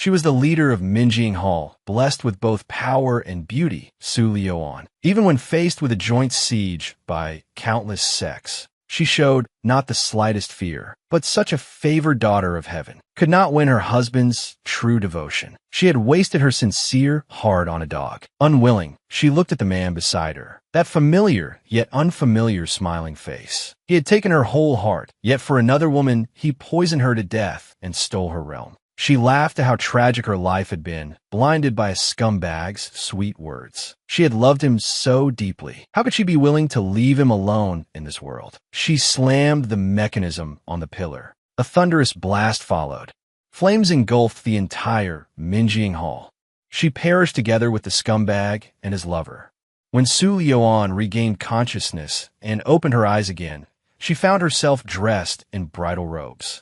She was the leader of Minjing Hall, blessed with both power and beauty, Su Liuan. Even when faced with a joint siege by countless sects, she showed not the slightest fear, but such a favored daughter of heaven could not win her husband's true devotion. She had wasted her sincere heart on a dog. Unwilling, she looked at the man beside her, that familiar yet unfamiliar smiling face. He had taken her whole heart, yet for another woman he poisoned her to death and stole her realm. She laughed at how tragic her life had been, blinded by a scumbag's sweet words. She had loved him so deeply. How could she be willing to leave him alone in this world? She slammed the mechanism on the pillar. A thunderous blast followed. Flames engulfed the entire Minjing Hall. She perished together with the scumbag and his lover. When Su Liuan regained consciousness and opened her eyes again, she found herself dressed in bridal robes.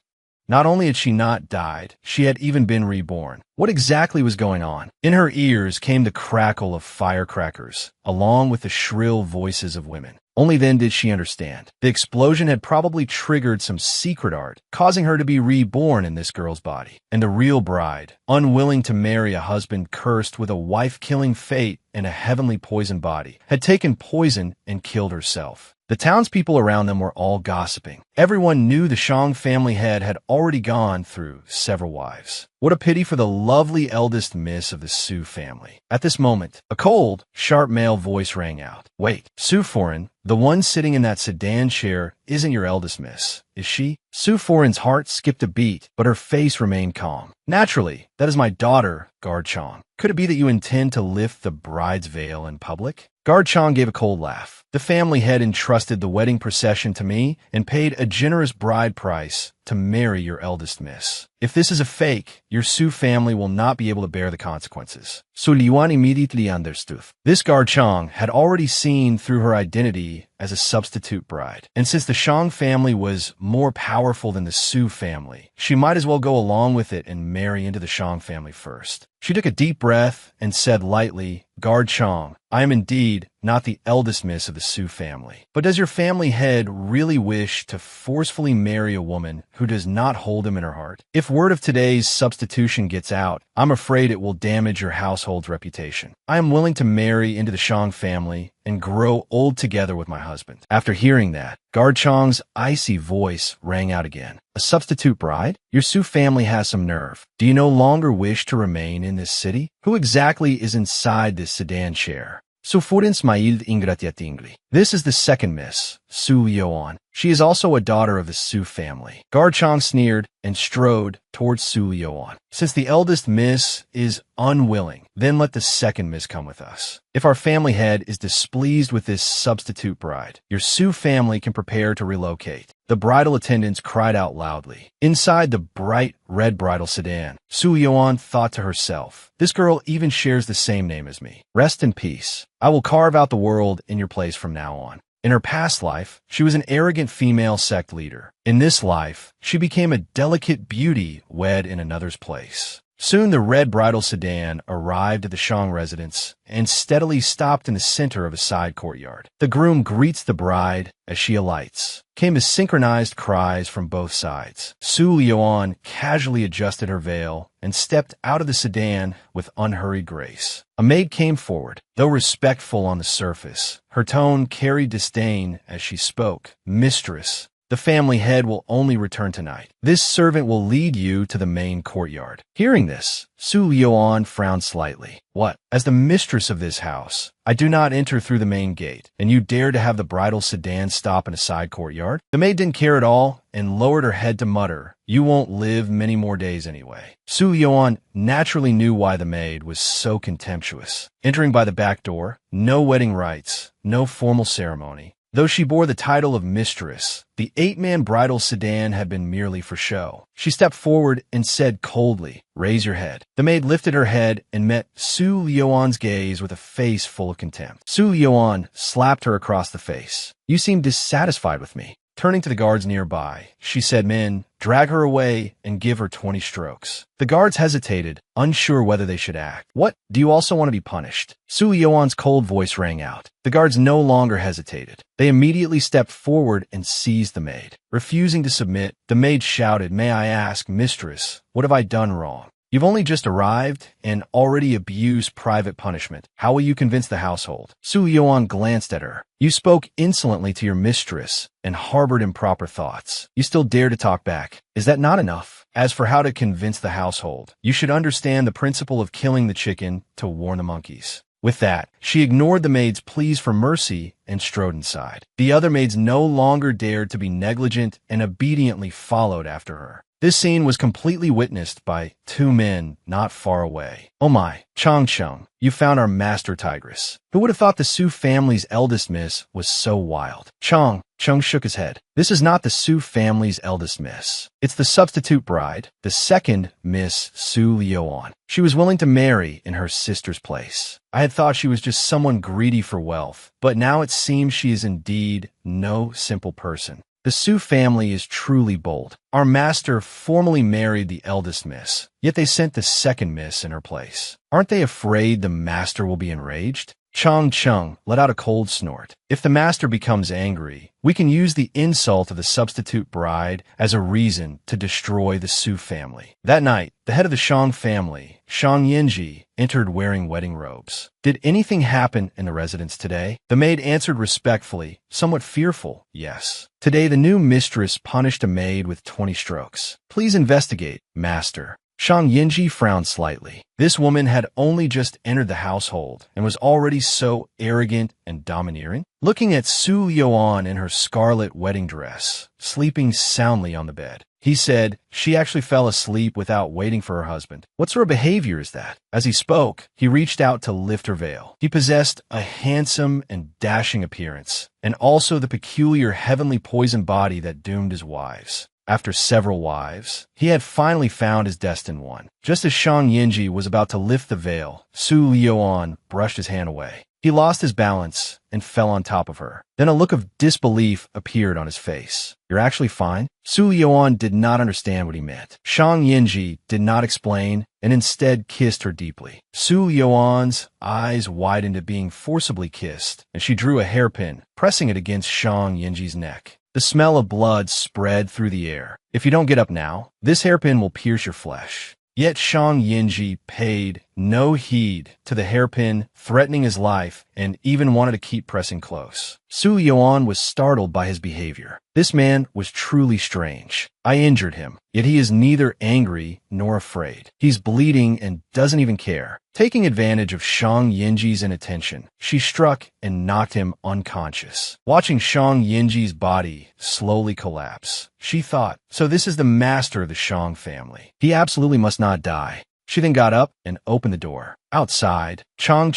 Not only had she not died, she had even been reborn. What exactly was going on? In her ears came the crackle of firecrackers, along with the shrill voices of women. Only then did she understand. The explosion had probably triggered some secret art, causing her to be reborn in this girl's body. And the real bride, unwilling to marry a husband cursed with a wife-killing fate and a heavenly poisoned body, had taken poison and killed herself. The townspeople around them were all gossiping. Everyone knew the Shang family head had already gone through several wives. What a pity for the lovely eldest miss of the Su family. At this moment, a cold, sharp male voice rang out. Wait, Su Foreign, the one sitting in that sedan chair isn't your eldest miss, is she? Su Foreign's heart skipped a beat, but her face remained calm. Naturally, that is my daughter, Guard Chong. Could it be that you intend to lift the bride's veil in public? Guard Chong gave a cold laugh. The family head entrusted the wedding procession to me and paid a generous bride price to marry your eldest miss. If this is a fake, your Su family will not be able to bear the consequences. Su Liuan immediately understood. This Guard Chong had already seen through her identity as a substitute bride. And since the Shang family was more powerful than the Su family, she might as well go along with it and marry into the Shang family first. She took a deep breath and said lightly, Guard Chong, I am indeed not the eldest miss of the Su family. But does your family head really wish to forcefully marry a woman who does not hold him in her heart? If word of today's substitution gets out, I'm afraid it will damage your household's reputation. I am willing to marry into the Shang family and grow old together with my husband. After hearing that, Guard Chong's icy voice rang out again. A substitute bride? Your Su family has some nerve. Do you no longer wish to remain in this city? Who exactly is inside this sedan chair? Sufurins Maid Ingratiatingli. This is the second miss, Su Liuan. She is also a daughter of the Su family. Guard Chong sneered and strode towards Su Liuan. Since the eldest miss is unwilling, then let the second miss come with us. If our family head is displeased with this substitute bride, your Su family can prepare to relocate. The bridal attendants cried out loudly. Inside the bright red bridal sedan, Su Liuan thought to herself, this girl even shares the same name as me. Rest in peace. I will carve out the world in your place from now on. In her past life, she was an arrogant female sect leader. In this life, she became a delicate beauty wed in another's place. Soon the red bridal sedan arrived at the Shang residence and steadily stopped in the center of a side courtyard. The groom greets the bride as she alights. Came as synchronized cries from both sides. Su Liuan casually adjusted her veil and stepped out of the sedan with unhurried grace. A maid came forward. Though respectful on the surface, her tone carried disdain as she spoke. Mistress, the family head will only return tonight. This servant will lead you to the main courtyard. Hearing this, Su Liuan frowned slightly. What? As the mistress of this house, I do not enter through the main gate, and you dare to have the bridal sedan stop in a side courtyard? The maid didn't care at all and lowered her head to mutter, you won't live many more days anyway. Su Liuan naturally knew why the maid was so contemptuous. Entering by the back door, no wedding rites, no formal ceremony. Though she bore the title of mistress, the 8-man bridal sedan had been merely for show. She stepped forward and said coldly, raise your head. The maid lifted her head and met Su Liuan's gaze with a face full of contempt. Su Liuan slapped her across the face. You seem dissatisfied with me. Turning to the guards nearby, she said, men, drag her away and give her 20 strokes. The guards hesitated, unsure whether they should act. What? Do you also want to be punished? Su Liuan's cold voice rang out. The guards no longer hesitated. They immediately stepped forward and seized the maid. Refusing to submit, the maid shouted, may I ask, mistress, what have I done wrong? You've only just arrived and already abused private punishment. How will you convince the household? Su Yuan glanced at her. You spoke insolently to your mistress and harbored improper thoughts. You still dare to talk back. Is that not enough? As for how to convince the household, you should understand the principle of killing the chicken to warn the monkeys. With that, she ignored the maid's pleas for mercy and strode inside. The other maids no longer dared to be negligent and obediently followed after her. This scene was completely witnessed by two men not far away. Oh my, Chang, you found our master tigress. Who would have thought the Su family's eldest miss was so wild? Chung shook his head. This is not the Su family's eldest miss. It's the substitute bride, the second Miss Su Liuan. She was willing to marry in her sister's place. I had thought she was just someone greedy for wealth, but now it seems she is indeed no simple person. The Su family is truly bold. Our master formally married the eldest miss, yet they sent the second miss in her place. Aren't they afraid the master will be enraged? Chung let out a cold snort. If the master becomes angry, we can use the insult of the substitute bride as a reason to destroy the Su family. That night, the head of the Shang family, Shang Yinji, entered wearing wedding robes. Did anything happen in the residence today? The maid answered respectfully, somewhat fearful, yes. Today the new mistress punished a maid with 20 strokes. Please investigate, master. Shang Yinji frowned slightly. This woman had only just entered the household and was already so arrogant and domineering. Looking at Su Yuan in her scarlet wedding dress, sleeping soundly on the bed, he said she actually fell asleep without waiting for her husband. What sort of behavior is that? As he spoke, he reached out to lift her veil. He possessed a handsome and dashing appearance, and also the peculiar heavenly poison body that doomed his wives. After several wives, he had finally found his destined one. Just as Shang Yinji was about to lift the veil, Su Liuan brushed his hand away. He lost his balance and fell on top of her. Then a look of disbelief appeared on his face. You're actually fine? Su Yuan did not understand what he meant. Shang Yinji did not explain and instead kissed her deeply. Su Yuan's eyes widened at being forcibly kissed, and she drew a hairpin, pressing it against Shang Yinji's neck. The smell of blood spread through the air. If you don't get up now, this hairpin will pierce your flesh. Yet Shang Yinji paid no heed to the hairpin, threatening his life, and even wanted to keep pressing close. Su Yuan was startled by his behavior. This man was truly strange. I injured him, yet he is neither angry nor afraid. He's bleeding and doesn't even care. Taking advantage of Shang Yinji's inattention, she struck and knocked him unconscious. Watching Shang Yinji's body slowly collapse, she thought, so this is the master of the Shang family. He absolutely must not die. She then got up and opened the door. Outside, Chang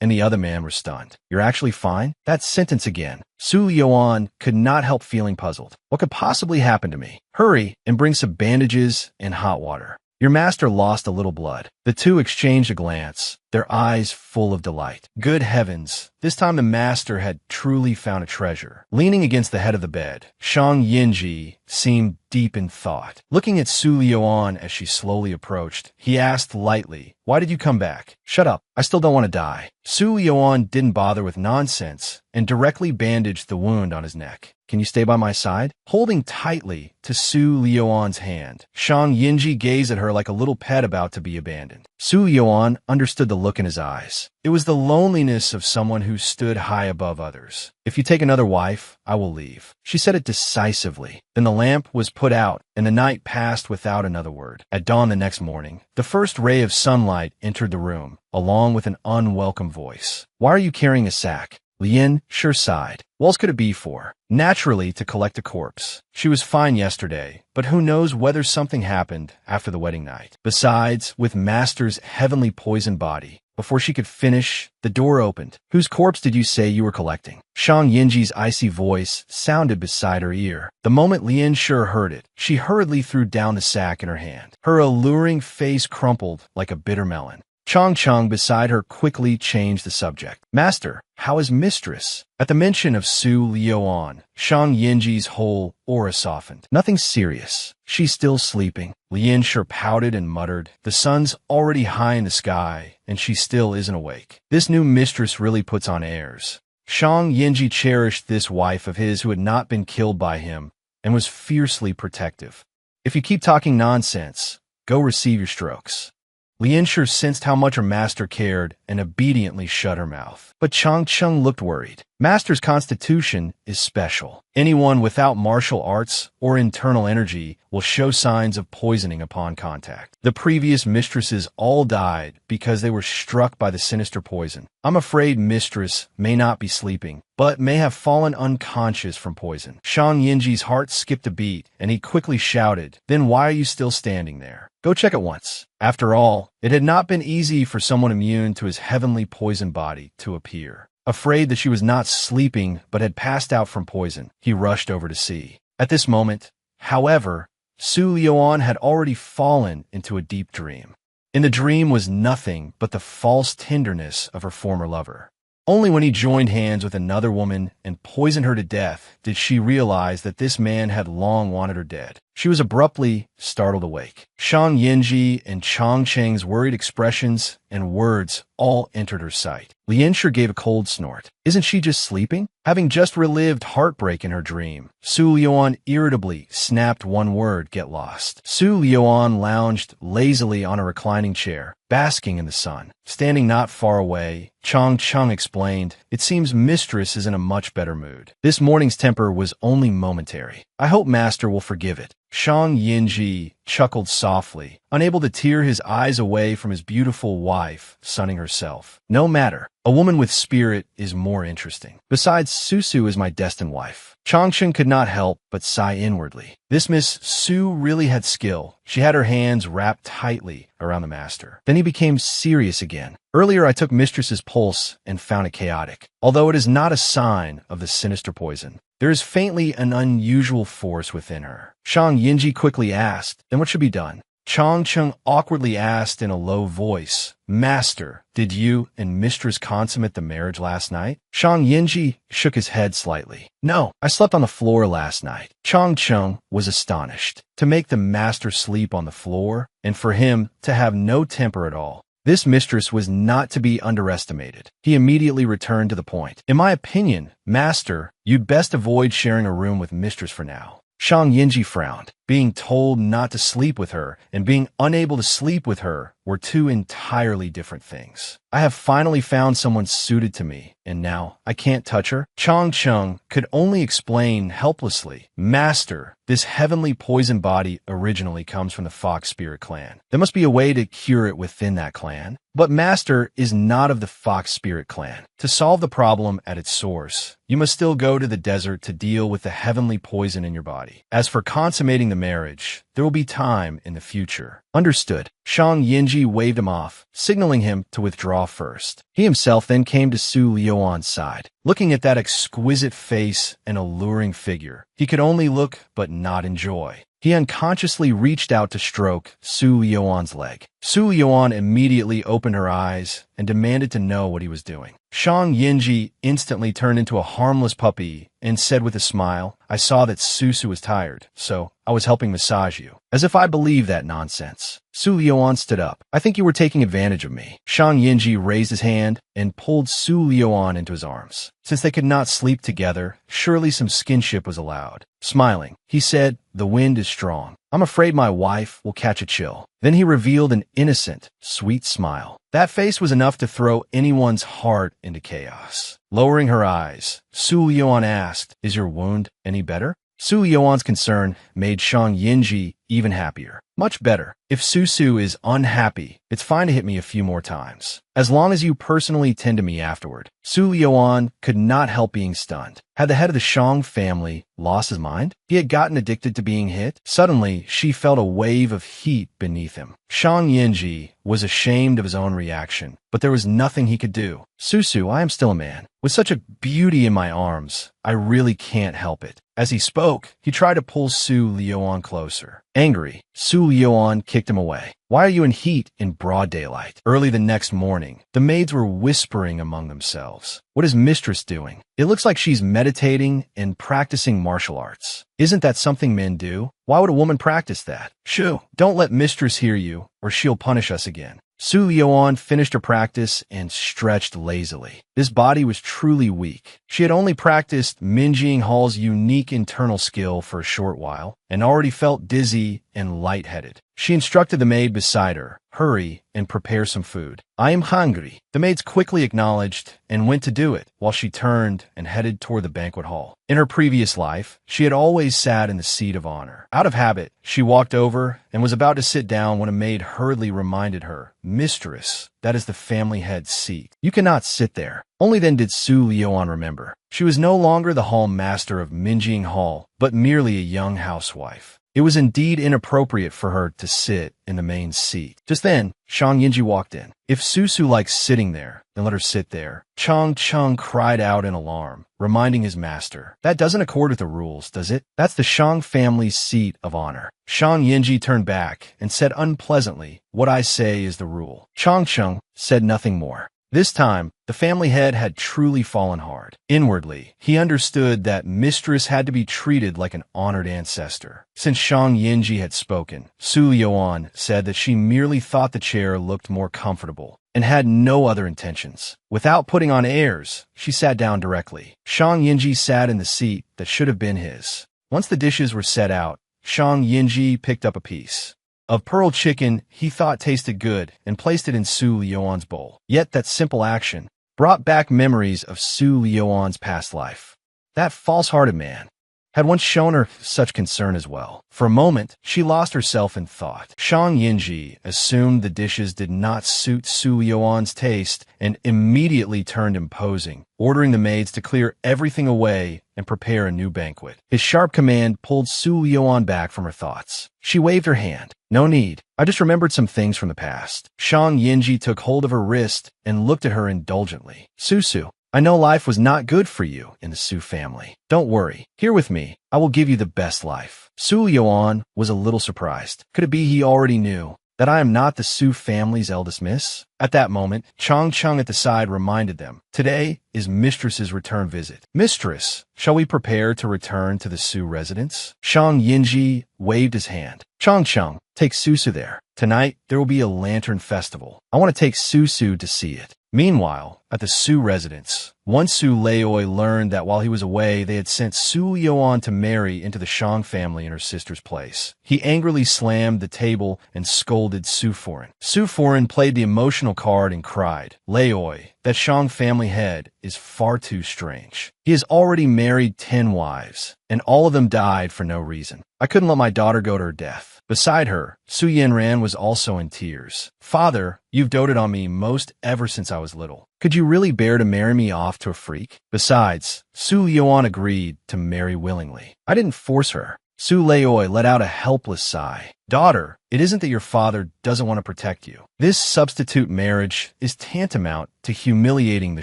and the other man were stunned. You're actually fine? That sentence again. Su Yuan could not help feeling puzzled. What could possibly happen to me? Hurry and bring some bandages and hot water. Your master lost a little blood. The two exchanged a glance, their eyes full of delight. Good heavens, this time the master had truly found a treasure. Leaning against the head of the bed, Shang Yinji seemed deep in thought. Looking at Su Yuan as she slowly approached, he asked lightly, why did you come back? Shut up, I still don't want to die. Su Yuan didn't bother with nonsense and directly bandaged the wound on his neck. Can you stay by my side? Holding tightly to Su Yuan's hand, Shang Yinji gazed at her like a little pet about to be abandoned. Su Yuan understood the look in his eyes. It was the loneliness of someone who stood high above others. If you take another wife, I will leave. She said it decisively. Then the lamp was put out, and the night passed without another word. At dawn the next morning, the first ray of sunlight entered the room, along with an unwelcome voice. Why are you carrying a sack? Lien sure sighed. What else could it be for? Naturally, to collect a corpse. She was fine yesterday, but who knows whether something happened after the wedding night. Besides, with Master's heavenly poison body, before she could finish, the door opened. Whose corpse did you say you were collecting? Shang Yinji's icy voice sounded beside her ear. The moment Lien Sure heard it, she hurriedly threw down the sack in her hand. Her alluring face crumpled like a bitter melon. Chang beside her quickly changed the subject. Master, how is mistress? At the mention of Su Liuan, Shang Yinji's whole aura softened. Nothing serious. She's still sleeping. Lien Sure pouted and muttered, the sun's already high in the sky, and she still isn't awake. This new mistress really puts on airs. Shang Yinji cherished this wife of his who had not been killed by him, and was fiercely protective. If you keep talking nonsense, Go receive your strokes. Lianshi sensed how much her master cared and obediently shut her mouth. But Chang Cheng looked worried. Master's constitution is special. Anyone without martial arts or internal energy will show signs of poisoning upon contact. The previous mistresses all died because they were struck by the sinister poison. I'm afraid mistress may not be sleeping, but may have fallen unconscious from poison. Shang Yinji's heart skipped a beat, and he quickly shouted, "Then why are you still standing there? Go check at once." After all, it had not been easy for someone immune to his heavenly poison body to appear. Afraid that she was not sleeping but had passed out from poison, he rushed over to see. At this moment, however, Su Liuan had already fallen into a deep dream. In the dream was nothing but the false tenderness of her former lover. Only when he joined hands with another woman and poisoned her to death did she realize that this man had long wanted her dead. She was abruptly startled awake. Shang Yinji and Chang Cheng's worried expressions and words all entered her sight. Lianshi gave a cold snort. Isn't she just sleeping? Having just relived heartbreak in her dream, Su Liuan irritably snapped one word, "Get lost." Su Liuan lounged lazily on a reclining chair, basking in the sun. Standing not far away, Chang Cheng explained, "It seems mistress is in a much better mood. This morning's temper was only momentary. I hope master will forgive it." Shang Yinji chuckled softly, unable to tear his eyes away from his beautiful wife, sunning herself. "No matter. A woman with spirit is more interesting. Besides, Susu is my destined wife." Changcheng could not help but sigh inwardly. This Miss Su really had skill. She had her hands wrapped tightly around the master. Then he became serious again. "Earlier I took mistress's pulse and found it chaotic. Although it is not a sign of the sinister poison, there is faintly an unusual force within her." Shang Yinji quickly asked, "Then what should be done?" Chang Cheng awkwardly asked in a low voice, "Master, did you and mistress consummate the marriage last night?" Shang Yinji shook his head slightly. "No, I slept on the floor last night." Chang Cheng was astonished. To make the master sleep on the floor, and for him to have no temper at all. This mistress was not to be underestimated. He immediately returned to the point. "In my opinion, master, you'd best avoid sharing a room with mistress for now." Shang Yinji frowned. Being told not to sleep with her and being unable to sleep with her were two entirely different things. "I have finally found someone suited to me, and now I can't touch her?" Chang Cheng could only explain helplessly, "Master, this heavenly poison body originally comes from the Fox Spirit clan. There must be a way to cure it within that clan. But Master is not of the Fox Spirit clan. To solve the problem at its source, you must still go to the desert to deal with the heavenly poison in your body. As for consummating the marriage, there will be time in the future." "Understood." Shang Yinji waved him off, signaling him to withdraw first. He himself then came to Su Liuan's side. Looking at that exquisite face and alluring figure, he could only look but not enjoy. He unconsciously reached out to stroke Su Liuan's leg. Su Liuan immediately opened her eyes and demanded to know what he was doing. Shang Yinji instantly turned into a harmless puppy and said with a smile, "I saw that Susu was tired, so I was helping massage you." As if I believe that nonsense. Su Liuan stood up. "I think you were taking advantage of me." Shang Yinji raised his hand and pulled Su Liuan into his arms. Since they could not sleep together, surely some skinship was allowed. Smiling, he said, "The wind is strong. I'm afraid my wife will catch a chill." Then he revealed an innocent, sweet smile. That face was enough to throw anyone's heart into chaos. Lowering her eyes, Su Liuan asked, "Is your wound any better?" Su Liuan's concern made Shang Yinji even happier. "Much better. If Susu is unhappy, it's fine to hit me a few more times, as long as you personally tend to me afterward." Su Liuan could not help being stunned. Had the head of the Shang family lost his mind? He had gotten addicted to being hit? Suddenly, she felt a wave of heat beneath him. Shang Yinji was ashamed of his own reaction, but there was nothing he could do. "Susu, I am still a man. With such a beauty in my arms, I really can't help it." As he spoke, he tried to pull Su Liuan closer. Angry, Su Liuan kicked him away. "Why are you in heat in broad daylight?" Early the next morning, the maids were whispering among themselves. "What is mistress doing? It looks like she's meditating and practicing martial arts. Isn't that something men do? Why would a woman practice that? Shoo, don't let mistress hear you, or she'll punish us again." Su Liuan finished her practice and stretched lazily. This body was truly weak. She had only practiced Min Jing Hall's unique internal skill for a short while, and already felt dizzy and lightheaded. She instructed the maid beside her, "Hurry and prepare some food. I am hungry." The maids quickly acknowledged and went to do it, while she turned and headed toward the banquet hall. In her previous life, she had always sat in the seat of honor. Out of habit, she walked over and was about to sit down when a maid hurriedly reminded her, "Mistress, that is the family head's seat. You cannot sit there." Only then did Su Lioan remember. She was no longer the hall master of Minjing Hall, but merely a young housewife. It was indeed inappropriate for her to sit in the main seat. Just then, Shang Yinji walked in. If Susu likes sitting there, then let her sit there. Chang Chung cried out in alarm, reminding his master. That doesn't accord with the rules, does it? That's the Shang family's seat of honor. Shang Yinji turned back and said unpleasantly, "What I say is the rule." Chang Chung said nothing more. This time, the family head had truly fallen hard. Inwardly, he understood that mistress had to be treated like an honored ancestor. Since Shang Yinji had spoken, Su Lioan said that she merely thought the chair looked more comfortable and had no other intentions. Without putting on airs, she sat down directly. Shang Yinji sat in the seat that should have been his. Once the dishes were set out, Shang Yinji picked up a piece of pearl chicken he thought tasted good and placed it in Su Lioan's bowl. Yet that simple action brought back memories of Su Lioan's past life. That false-hearted man had once shown her such concern as well. For a moment, she lost herself in thought. Shang Yinji assumed the dishes did not suit Su Lioan's taste and immediately turned imposing, ordering the maids to clear everything away and prepare a new banquet. His sharp command pulled Su Lioan back from her thoughts. She waved her hand. "No need. I just remembered some things from the past." Shang Yinji took hold of her wrist and looked at her indulgently. "Susu, I know life was not good for you in the Su family. Don't worry. Here with me, I will give you the best life." Su Lioan was a little surprised. Could it be he already knew that I am not the Su family's eldest miss? At that moment, Chang Chung at the side reminded them, "Today is Mistress's return visit." "Mistress, shall we prepare to return to the Su residence?" Shang Yinji waved his hand. "Chang Chung, take Susu there. Tonight, there will be a lantern festival. I want to take Susu to see it." Meanwhile, at the Su residence, one Su Laoi learned that while he was away, they had sent Su Lioan to marry into the Shang family in her sister's place. He angrily slammed the table and scolded Su Foreign. Su Foreign played the emotional card and cried, "Laoi, that Shang family head is far too strange. He has already married 10 wives, and all of them died for no reason. I couldn't let my daughter go to her death." Beside her, Su Yanran was also in tears. "Father, you've doted on me most ever since I was little. Could you really bear to marry me off to a freak?" Besides, Su Lioan agreed to marry willingly. "I didn't force her." Su Laoi let out a helpless sigh. "Daughter, it isn't that your father doesn't want to protect you. This substitute marriage is tantamount to humiliating the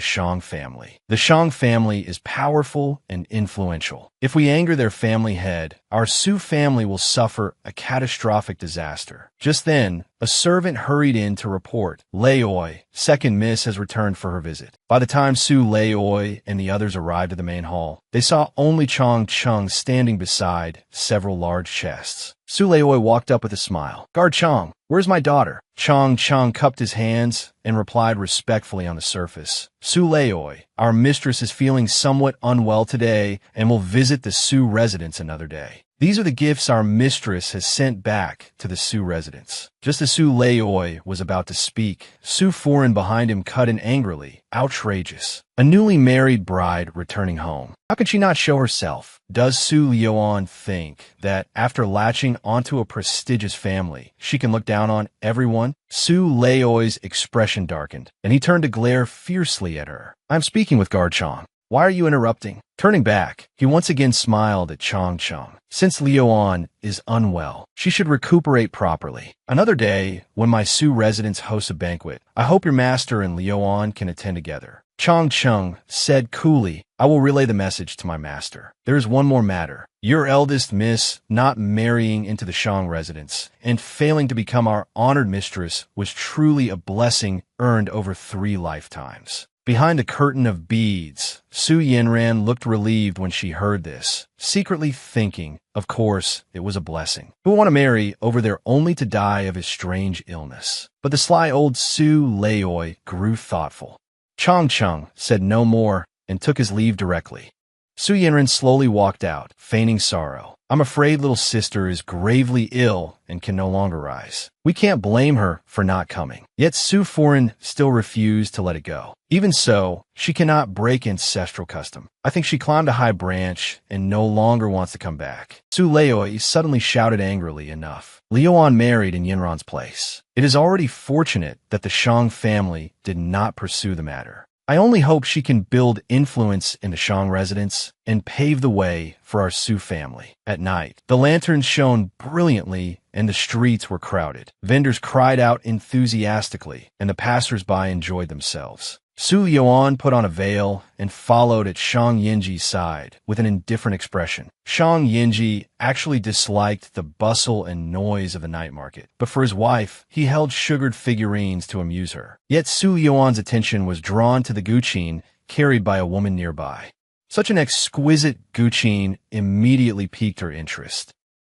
Shang family. The Shang family is powerful and influential. If we anger their family head, our Su family will suffer a catastrophic disaster." Just then, a servant hurried in to report, "Laoi, second miss has returned for her visit." By the time Su Laoi and the others arrived at the main hall, they saw only Chang Chung standing beside several large chests. Su Laoi walked up with a smile. "Guard Chang, where's my daughter?" Chang Chung cupped his hands and replied respectfully on the surface, "Su Laoi, our mistress is feeling somewhat unwell today and will visit the Su residence another day. These are the gifts our mistress has sent back to the Su residence." Just as Su Laoi was about to speak, Su Foreign behind him cut in angrily, "Outrageous. A newly married bride returning home. How can she not show herself? Does Su Lioan think that after latching onto a prestigious family, she can look down on everyone?" Su Laoi's expression darkened, and he turned to glare fiercely at her. "I'm speaking with Guard Chang. Why are you interrupting?" Turning back, he once again smiled at Chang Chung. "Since Lioan is unwell, she should recuperate properly. Another day, when my Su residence hosts a banquet, I hope your master and Lioan can attend together." Chang Chung said coolly, "I will relay the message to my master. There is one more matter. Your eldest miss not marrying into the Shang residence and failing to become our honored mistress was truly a blessing earned over 3 lifetimes." Behind a curtain of beads, Su Yanran looked relieved when she heard this, secretly thinking, of course, it was a blessing. Who would want to marry over there only to die of his strange illness? But the sly old Su Laoi grew thoughtful. Chang Chung said no more and took his leave directly. Su Yanran slowly walked out, feigning sorrow. I'm afraid little sister is gravely ill and can no longer rise. We can't blame her for not coming. Yet Su Foreign still refused to let it go. Even so, she cannot break ancestral custom. I think she climbed a high branch and no longer wants to come back. Su Leoi suddenly shouted angrily, enough. Liuan married in Yinran's place. It is already fortunate that the Shang family did not pursue the matter. I only hope she can build influence in the Shang residence and pave the way for our Su family. At night, the lanterns shone brilliantly and the streets were crowded. Vendors cried out enthusiastically, and the passers-by enjoyed themselves. Su Yuan put on a veil and followed at Shang Yinji's side with an indifferent expression. Shang Yinji actually disliked the bustle and noise of the night market, but for his wife, he held sugared figurines to amuse her. Yet Su Yuan's attention was drawn to the guqin carried by a woman nearby. Such an exquisite guqin immediately piqued her interest.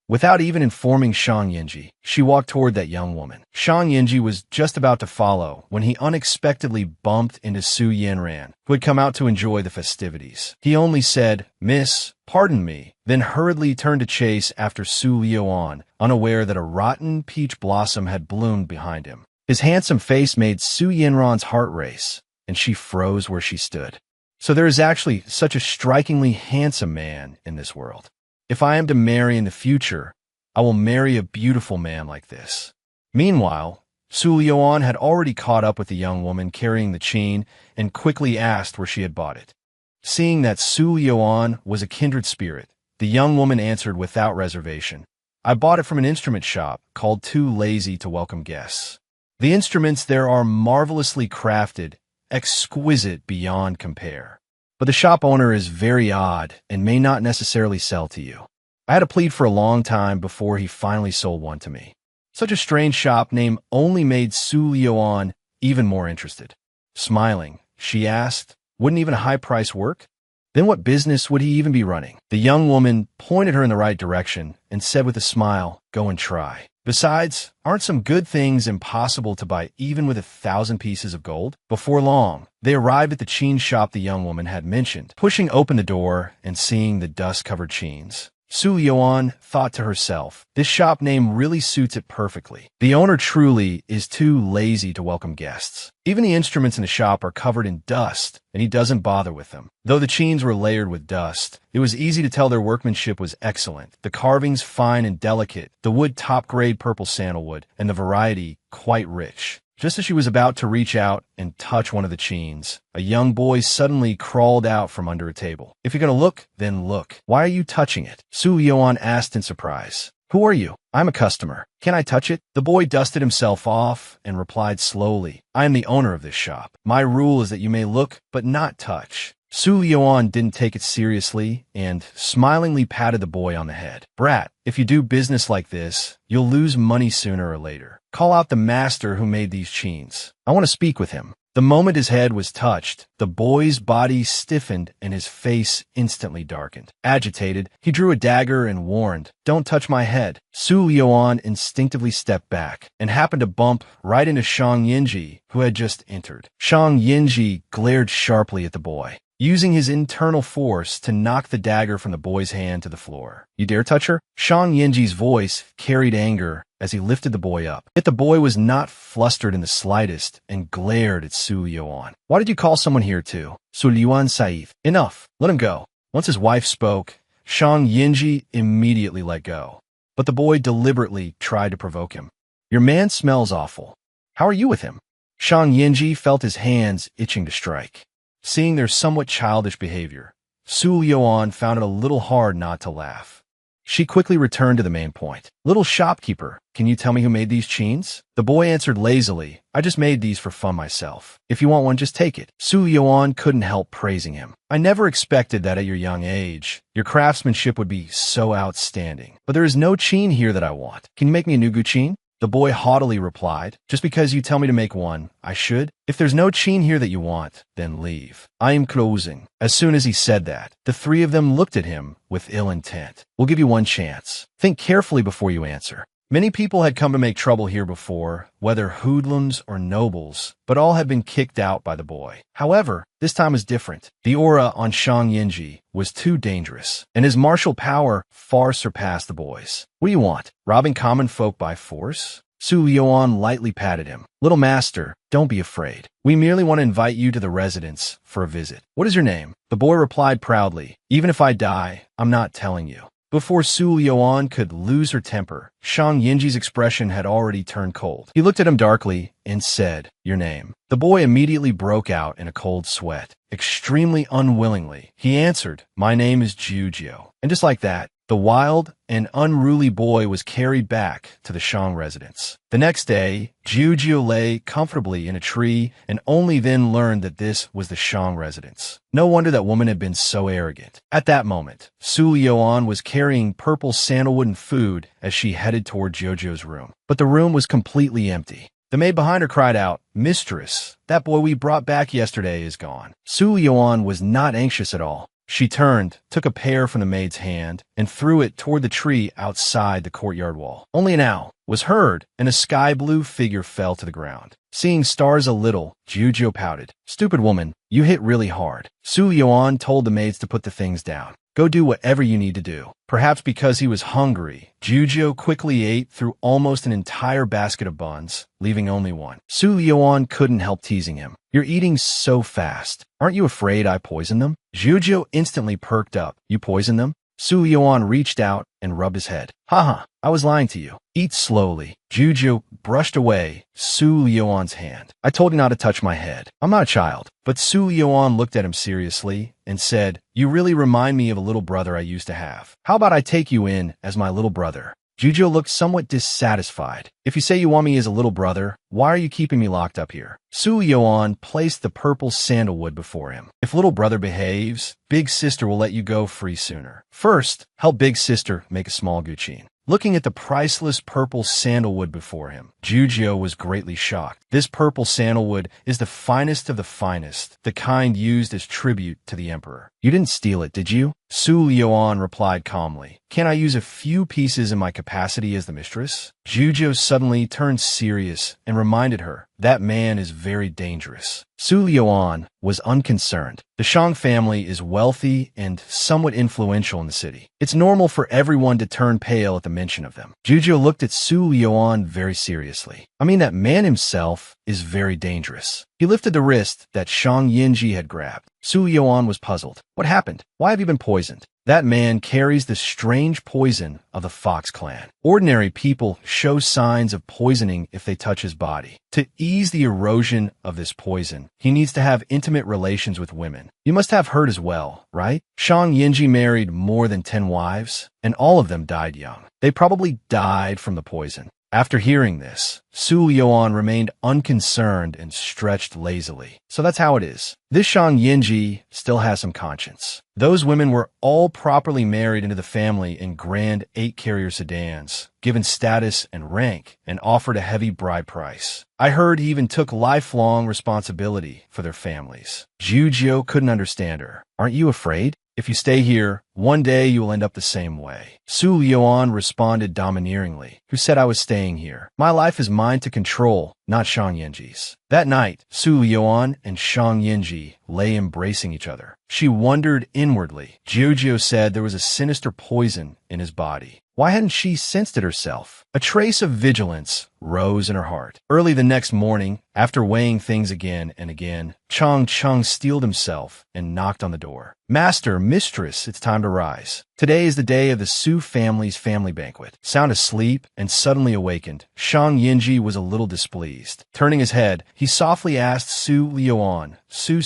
Without even informing Shang Yinji, she walked toward that young woman. Shang Yinji was just about to follow when he unexpectedly bumped into Su Yanran, who had come out to enjoy the festivities. He only said, "Miss, pardon me," then hurriedly turned to chase after Su Liuan, unaware that a rotten peach blossom had bloomed behind him. His handsome face made Su Yanran's heart race, and she froze where she stood. So there is actually such a strikingly handsome man in this world. If I am to marry in the future, I will marry a beautiful man like this. Meanwhile, Su Liuan had already caught up with the young woman carrying the chain and quickly asked where she had bought it. Seeing that Su Liuan was a kindred spirit, the young woman answered without reservation, "I bought it from an instrument shop called Too Lazy to Welcome Guests. The instruments there are marvelously crafted, exquisite beyond compare. But the shop owner is very odd and may not necessarily sell to you. I had to plead for a long time before he finally sold one to me." Such a strange shop name only made Su Liuan even more interested. Smiling, she asked, "Wouldn't even a high price work? Then what business would he even be running?" The young woman pointed her in the right direction and said with a smile, "Go and try. Besides, aren't some good things impossible to buy even with 1,000 pieces of gold?" Before long, they arrived at the chain shop the young woman had mentioned. Pushing open the door and seeing the dust-covered chains, Su Yuan thought to herself, this shop name really suits it perfectly. The owner truly is too lazy to welcome guests. Even the instruments in the shop are covered in dust, and he doesn't bother with them. Though the chains were layered with dust, it was easy to tell their workmanship was excellent. The carvings fine and delicate, the wood top-grade purple sandalwood, and the variety quite rich. Just as she was about to reach out and touch one of the chains, a young boy suddenly crawled out from under a table. "If you're going to look, then look. Why are you touching it?" Su Yuan asked in surprise. "Who are you?" "I'm a customer. Can I touch it?" The boy dusted himself off and replied slowly, "I am the owner of this shop. My rule is that you may look, but not touch." Su Yuan didn't take it seriously and smilingly patted the boy on the head. "Brat, if you do business like this, you'll lose money sooner or later. Call out the master who made these chains. I want to speak with him." The moment his head was touched, the boy's body stiffened and his face instantly darkened. Agitated, he drew a dagger and warned, "Don't touch my head." Su Yuan instinctively stepped back and happened to bump right into Shang Yinji, who had just entered. Shang Yinji glared sharply at the boy, using his internal force to knock the dagger from the boy's hand to the floor. "You dare touch her?" Shang Yinji's voice carried anger as he lifted the boy up. Yet the boy was not flustered in the slightest and glared at Su Yuan. "Why did you call someone here too?" "Su Yuan Saif." "Enough. Let him go." Once his wife spoke, Shang Yinji immediately let go. But the boy deliberately tried to provoke him. "Your man smells awful. How are you with him?" Shang Yinji felt his hands itching to strike. Seeing their somewhat childish behavior, Su Yuan found it a little hard not to laugh. She quickly returned to the main point. "Little shopkeeper, can you tell me who made these chains?" The boy answered lazily, "I just made these for fun myself. If you want one, just take it." Su Yuan couldn't help praising him. "I never expected that at your young age. Your craftsmanship would be so outstanding. But there is no chain here that I want. Can you make me a new guqin?" The boy haughtily replied, "Just because you tell me to make one, I should? If there's no chain here that you want, then leave. I am closing." As soon as he said that, the three of them looked at him with ill intent. "We'll give you one chance. Think carefully before you answer." Many people had come to make trouble here before, whether hoodlums or nobles, but all had been kicked out by the boy. However, this time was different. The aura on Shang Yinji was too dangerous, and his martial power far surpassed the boy's. What do you want? Robbing common folk by force? Su Liuan lightly patted him. Little master, don't be afraid. We merely want to invite you to the residence for a visit. What is your name? The boy replied proudly. Even if I die, I'm not telling you. Before Su Liuan could lose her temper, Shang Yinji's expression had already turned cold. He looked at him darkly and said, "Your name." The boy immediately broke out in a cold sweat. Extremely unwillingly, he answered, "My name is Jujio." And just like that, the wild and unruly boy was carried back to the Shang residence. The next day, Jujio lay comfortably in a tree and only then learned that this was the Shang residence. No wonder that woman had been so arrogant. At that moment, Su Liuan was carrying purple sandalwood and food as she headed toward Jojo's room. But the room was completely empty. The maid behind her cried out, "Mistress, that boy we brought back yesterday is gone." Su Liuan was not anxious at all. She turned, took a pear from the maid's hand, and threw it toward the tree outside the courtyard wall. Only an owl was heard, and a sky-blue figure fell to the ground. Seeing stars a little, Jujio pouted. "Stupid woman, you hit really hard." Su Liuan told the maids to put the things down. "Go do whatever you need to do." Perhaps because he was hungry, Jujio quickly ate through almost an entire basket of buns, leaving only one. Su Liuan couldn't help teasing him. "You're eating so fast. Aren't you afraid I poisoned them?" Jujio instantly perked up. "You poisoned them?" Su Liuan reached out and rubbed his head. "Haha, I was lying to you. Eat slowly." Jujio brushed away Su Liuan's hand. "I told you not to touch my head. I'm not a child." But Su Liuan looked at him seriously and said, "You really remind me of a little brother I used to have. How about I take you in as my little brother?" Jujio looked somewhat dissatisfied. "If you say you want me as a little brother, why are you keeping me locked up here?" Su Liuan placed the purple sandalwood before him. "If little brother behaves, big sister will let you go free sooner. First, help big sister make a small guqin." Looking at the priceless purple sandalwood before him, Jujio was greatly shocked. This purple sandalwood is the finest of the finest, the kind used as tribute to the emperor. "You didn't steal it, did you?" Su Liuan replied calmly. "Can I use a few pieces in my capacity as the mistress?" Jujio suddenly turned serious and reminded her, "That man is very dangerous." Su Liuan was unconcerned. The Shang family is wealthy and somewhat influential in the city. It's normal for everyone to turn pale at the mention of them. Jujio looked at Su Liuan very seriously. "I mean, that man himself is very dangerous." He lifted the wrist that Shang Yinji had grabbed. Su Liuan was puzzled. "What happened? Why have you been poisoned?" "That man carries the strange poison of the Fox clan. Ordinary people show signs of poisoning if they touch his body. To ease the erosion of this poison, he needs to have intimate relations with women. You must have heard as well, right? Shang Yinji married more than 10 wives, and all of them died young. They probably died from the poison." After hearing this, Su Liuan remained unconcerned and stretched lazily. "So that's how it is. This Shang Yinji still has some conscience. Those women were all properly married into the family in grand 8-carrier sedans, given status and rank, and offered a heavy bride price. I heard he even took lifelong responsibility for their families." Jujio couldn't understand her. "Aren't you afraid? If you stay here, one day you will end up the same way." Su Liuan responded domineeringly. "Who said I was staying here? My life is mine to control, not Shang Yinji's." That night, Su Liuan and Shang Yinji lay embracing each other. She wondered inwardly. Jujio said there was a sinister poison in his body. Why hadn't she sensed it herself? A trace of vigilance rose in her heart. Early the next morning, after weighing things again and again, Chang Chung steeled himself and knocked on the door. "Master, mistress, it's time to rise. Today is the day of the Su family's family banquet." Sound asleep and suddenly awakened, Shang Yinji was a little displeased. Turning his head, he softly asked Su Liuan, "Su,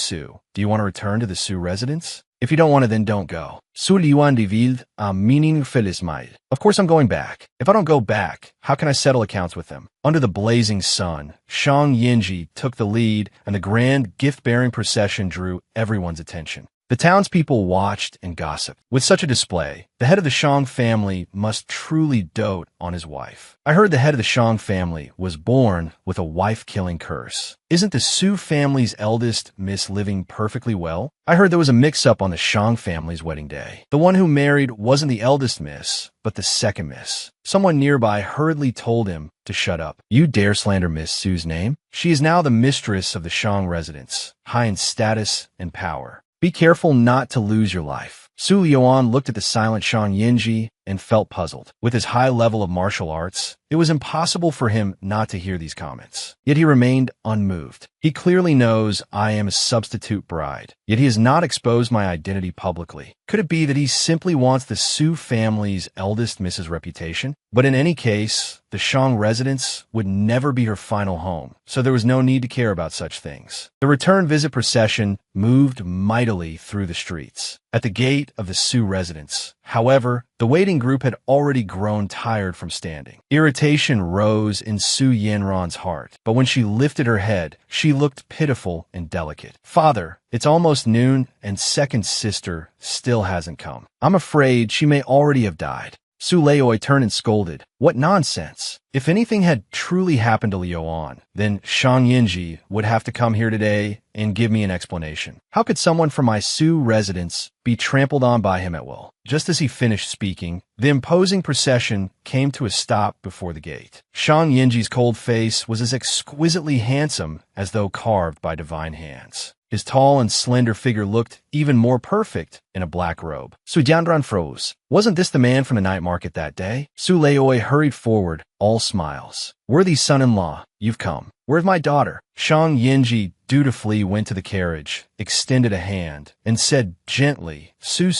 do you want to return to the Su residence? If you don't want to, then don't go." Su Liuan divide a meaning felismail. "Of course I'm going back. If I don't go back, how can I settle accounts with them?" Under the blazing sun, Shang Yinji took the lead, and the grand gift-bearing procession drew everyone's attention. The townspeople watched and gossiped. With such a display, the head of the Shang family must truly dote on his wife. I heard the head of the Shang family was born with a wife-killing curse. Isn't the Su family's eldest miss living perfectly well? I heard there was a mix-up on the Shang family's wedding day. The one who married wasn't the eldest miss, but the second miss. Someone nearby hurriedly told him to shut up. You dare slander Miss Su's name? She is now the mistress of the Shang residence, high in status and power. Be careful not to lose your life. Su Liuan looked at the silent Shang Yinji and felt puzzled. With his high level of martial arts, it was impossible for him not to hear these comments. Yet he remained unmoved. He clearly knows I am a substitute bride, yet he has not exposed my identity publicly. Could it be that he simply wants the Su family's eldest miss's reputation? But in any case, the Shang residence would never be her final home, so there was no need to care about such things. The return visit procession moved mightily through the streets. At the gate of the Su residence, however, the waiting group had already grown tired from standing. Irritation rose in Su Yanran's heart, but when she lifted her head, she looked pitiful and delicate. Father, it's almost noon, and second sister still hasn't come. I'm afraid she may already have died. Su Leoi turned and scolded. What nonsense! If anything had truly happened to Liuan, then Shang Yinji would have to come here today and give me an explanation. How could someone from my Su residence be trampled on by him at will? Just as he finished speaking, the imposing procession came to a stop before the gate. Shang Yinji's cold face was as exquisitely handsome as though carved by divine hands. His tall and slender figure looked even more perfect in a black robe. Su Jianran froze. Wasn't this the man from the night market that day? Su Leoi hurried forward, all smiles. Worthy son-in-law, you've come. Where's my daughter? Shang Yinji dutifully went to the carriage, extended a hand, and said gently, Su,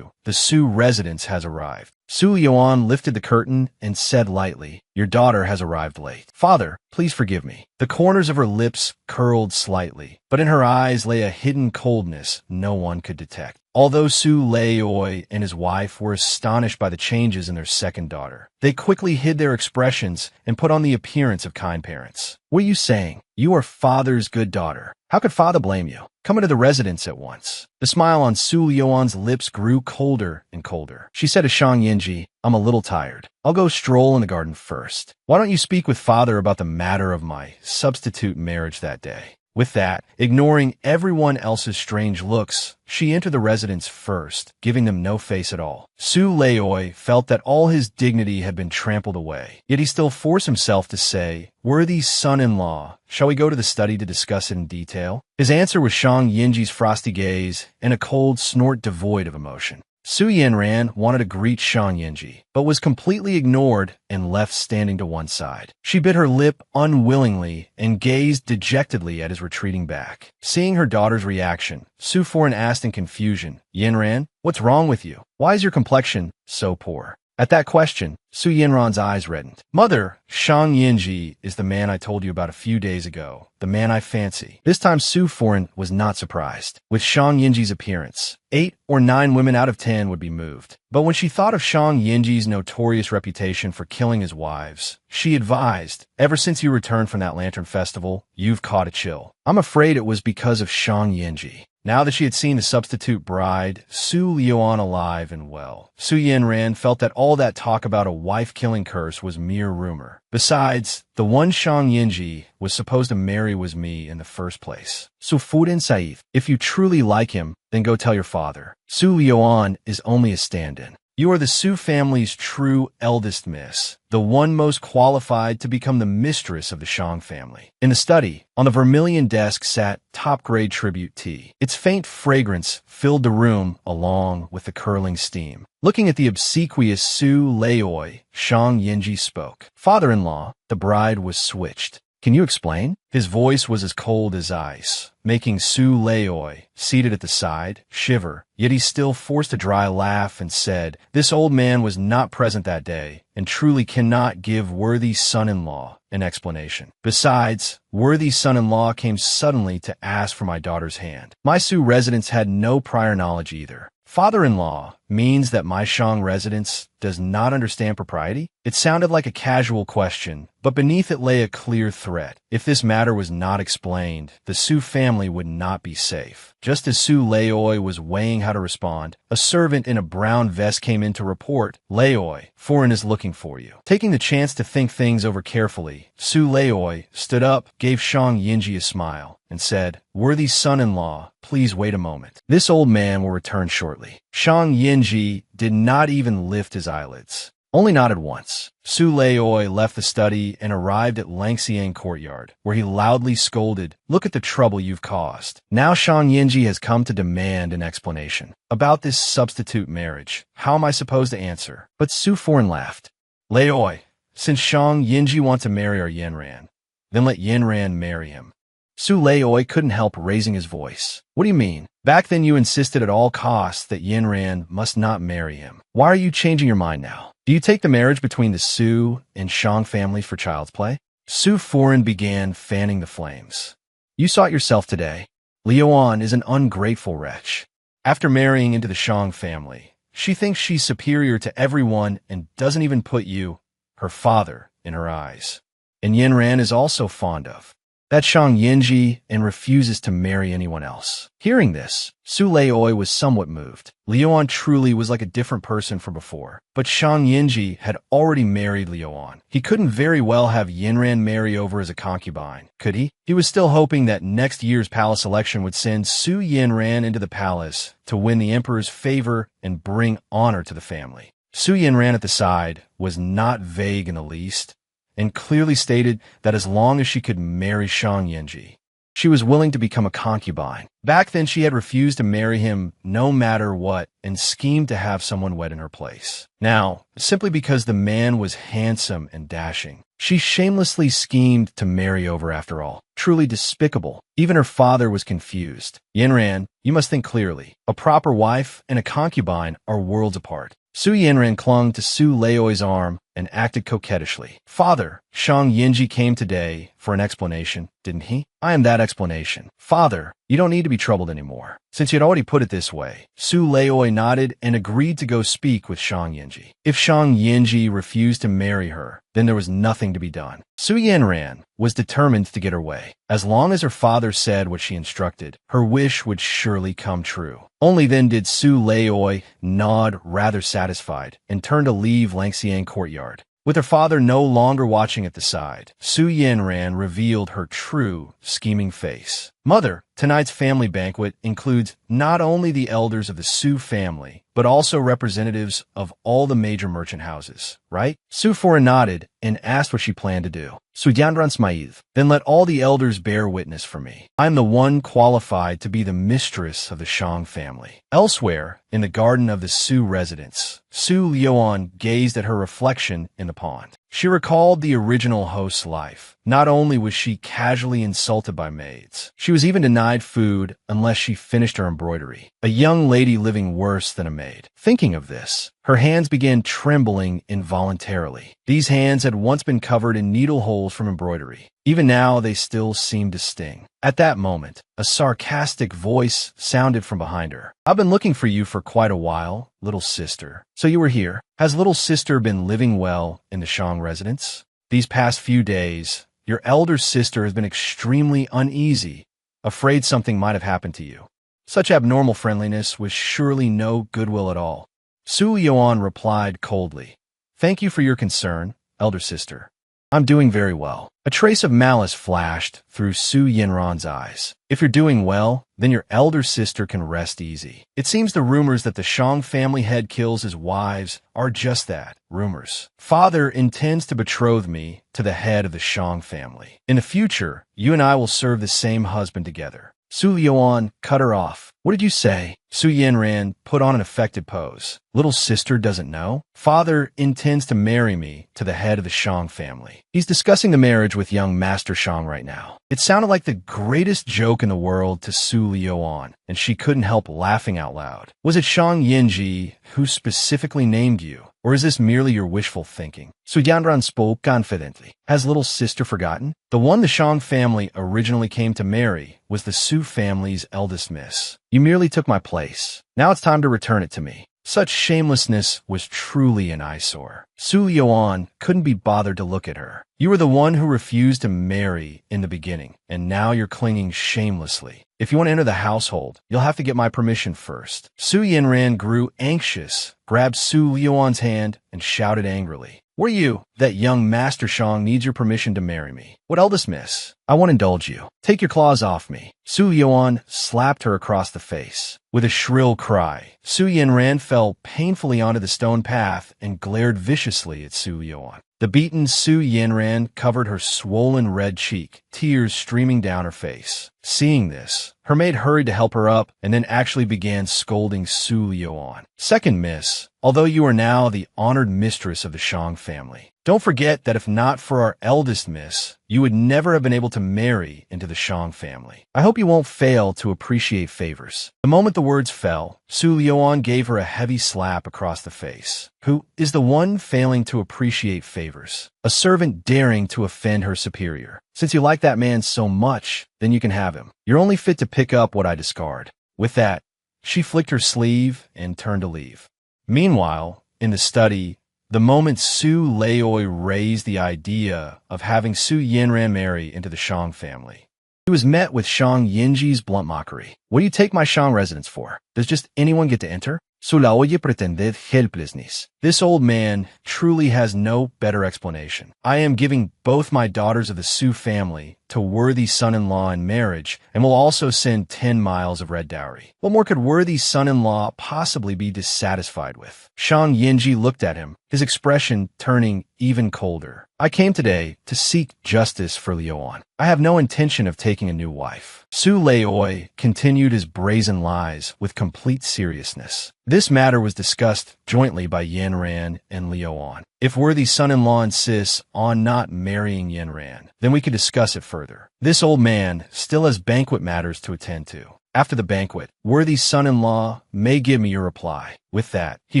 the Su residence has arrived. Su Yuan lifted the curtain and said lightly, your daughter has arrived late. Father, please forgive me. The corners of her lips curled slightly, but in her eyes lay a hidden coldness no one could detect. Although Su Leoi and his wife were astonished by the changes in their second daughter, they quickly hid their expressions and put on the appearance of kind parents. What are you saying? You are father's good daughter. How could father blame you? Come into the residence at once. The smile on Su Liuan's lips grew colder and colder. She said to Shang Yinji, I'm a little tired. I'll go stroll in the garden first. Why don't you speak with father about the matter of my substitute marriage that day? With that, ignoring everyone else's strange looks, she entered the residence first, giving them no face at all. Su Leoi felt that all his dignity had been trampled away, yet he still forced himself to say, worthy son-in-law, shall we go to the study to discuss it in detail? His answer was Shang Yinji's frosty gaze and a cold snort devoid of emotion. Su Yanran wanted to greet Shang Yinji, but was completely ignored and left standing to one side. She bit her lip unwillingly and gazed dejectedly at his retreating back. Seeing her daughter's reaction, Su Foran asked in confusion, Yanran, what's wrong with you? Why is your complexion so poor? At that question, Su Yanran's eyes reddened. Mother, Shang Yinji is the man I told you about a few days ago, the man I fancy. This time Su Foran was not surprised. With Shang Yinji's appearance, 8 or 9 women out of 10 would be moved. But when she thought of Shang Yinji's notorious reputation for killing his wives, she advised, ever since you returned from that lantern festival, you've caught a chill. I'm afraid it was because of Shang Yinji. Now that she had seen the substitute bride, Su Liuan alive and well, Su Yanran felt that all that talk about a wife-killing curse was mere rumor. Besides, the one Shang Yinji was supposed to marry was me in the first place. Su Fudan Saif, if you truly like him, then go tell your father. Su Liuan is only a stand-in. You are the Su family's true eldest miss, the one most qualified to become the mistress of the Shang family. In the study, on the vermilion desk sat top-grade tribute tea. Its faint fragrance filled the room along with the curling steam. Looking at the obsequious Su Leoi, Shang Yinji spoke. Father-in-law, the bride was switched. Can you explain? His voice was as cold as ice, making Su Leoi, seated at the side, shiver, yet he still forced a dry laugh and said, this old man was not present that day and truly cannot give worthy son-in-law an explanation. Besides, worthy son-in-law came suddenly to ask for my daughter's hand. My Su residence had no prior knowledge either. Father-in-law, means that my Shang residence does not understand propriety? It sounded like a casual question, but beneath it lay a clear threat. If this matter was not explained, the Su family would not be safe. Just as Su Leoi was weighing how to respond, a servant in a brown vest came in to report, "Leoi, foreign is looking for you." Taking the chance to think things over carefully, Su Leoi stood up, gave Shang Yinji a smile, and said, "Worthy son-in-law, please wait a moment. This old man will return shortly." Shang Yinji did not even lift his eyelids. Only nodded once. Su Leoi left the study and arrived at Langxiang courtyard, where he loudly scolded, "Look at the trouble you've caused." Now Shang Yinji has come to demand an explanation. About this substitute marriage, how am I supposed to answer? But Su Foreign laughed. "Leoi, since Shang Yinji wants to marry our Yanran, then let Yanran marry him." Su Leoi couldn't help raising his voice. "What do you mean? Back then you insisted at all costs that Yanran must not marry him. Why are you changing your mind now? Do you take the marriage between the Su and Shang families for child's play?" Su Foreign began fanning the flames. "You saw it yourself today. Liuan is an ungrateful wretch. After marrying into the Shang family, she thinks she's superior to everyone and doesn't even put you, her father, in her eyes. And Yanran is also fond of that Shang Yinji and refuses to marry anyone else." Hearing this, Su Leoi was somewhat moved. Liuan truly was like a different person from before, but Shang Yinji had already married Liuan. He couldn't very well have Yanran marry over as a concubine, could he? He was still hoping that next year's palace election would send Su Yanran into the palace to win the emperor's favor and bring honor to the family. Su Yanran at the side was not vague in the least, and clearly stated that as long as she could marry Shang Yinji, she was willing to become a concubine. Back then she had refused to marry him no matter what and schemed to have someone wed in her place. Now, simply because the man was handsome and dashing, she shamelessly schemed to marry over after all. Truly despicable. Even her father was confused. "Yanran, you must think clearly. A proper wife and a concubine are worlds apart." Su Yanran clung to Su Leoi's arm and acted coquettishly. "Father, Shang Yinji came today for an explanation, didn't he? I am that explanation. Father, you don't need to be troubled anymore." Since he had already put it this way, Su Leoi nodded and agreed to go speak with Shang Yinji. If Shang Yinji refused to marry her, then there was nothing to be done. Su Yanran was determined to get her way. As long as her father said what she instructed, her wish would surely come true. Only then did Su Leoi nod rather satisfied and turn to leave Langxiang courtyard. With her father no longer watching at the side, Su Yanran revealed her true, scheming face. "Mother, tonight's family banquet includes not only the elders of the Su family, but also representatives of all the major merchant houses, right?" Su Foreign nodded and asked what she planned to do. "Su Yanran smiled. Then let all the elders bear witness for me. I am the one qualified to be the mistress of the Shang family." Elsewhere, in the garden of the Su residence, Su Liuan gazed at her reflection in the pond. She recalled the original host's life. Not only was she casually insulted by maids, she was even denied food unless she finished her embroidery. A young lady living worse than a maid. Thinking of this, her hands began trembling involuntarily. These hands had once been covered in needle holes from embroidery. Even now, they still seemed to sting. At that moment, a sarcastic voice sounded from behind her. "I've been looking for you for quite a while, little sister. So you were here. Has little sister been living well in the Shang residence? These past few days, your elder sister has been extremely uneasy, afraid something might have happened to you." Such abnormal friendliness was surely no goodwill at all. Su Yuan replied coldly, "Thank you for your concern, elder sister. I'm doing very well." A trace of malice flashed through Su Yanran's eyes. "If you're doing well, then your elder sister can rest easy. It seems the rumors that the Shang family head kills his wives are just that, rumors. Father intends to betroth me to the head of the Shang family. In the future, you and I will serve the same husband together." Su Yuan cut her off. "What did you say?" Su Yanran put on an affected pose. "Little sister doesn't know? Father intends to marry me to the head of the Shang family. He's discussing the marriage with young Master Shang right now." It sounded like the greatest joke in the world to Su Yuan, and she couldn't help laughing out loud. "Was it Shang Yinji who specifically named you? Or is this merely your wishful thinking?" Su Yanran spoke confidently. "Has little sister forgotten? The one the Shang family originally came to marry was the Su family's eldest miss. You merely took my place. Now it's time to return it to me." Such shamelessness was truly an eyesore. Su Liuan couldn't be bothered to look at her. You were the one who refused to marry in the beginning, and now you're clinging shamelessly. If you want to enter the household, you'll have to get my permission first. Su Yanran grew anxious, grabbed Su Liuan's hand, and shouted angrily. Were you? That young Master Shang needs your permission to marry me. What eldest miss? I won't indulge you. Take your claws off me. Su Yuan slapped her across the face. With a shrill cry, Su Yanran fell painfully onto the stone path and glared viciously at Su Yuan. The beaten Su Yanran covered her swollen red cheek, tears streaming down her face. Seeing this, her maid hurried to help her up and then actually began scolding Su Yuan. Second miss, although you are now the honored mistress of the Shang family, don't forget that if not for our eldest miss, you would never have been able to marry into the Shang family. I hope you won't fail to appreciate favors. The moment the words fell, Su Liuan gave her a heavy slap across the face. Who is the one failing to appreciate favors? A servant daring to offend her superior. Since you like that man so much, then you can have him. You're only fit to pick up what I discard. With that, she flicked her sleeve and turned to leave. Meanwhile, in the study, the moment Su Leoi raised the idea of having Su Yanran marry into the Shang family, he was met with Shang Yinji's blunt mockery. What do you take my Shang residence for? Does just anyone get to enter? Su Laoye pretended helplessness. This old man truly has no better explanation. I am giving both my daughters of the Su family to worthy son-in-law in marriage and will also send 10 miles of red dowry. What more could worthy son-in-law possibly be dissatisfied with? Shang Yinji looked at him, his expression turning even colder. I came today to seek justice for Liuan. I have no intention of taking a new wife. Su Leoi continued his brazen lies with complete seriousness. This matter was discussed jointly by Yanran and Liuan. If worthy son-in-law insists on not marrying Yanran, then we could discuss it further. This old man still has banquet matters to attend to. After the banquet, worthy son-in-law may give me your reply. With that, he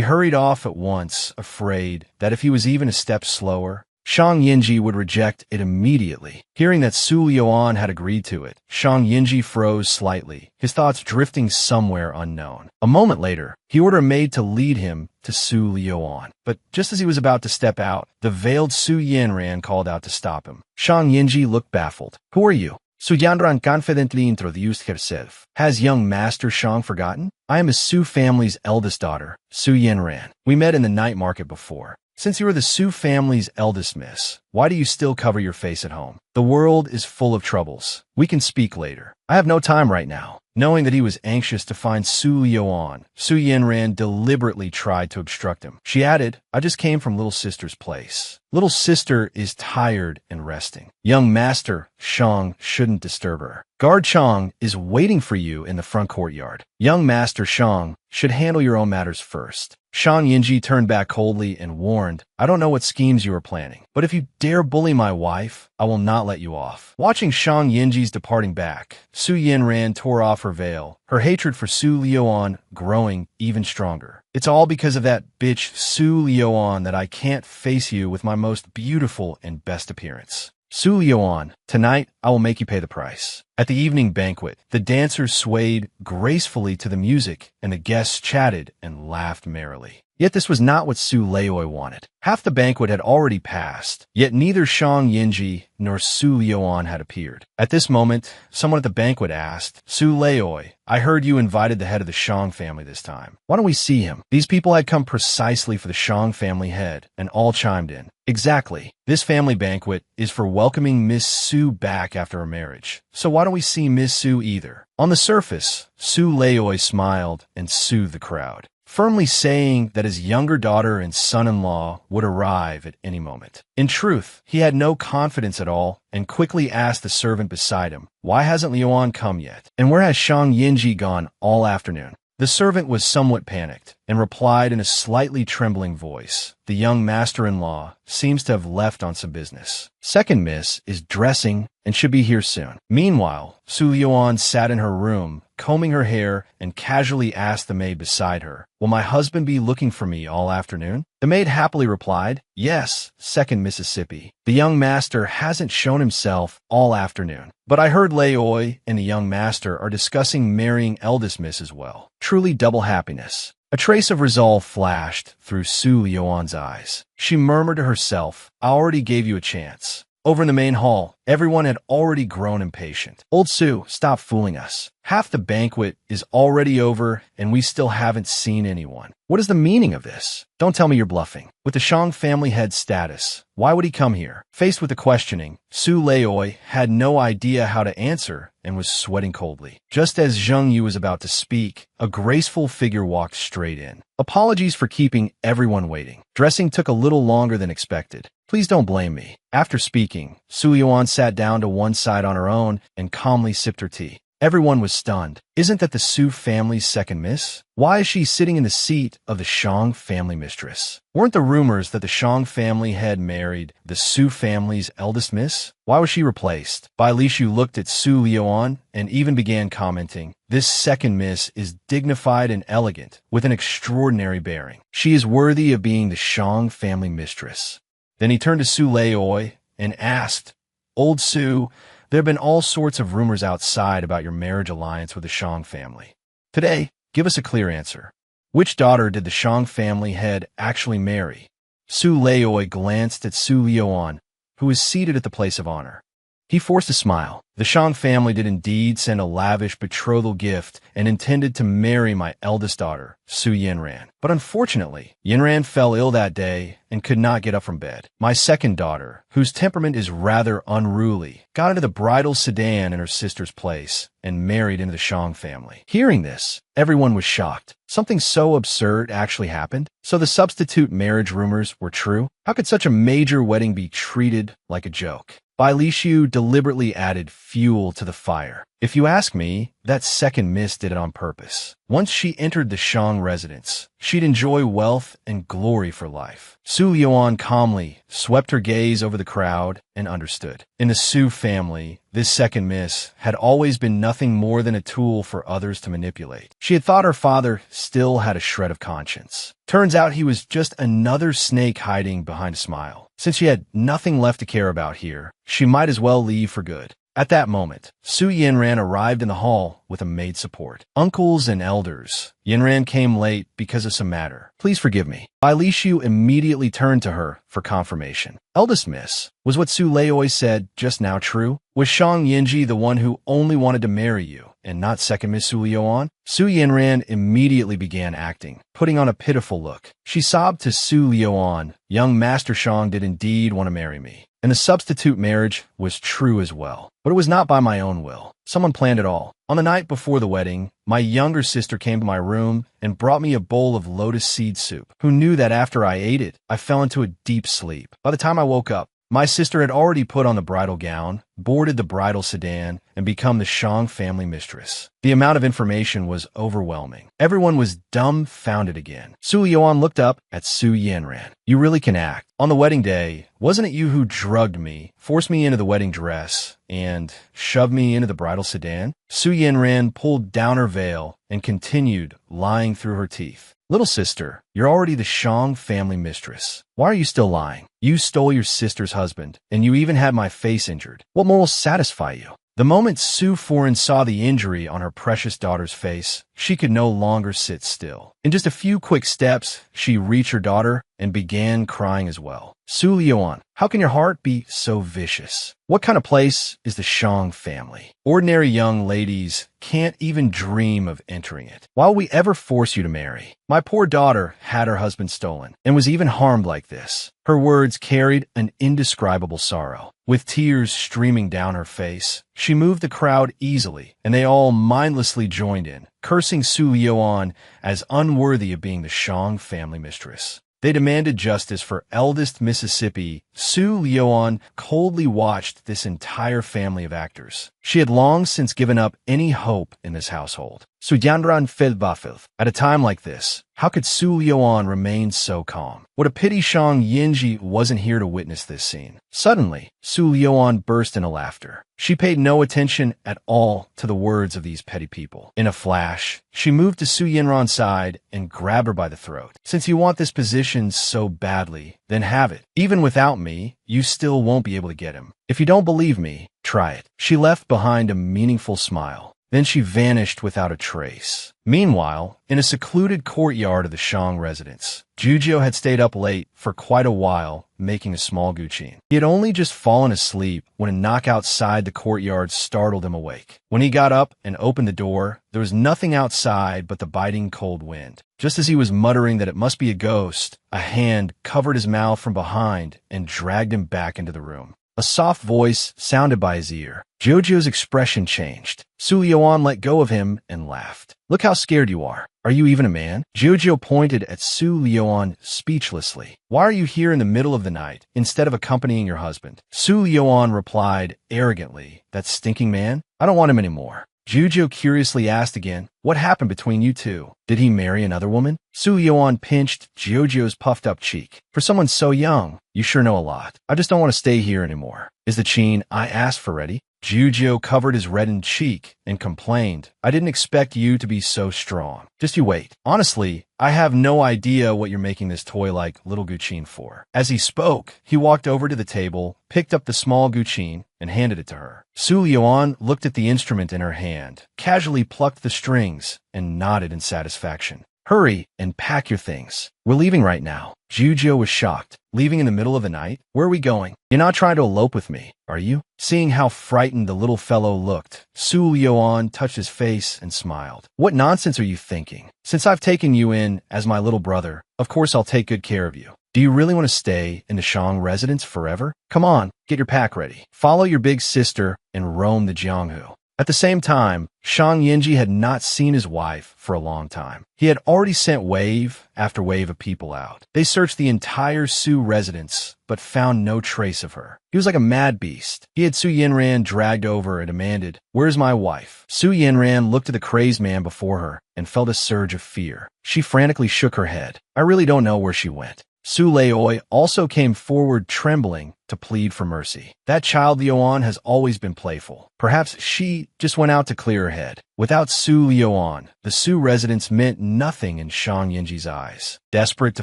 hurried off at once, afraid that if he was even a step slower, Shang Yinji would reject it immediately. Hearing that Su Liuan had agreed to it, Shang Yinji froze slightly, his thoughts drifting somewhere unknown. A moment later, he ordered a maid to lead him to Su Liuan. But just as he was about to step out, the veiled Su Yanran called out to stop him. Shang Yinji looked baffled. Who are you? Su Yanran confidently introduced herself. Has young Master Shang forgotten? I am a Su family's eldest daughter, Su Yanran. We met in the night market before. Since you are the Su family's eldest miss, why do you still cover your face at home? The world is full of troubles. We can speak later. I have no time right now. Knowing that he was anxious to find Su Liuan, Su Yanran deliberately tried to obstruct him. She added, I just came from Little Sister's place. Little Sister is tired and resting. Young Master Shang shouldn't disturb her. Guard Shang is waiting for you in the front courtyard. Young Master Shang should handle your own matters first. Shang Yinji turned back coldly and warned, I don't know what schemes you are planning, but if you dare bully my wife, I will not let you off. Watching Shang Yinji's departing back, Su Yanran tore off her veil, her hatred for Su Liuan growing even stronger. It's all because of that bitch Su Liuan that I can't face you with my most beautiful and best appearance. Su Liuan, tonight I will make you pay the price. At the evening banquet, the dancers swayed gracefully to the music, and the guests chatted and laughed merrily. Yet this was not what Su Leoi wanted. Half the banquet had already passed, yet neither Shang Yinji nor Su Liuan had appeared. At this moment, someone at the banquet asked, Su Leoi, I heard you invited the head of the Shang family this time. Why don't we see him? These people had come precisely for the Shang family head, and all chimed in. Exactly. This family banquet is for welcoming Miss Su back after her marriage. So why don't we see Miss Su either? On the surface, Su Leoi smiled and soothed the crowd, firmly saying that his younger daughter and son-in-law would arrive at any moment. In truth, he had no confidence at all and quickly asked the servant beside him, why hasn't Liuan come yet? And where has Shang Yinji gone all afternoon? The servant was somewhat panicked and replied in a slightly trembling voice, the young master-in-law seems to have left on some business. Second miss is dressing and should be here soon. Meanwhile, Su Liuan sat in her room, combing her hair, and casually asked the maid beside her, will my husband be looking for me all afternoon? The maid happily replied, yes, second Mississippi. The young master hasn't shown himself all afternoon. But I heard Leoi and the young master are discussing marrying eldest miss as well. Truly double happiness. A trace of resolve flashed through Su Lioan's eyes. She murmured to herself, I already gave you a chance. Over in the main hall, everyone had already grown impatient. Old Su, stop fooling us. Half the banquet is already over, and we still haven't seen anyone. What is the meaning of this? Don't tell me you're bluffing. With the Shang family head status, why would he come here? Faced with the questioning, Su Leoi had no idea how to answer and was sweating coldly. Just as Zheng Yu was about to speak, a graceful figure walked straight in. Apologies for keeping everyone waiting. Dressing took a little longer than expected. Please don't blame me. After speaking, Su Yuan sat down to one side on her own and calmly sipped her tea. Everyone was stunned. Isn't that the Su family's second miss? Why is she sitting in the seat of the Shang family mistress? Weren't the rumors that the Shang family had married the Su family's eldest miss? Why was she replaced? Bai Lishu looked at Su Lioan and even began commenting, this second miss is dignified and elegant, with an extraordinary bearing. She is worthy of being the Shang family mistress. Then he turned to Su Leoi and asked, Old Su, there have been all sorts of rumors outside about your marriage alliance with the Shang family. Today, give us a clear answer. Which daughter did the Shang family head actually marry? Su Leoi glanced at Su Lioan, who was seated at the place of honor. He forced a smile. The Shang family did indeed send a lavish betrothal gift and intended to marry my eldest daughter, Su Yinran. But unfortunately, Yinran fell ill that day and could not get up from bed. My second daughter, whose temperament is rather unruly, got into the bridal sedan in her sister's place and married into the Shang family. Hearing this, everyone was shocked. Something so absurd actually happened? So the substitute marriage rumors were true? How could such a major wedding be treated like a joke? Bai Lishu deliberately added fuel to the fire. If you ask me, that second miss did it on purpose. Once she entered the Shang residence, she'd enjoy wealth and glory for life. Su Lioan calmly swept her gaze over the crowd and understood. In the Su family, this second miss had always been nothing more than a tool for others to manipulate. She had thought her father still had a shred of conscience. Turns out he was just another snake hiding behind a smile. Since she had nothing left to care about here, she might as well leave for good. At that moment, Su Yinran arrived in the hall with a maid support. Uncles and elders. Yinran came late because of some matter. Please forgive me. Bai Lishu immediately turned to her for confirmation. Eldest miss, was what Su Leoi said just now true? Was Shang Yinji the one who only wanted to marry you, and not second miss Su Lioan? Su Yinran immediately began acting, putting on a pitiful look. She sobbed to Su Lioan, young Master Shang did indeed want to marry me. And the substitute marriage was true as well. But it was not by my own will. Someone planned it all. On the night before the wedding, my younger sister came to my room and brought me a bowl of lotus seed soup. Who knew that after I ate it, I fell into a deep sleep. By the time I woke up, my sister had already put on the bridal gown, boarded the bridal sedan, and become the Shang family mistress. The amount of information was overwhelming. Everyone was dumbfounded again. Su Lioan looked up at Su Yanran. You really can act. On the wedding day, wasn't it you who drugged me, forced me into the wedding dress, and shoved me into the bridal sedan? Su Yanran pulled down her veil and continued lying through her teeth. Little sister, you're already the Shang family mistress. Why are you still lying? You stole your sister's husband, and you even had my face injured. What more will satisfy you? The moment Su Foreign saw the injury on her precious daughter's face, she could no longer sit still. In just a few quick steps, she reached her daughter and began crying as well. Su Lioan, how can your heart be so vicious? What kind of place is the Shang family? Ordinary young ladies can't even dream of entering it. Why will we ever force you to marry? My poor daughter had her husband stolen and was even harmed like this. Her words carried an indescribable sorrow. With tears streaming down her face, she moved the crowd easily, and they all mindlessly joined in, cursing Su Lioan as unworthy of being the Shang family mistress. They demanded justice for eldest Mississippi. Su Lioan coldly watched this entire family of actors. She had long since given up any hope in this household. Su Yanran Filbafilth. At a time like this, how could Su Lioan remain so calm? What a pity Shang Yinji wasn't here to witness this scene. Suddenly, Su Lioan burst into laughter. She paid no attention at all to the words of these petty people. In a flash, she moved to Su Yinran's side and grabbed her by the throat. Since you want this position so badly, then have it. Even without me, you still won't be able to get him. If you don't believe me, try it. She left behind a meaningful smile. Then she vanished without a trace. Meanwhile, in a secluded courtyard of the Shang residence, Jujio had stayed up late for quite a while, making a small guqin. He had only just fallen asleep when a knock outside the courtyard startled him awake. When he got up and opened the door, there was nothing outside but the biting cold wind. Just as he was muttering that it must be a ghost, a hand covered his mouth from behind and dragged him back into the room. A soft voice sounded by his ear. Jojo's expression changed. Su Yuan let go of him and laughed. "Look how scared you are. Are you even a man?" Jojo pointed at Su Yuan speechlessly. "Why are you here in the middle of the night instead of accompanying your husband?" Su Yuan replied arrogantly, "That stinking man? I don't want him anymore." Jujo curiously asked again, "What happened between you two? Did he marry another woman?" Su Yuan pinched Jojo's puffed-up cheek. "For someone so young, you sure know a lot. I just don't want to stay here anymore. Is the chin I asked for ready?" Jujo covered his reddened cheek and complained, "I didn't expect you to be so strong. Just you wait. Honestly, I have no idea what you're making this toy-like little guqin for." As he spoke, he walked over to the table, picked up the small guqin, and handed it to her. Su Yuan looked at the instrument in her hand, casually plucked the strings, and nodded in satisfaction. "Hurry and pack your things. We're leaving right now." Jujo was shocked. "Leaving in the middle of the night? Where are we going? You're not trying to elope with me, are you?" Seeing how frightened the little fellow looked, Su Yuan touched his face and smiled. "What nonsense are you thinking? Since I've taken you in as my little brother, of course I'll take good care of you. Do you really want to stay in the Shang residence forever? Come on, get your pack ready. Follow your big sister and roam the Jianghu." At the same time, Shang Yinji had not seen his wife for a long time. He had already sent wave after wave of people out. They searched the entire Su residence, but found no trace of her. He was like a mad beast. He had Su Yinran dragged over and demanded, "Where's my wife?" Su Yinran looked at the crazed man before her and felt a surge of fear. She frantically shook her head. "I really don't know where she went." Su Leoi also came forward trembling to plead for mercy. "That child Yuan has always been playful. Perhaps she just went out to clear her head." Without Su Yuan, the Su residence meant nothing in Shang Yinji's eyes. Desperate to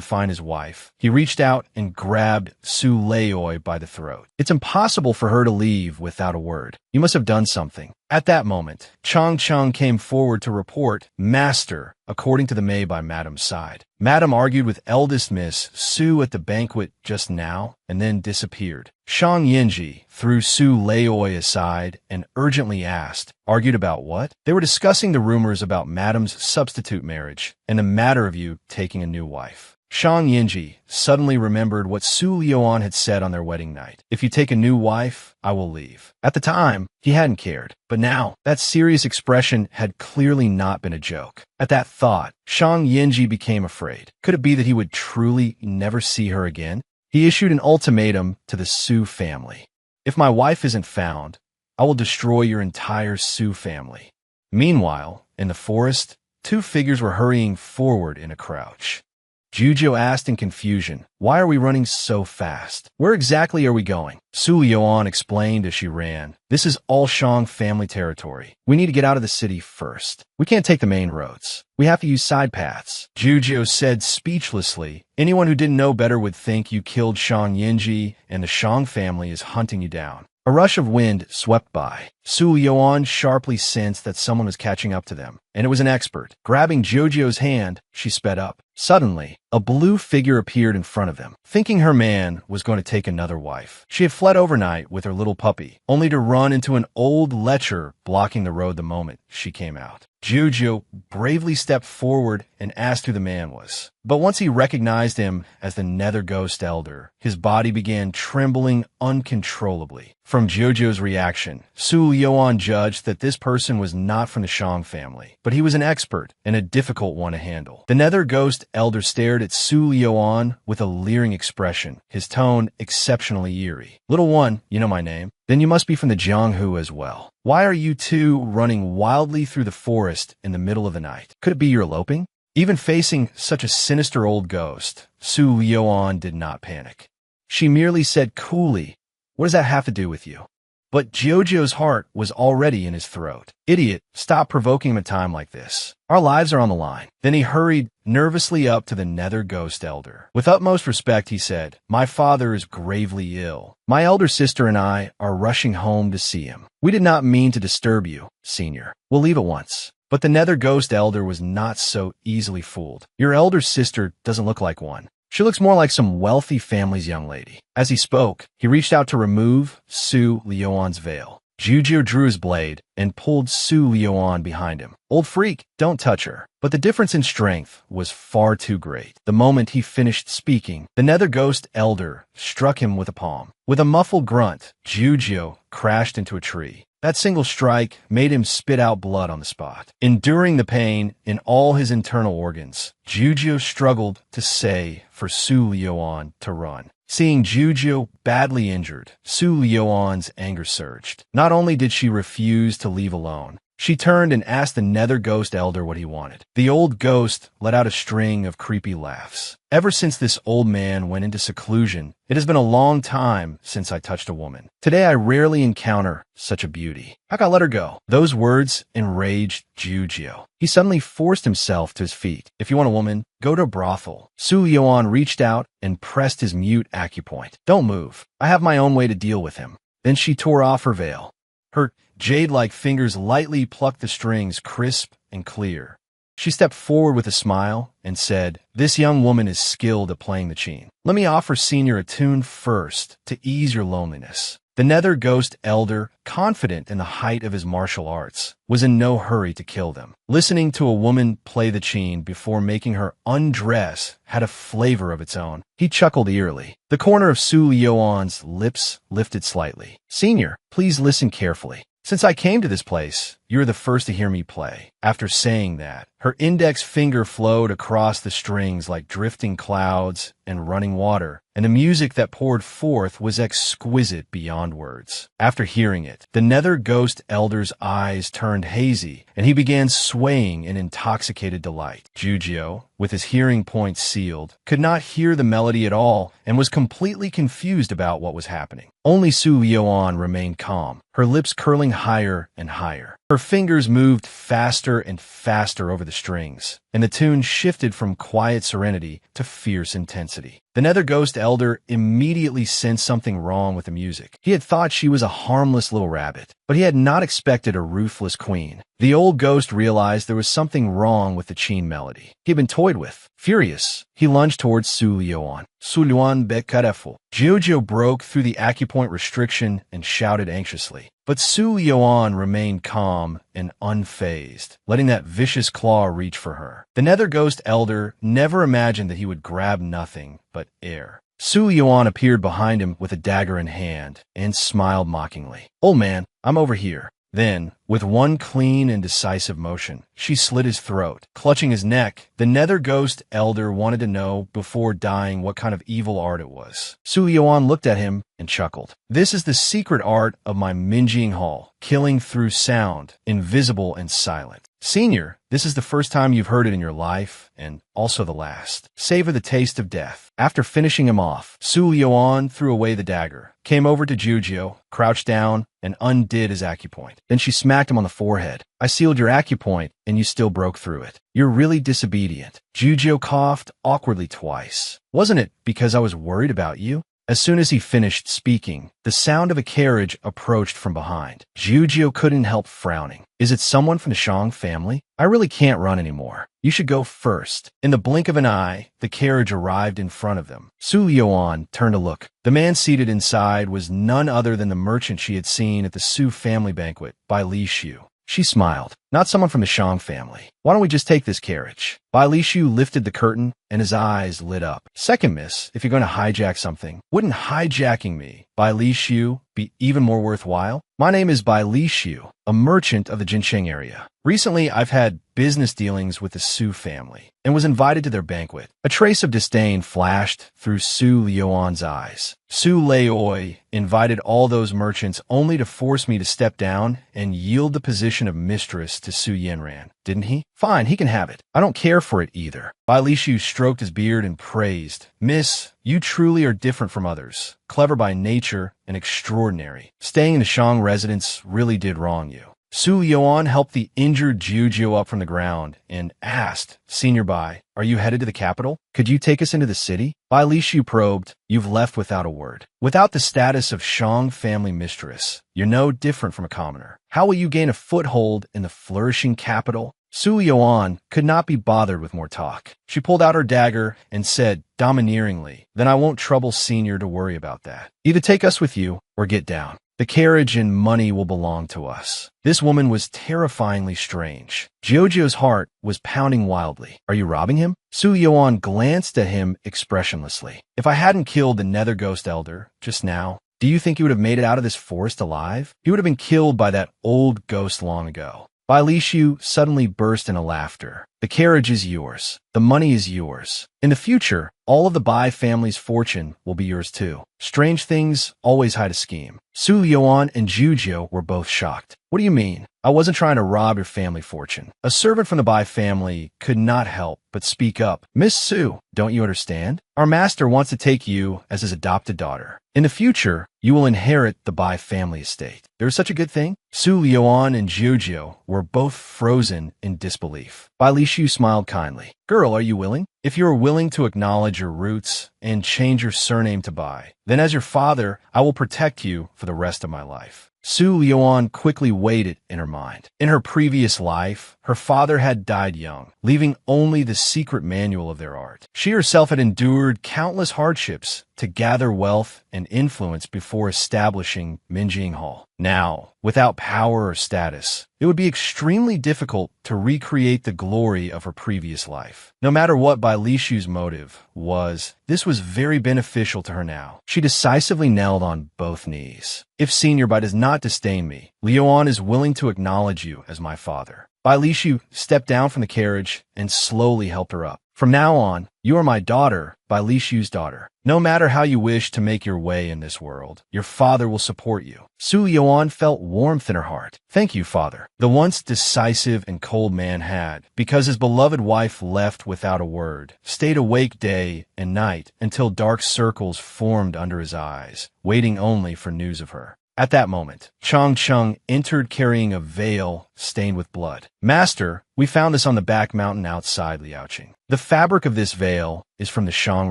find his wife, he reached out and grabbed Su Leoi by the throat. "It's impossible for her to leave without a word. You must have done something." At that moment, Chang Cheng came forward to report, "Master," according to the maid by Madam's side. Madam argued with eldest Miss Su at the banquet just now, and then disappeared. Shang Yinji threw Su Leoi aside and urgently asked, "Argued about what?" They were discussing the rumors about Madam's substitute marriage and the matter of you taking a new wife. Shang Yinji suddenly remembered what Su Yuan had said on their wedding night. "If you take a new wife, I will leave." At the time, he hadn't cared, but now that serious expression had clearly not been a joke. At that thought, Shang Yinji became afraid. Could it be that he would truly never see her again? He issued an ultimatum to the Su family. "If my wife isn't found, I will destroy your entire Su family." Meanwhile, in the forest, two figures were hurrying forward in a crouch. Jujo asked in confusion, "Why are we running so fast? Where exactly are we going?" Su Yuan explained as she ran, "This is all Shang family territory. We need to get out of the city first. We can't take the main roads. We have to use side paths." Jujo said speechlessly, "Anyone who didn't know better would think you killed Shang Yinji and the Shang family is hunting you down." A rush of wind swept by. Su Yuan sharply sensed that someone was catching up to them, and it was an expert. Grabbing Jojo's hand, she sped up. Suddenly, a blue figure appeared in front of them. Thinking her man was going to take another wife, she had fled overnight with her little puppy, only to run into an old lecher blocking the road the moment she came out. Jojo bravely stepped forward and asked who the man was. But once he recognized him as the Nether Ghost Elder, his body began trembling uncontrollably. From Jojo's reaction, Su Yuan judged that this person was not from the Shang family, but he was an expert and a difficult one to handle. The Nether Ghost Elder stared at Su Yuan with a leering expression, his tone exceptionally eerie. "Little one, you know my name. Then you must be from the Jianghu as well. Why are you two running wildly through the forest in the middle of the night? Could it be you're eloping?" Even facing such a sinister old ghost, Su Yuan did not panic. She merely said coolly, "What does that have to do with you?" But Jojo's heart was already in his throat. Idiot, stop provoking him at a time like this. Our lives are on the line. Then he hurried nervously up to the nether ghost elder. With utmost respect, he said, "My father is gravely ill. My elder sister and I are rushing home to see him. We did not mean to disturb you, senior. We'll leave at once." But the nether ghost elder was not so easily fooled. "Your elder sister doesn't look like one. She looks more like some wealthy family's young lady." As he spoke, he reached out to remove Su Lioan's veil. Jujio drew his blade and pulled Su Lioan behind him. "Old freak, don't touch her." But the difference in strength was far too great. The moment he finished speaking, the nether ghost elder struck him with a palm. With a muffled grunt, Jujio crashed into a tree. That single strike made him spit out blood on the spot. Enduring the pain in all his internal organs, Jujio struggled to say for Su Lioan to run. Seeing Jujio badly injured, Su Lioan's anger surged. Not only did she refuse to leave alone, she turned and asked the nether ghost elder what he wanted. The old ghost let out a string of creepy laughs. "Ever since this old man went into seclusion, it has been a long time since I touched a woman. Today I rarely encounter such a beauty. How can I let her go?" Those words enraged Jujio. He suddenly forced himself to his feet. "If you want a woman, go to a brothel." Su Lioan reached out and pressed his mute acupoint. "Don't move. I have my own way to deal with him." Then she tore off her veil. Her jade-like fingers lightly plucked the strings crisp and clear. She stepped forward with a smile and said, "This young woman is skilled at playing the cheen. Let me offer Senior a tune first to ease your loneliness." The nether ghost elder, confident in the height of his martial arts, was in no hurry to kill them. Listening to a woman play the cheen before making her undress had a flavor of its own. He chuckled eerily. The corner of Su Lioan's lips lifted slightly. "Senior, please listen carefully. Since I came to this place, you're the first to hear me play." After saying that, her index finger flowed across the strings like drifting clouds and running water, and the music that poured forth was exquisite beyond words. After hearing it, the nether ghost elder's eyes turned hazy, and he began swaying in intoxicated delight. Jujio, with his hearing points sealed, could not hear the melody at all and was completely confused about what was happening. Only Su Lioan remained calm, her lips curling higher and higher. Her fingers moved faster and faster over the strings, and the tune shifted from quiet serenity to fierce intensity. The nether ghost elder immediately sensed something wrong with the music. He had thought she was a harmless little rabbit, but he had not expected a ruthless queen. The old ghost realized there was something wrong with the cheen melody he had been toyed with. Furious, he lunged towards Su Lioan. "Su Lioan be careful." Jujio broke through the acupoint restriction and shouted anxiously. But Su Lioan remained calm and unfazed, letting that vicious claw reach for her. The nether ghost elder never imagined that he would grab nothing but air. Su Lioan appeared behind him with a dagger in hand and smiled mockingly. "Old man, I'm over here." Then, with one clean and decisive motion, she slit his throat. Clutching his neck, the nether ghost elder wanted to know before dying what kind of evil art it was. Su Lioan looked at him and chuckled. "This is the secret art of my Minjing Hall, killing through sound, invisible and silent. Senior, this is the first time you've heard it in your life, and also the last. Savor the taste of death." After finishing him off, Su Lioan threw away the dagger, came over to Jujio, crouched down, and undid his acupoint. Then she smacked him on the forehead. "I sealed your acupoint, and you still broke through it. You're really disobedient." Jujio coughed awkwardly twice. "Wasn't it because I was worried about you?" As soon as he finished speaking, the sound of a carriage approached from behind. Jujio couldn't help frowning. "Is it someone from the Shang family? I really can't run anymore. You should go first." In the blink of an eye, the carriage arrived in front of them. Su Lioan turned to look. The man seated inside was none other than the merchant she had seen at the Su family banquet, Bai Li Shu. She smiled. "Not someone from the Shang family. Why don't we just take this carriage?" Bai Li Shu lifted the curtain, and his eyes lit up. "Second, miss, if you're going to hijack something, wouldn't hijacking me, Bai Li Shu, be even more worthwhile? My name is Bai Li Shu, a merchant of the Jincheng area. Recently, I've had business dealings with the Su family, and was invited to their banquet." A trace of disdain flashed through Su Lioan's eyes. "Su Leoi invited all those merchants only to force me to step down and yield the position of mistress necklace to Su Yanran, didn't he? Fine, he can have it. I don't care for it either. Bai Lishu stroked his beard and praised, Miss, you truly are different from others, clever by nature and extraordinary. Staying in the Shang residence really did wrong you. Su Yuan helped the injured Jiujiu up from the ground and asked, Senior Bai, are you headed to the capital? Could you take us into the city? Bai Lishu probed, you've left without a word. Without the status of Shang family mistress, you're no different from a commoner. How will you gain a foothold in the flourishing capital? Su Yuan could not be bothered with more talk. She pulled out her dagger and said domineeringly, then I won't trouble Senior to worry about that. Either take us with you or get down. The carriage and money will belong to us. This woman was terrifyingly strange. Jiujiu's heart was pounding wildly. Are you robbing him? Su Yuan glanced at him expressionlessly. If I hadn't killed the Nether Ghost Elder just now, do you think he would have made it out of this forest alive? He would have been killed by that old ghost long ago. Bai Lishu suddenly burst into laughter. The carriage is yours. The money is yours. In the future, all of the Bai family's fortune will be yours too. Strange things always hide a scheme. Su Yuan and Jiujiu were both shocked. What do you mean? I wasn't trying to rob your family fortune. A servant from the Bai family could not help but speak up. Miss Su, don't you understand? Our master wants to take you as his adopted daughter. In the future, you will inherit the Bai family estate. There is such a good thing? Su Yuan and Jiujiu were both frozen in disbelief. Bai Lishu smiled kindly. Girl, are you willing? If you are willing to acknowledge your roots and change your surname to Bai, then as your father, I will protect you for the rest of my life. Su Yuan quickly weighed it in her mind. In her previous life, her father had died young, leaving only the secret manual of their art. She herself had endured countless hardships to gather wealth and influence before establishing Minjing Hall. Now, without power or status, it would be extremely difficult to recreate the glory of her previous life. No matter what Bai Lishu's motive was, this was very beneficial to her now. She decisively knelt on both knees. If Senior Bai does not disdain me, Liuan is willing to acknowledge you as my father. Bai Lishu stepped down from the carriage and slowly helped her up. From now on, you are my daughter, Bai Lishu's daughter. No matter how you wish to make your way in this world, your father will support you. Su Yuan felt warmth in her heart. Thank you, father. The once decisive and cold man had, because his beloved wife left without a word, stayed awake day and night until dark circles formed under his eyes, waiting only for news of her. At that moment, Chang Cheng entered carrying a veil stained with blood. Master, we found this on the back mountain outside Liaoqing. The fabric of this veil is from the Shang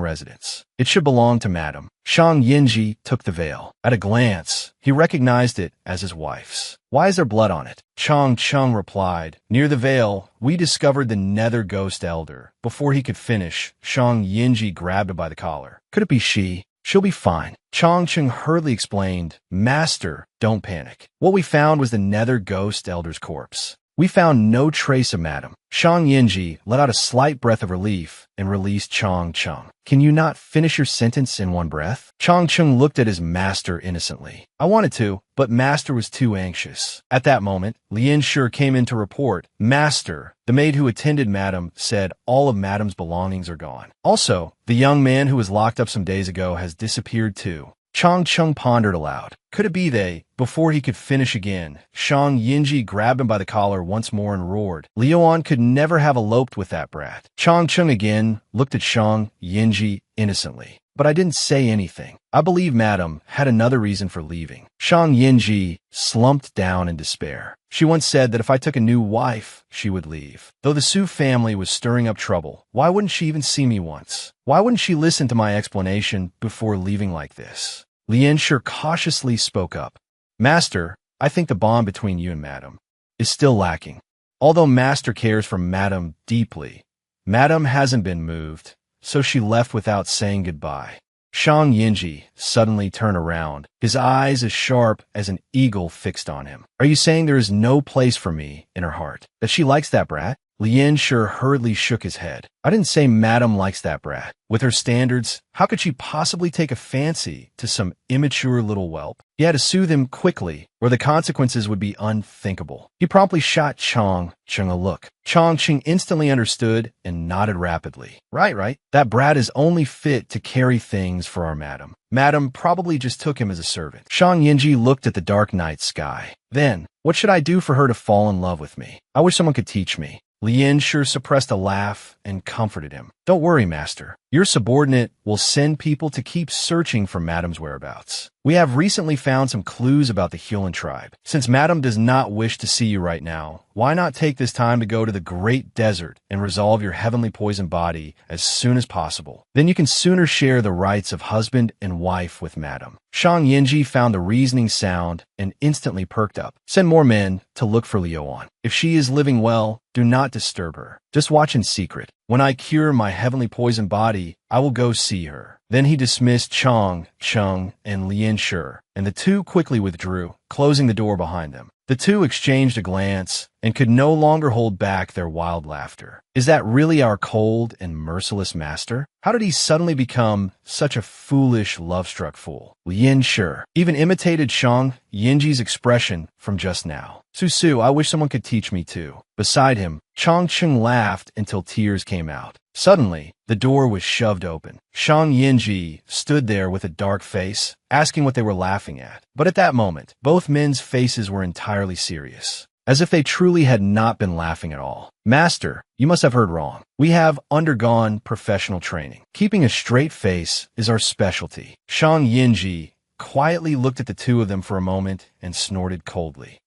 residence. It should belong to Madam. Shang Yinji took the veil. At a glance, he recognized it as his wife's. Why is there blood on it? Chang Cheng replied, near the veil, we discovered the Nether Ghost Elder. Before he could finish, Shang Yinji grabbed him by the collar. Could it be she? She'll be fine. Chang Cheng hurriedly explained, Master, don't panic. What we found was the Nether Ghost Elder's corpse. We found no trace of Madam. Shang Yinji let out a slight breath of relief and released Chang Cheng. Can you not finish your sentence in one breath? Chang Cheng looked at his master innocently. I wanted to, but Master was too anxious. At that moment, Lien Shi came in to report, Master, the maid who attended Madam said all of Madam's belongings are gone. Also, the young man who was locked up some days ago has disappeared too. Chang Cheng pondered aloud. Could it be they? Before he could finish again, Shang Yinji grabbed him by the collar once more and roared. Liuan could never have eloped with that brat. Chang Cheng again looked at Shang Yinji innocently. But I didn't say anything. I believe Madam had another reason for leaving. Shang Yinji slumped down in despair. She once said that if I took a new wife, she would leave. Though the Su family was stirring up trouble, why wouldn't she even see me once? Why wouldn't she listen to my explanation before leaving like this? Lien Shi cautiously spoke up. Master, I think the bond between you and Madam is still lacking. Although Master cares for Madam deeply, Madam hasn't been moved, so she left without saying goodbye. Shang Yinji suddenly turned around, his eyes as sharp as an eagle fixed on him. Are you saying there is no place for me in her heart? That she likes that brat? Lien Shi hurriedly shook his head. I didn't say Madam likes that brat. With her standards, how could she possibly take a fancy to some immature little whelp? He had to soothe him quickly, or the consequences would be unthinkable. He promptly shot Chang Cheng a look. Chang Cheng instantly understood and nodded rapidly. Right. That brat is only fit to carry things for our madam. Madam probably just took him as a servant. Shang Yinji looked at the dark night sky. Then, what should I do for her to fall in love with me? I wish someone could teach me. Lien Shi suppressed a laugh and comforted him. Don't worry, master. Your subordinate will send people to keep searching for Madam's whereabouts. We have recently found some clues about the Hulan tribe. Since Madam does not wish to see you right now, why not take this time to go to the great desert and resolve your heavenly poison body as soon as possible? Then you can sooner share the rights of husband and wife with Madam. Shang Yinji found the reasoning sound and instantly perked up. Send more men to look for Liuan. If she is living well, do not disturb her. Just watch in secret. When I cure my heavenly poison body, I will go see her. Then he dismissed Chang Cheng and Lien Shi, and the two quickly withdrew, closing the door behind them. The two exchanged a glance and could no longer hold back their wild laughter. Is that really our cold and merciless master? How did he suddenly become such a foolish, love-struck fool? Lien Shi even imitated Shang Yinji's expression from just now. Su, I wish someone could teach me too. Beside him, Chang Cheng laughed until tears came out. Suddenly, the door was shoved open. Shang Yinji stood there with a dark face, asking what they were laughing at. But at that moment, both men's faces were entirely serious, as if they truly had not been laughing at all. Master, you must have heard wrong. We have undergone professional training. Keeping a straight face is our specialty. Shang Yinji quietly looked at the two of them for a moment and snorted coldly.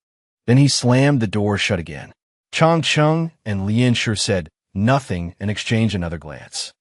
Then he slammed the door shut again. Chang Cheng and Lien Shi said nothing and exchanged another glance.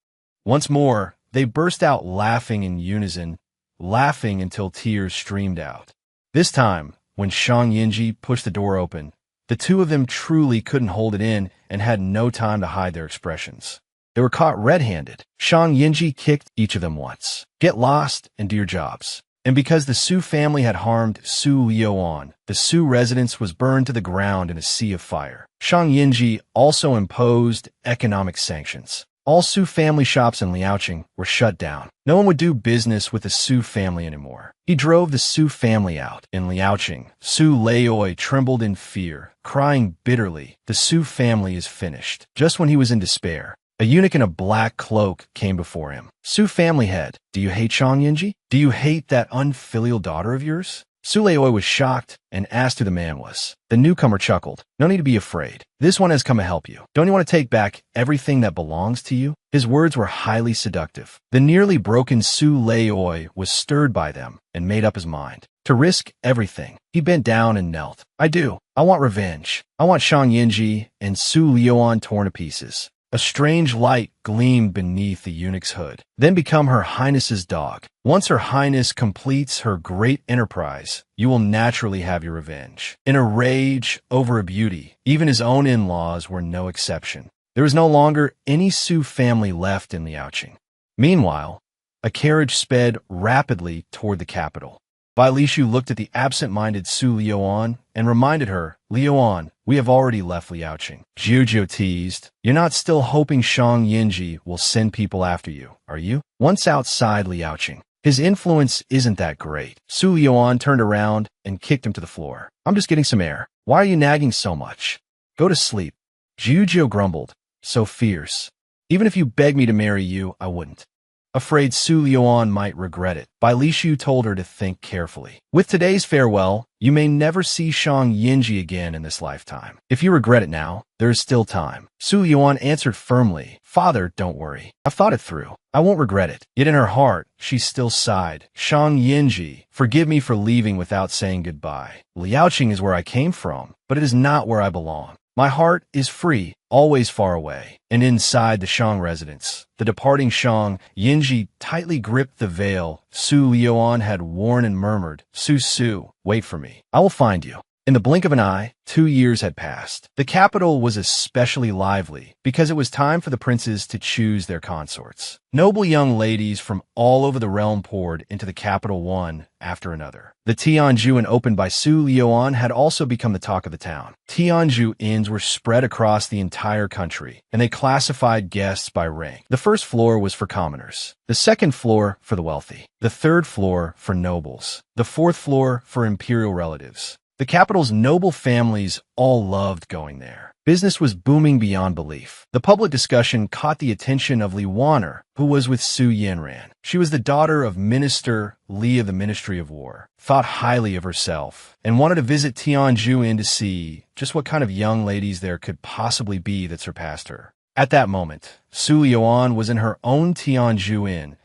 Once more, they burst out laughing in unison, laughing until tears streamed out. This time, when Shang Yinji pushed the door open, the two of them truly couldn't hold it in and had no time to hide their expressions. They were caught red-handed. Shang Yinji kicked each of them once. Get lost and do your jobs. And because the Su family had harmed Su Liuan, the Su residence was burned to the ground in a sea of fire. Shang Yinji also imposed economic sanctions. All Su family shops in Liaoqing were shut down. No one would do business with the Su family anymore. He drove the Su family out. In Liaoqing, Su Leioi trembled in fear, crying bitterly, "The Su family is finished." Just when he was in despair, a eunuch in a black cloak came before him. Su family head, do you hate Shang Yinji? Do you hate that unfilial daughter of yours? Su Leioi was shocked and asked who the man was. The newcomer chuckled. No need to be afraid. This one has come to help you. Don't you want to take back everything that belongs to you? His words were highly seductive. The nearly broken Su Leioi was stirred by them and made up his mind. To risk everything, he bent down and knelt. I do. I want revenge. I want Shang Yinji and Su Liuan torn to pieces. A strange light gleamed beneath the eunuch's hood. Then become Her Highness's dog. Once Her Highness completes her great enterprise, you will naturally have your revenge. In a rage over a beauty, even his own in-laws were no exception. There was no longer any Su family left in Liaoqing. Meanwhile, a carriage sped rapidly toward the capital. Bai Lishu looked at the absent-minded Su Liuan and reminded her, Liuan, we have already left Liaoqing. Jiujiu teased, you're not still hoping Shang Yinji will send people after you, are you? Once outside Liaoqing, his influence isn't that great. Su Liuan turned around and kicked him to the floor. I'm just getting some air. Why are you nagging so much? Go to sleep. Jiujiu grumbled, so fierce. Even if you begged me to marry you, I wouldn't. Afraid Su Liuan might regret it, Bai Lishu told her to think carefully. With today's farewell, you may never see Shang Yinji again in this lifetime. If you regret it now, there is still time. Su Liuan answered firmly, Father, don't worry. I've thought it through. I won't regret it. Yet in her heart, she still sighed. Shang Yinji, forgive me for leaving without saying goodbye. Liaoqing is where I came from, but it is not where I belong. My heart is free, always far away. And inside the Shang residence, the departing Shang Yinji tightly gripped the veil Su Liuan had worn and murmured, Su, wait for me. I will find you. In the blink of an eye, 2 years had passed. The capital was especially lively because it was time for the princes to choose their consorts. Noble young ladies from all over the realm poured into the capital one after another. The Tianju Inn opened by Su Liuan had also become the talk of the town. Tianju Inns were spread across the entire country, and they classified guests by rank. The first floor was for commoners, the second floor for the wealthy, the third floor for nobles, the fourth floor for imperial relatives. The capital's noble families all loved going there. Business was booming beyond belief. The public discussion caught the attention of Li Waner, who was with Su Yanran. She was the daughter of Minister Li of the Ministry of War, thought highly of herself, and wanted to visit Tianju Inn to see just what kind of young ladies there could possibly be that surpassed her. At that moment, Su Yuan was in her own Tianju Inn,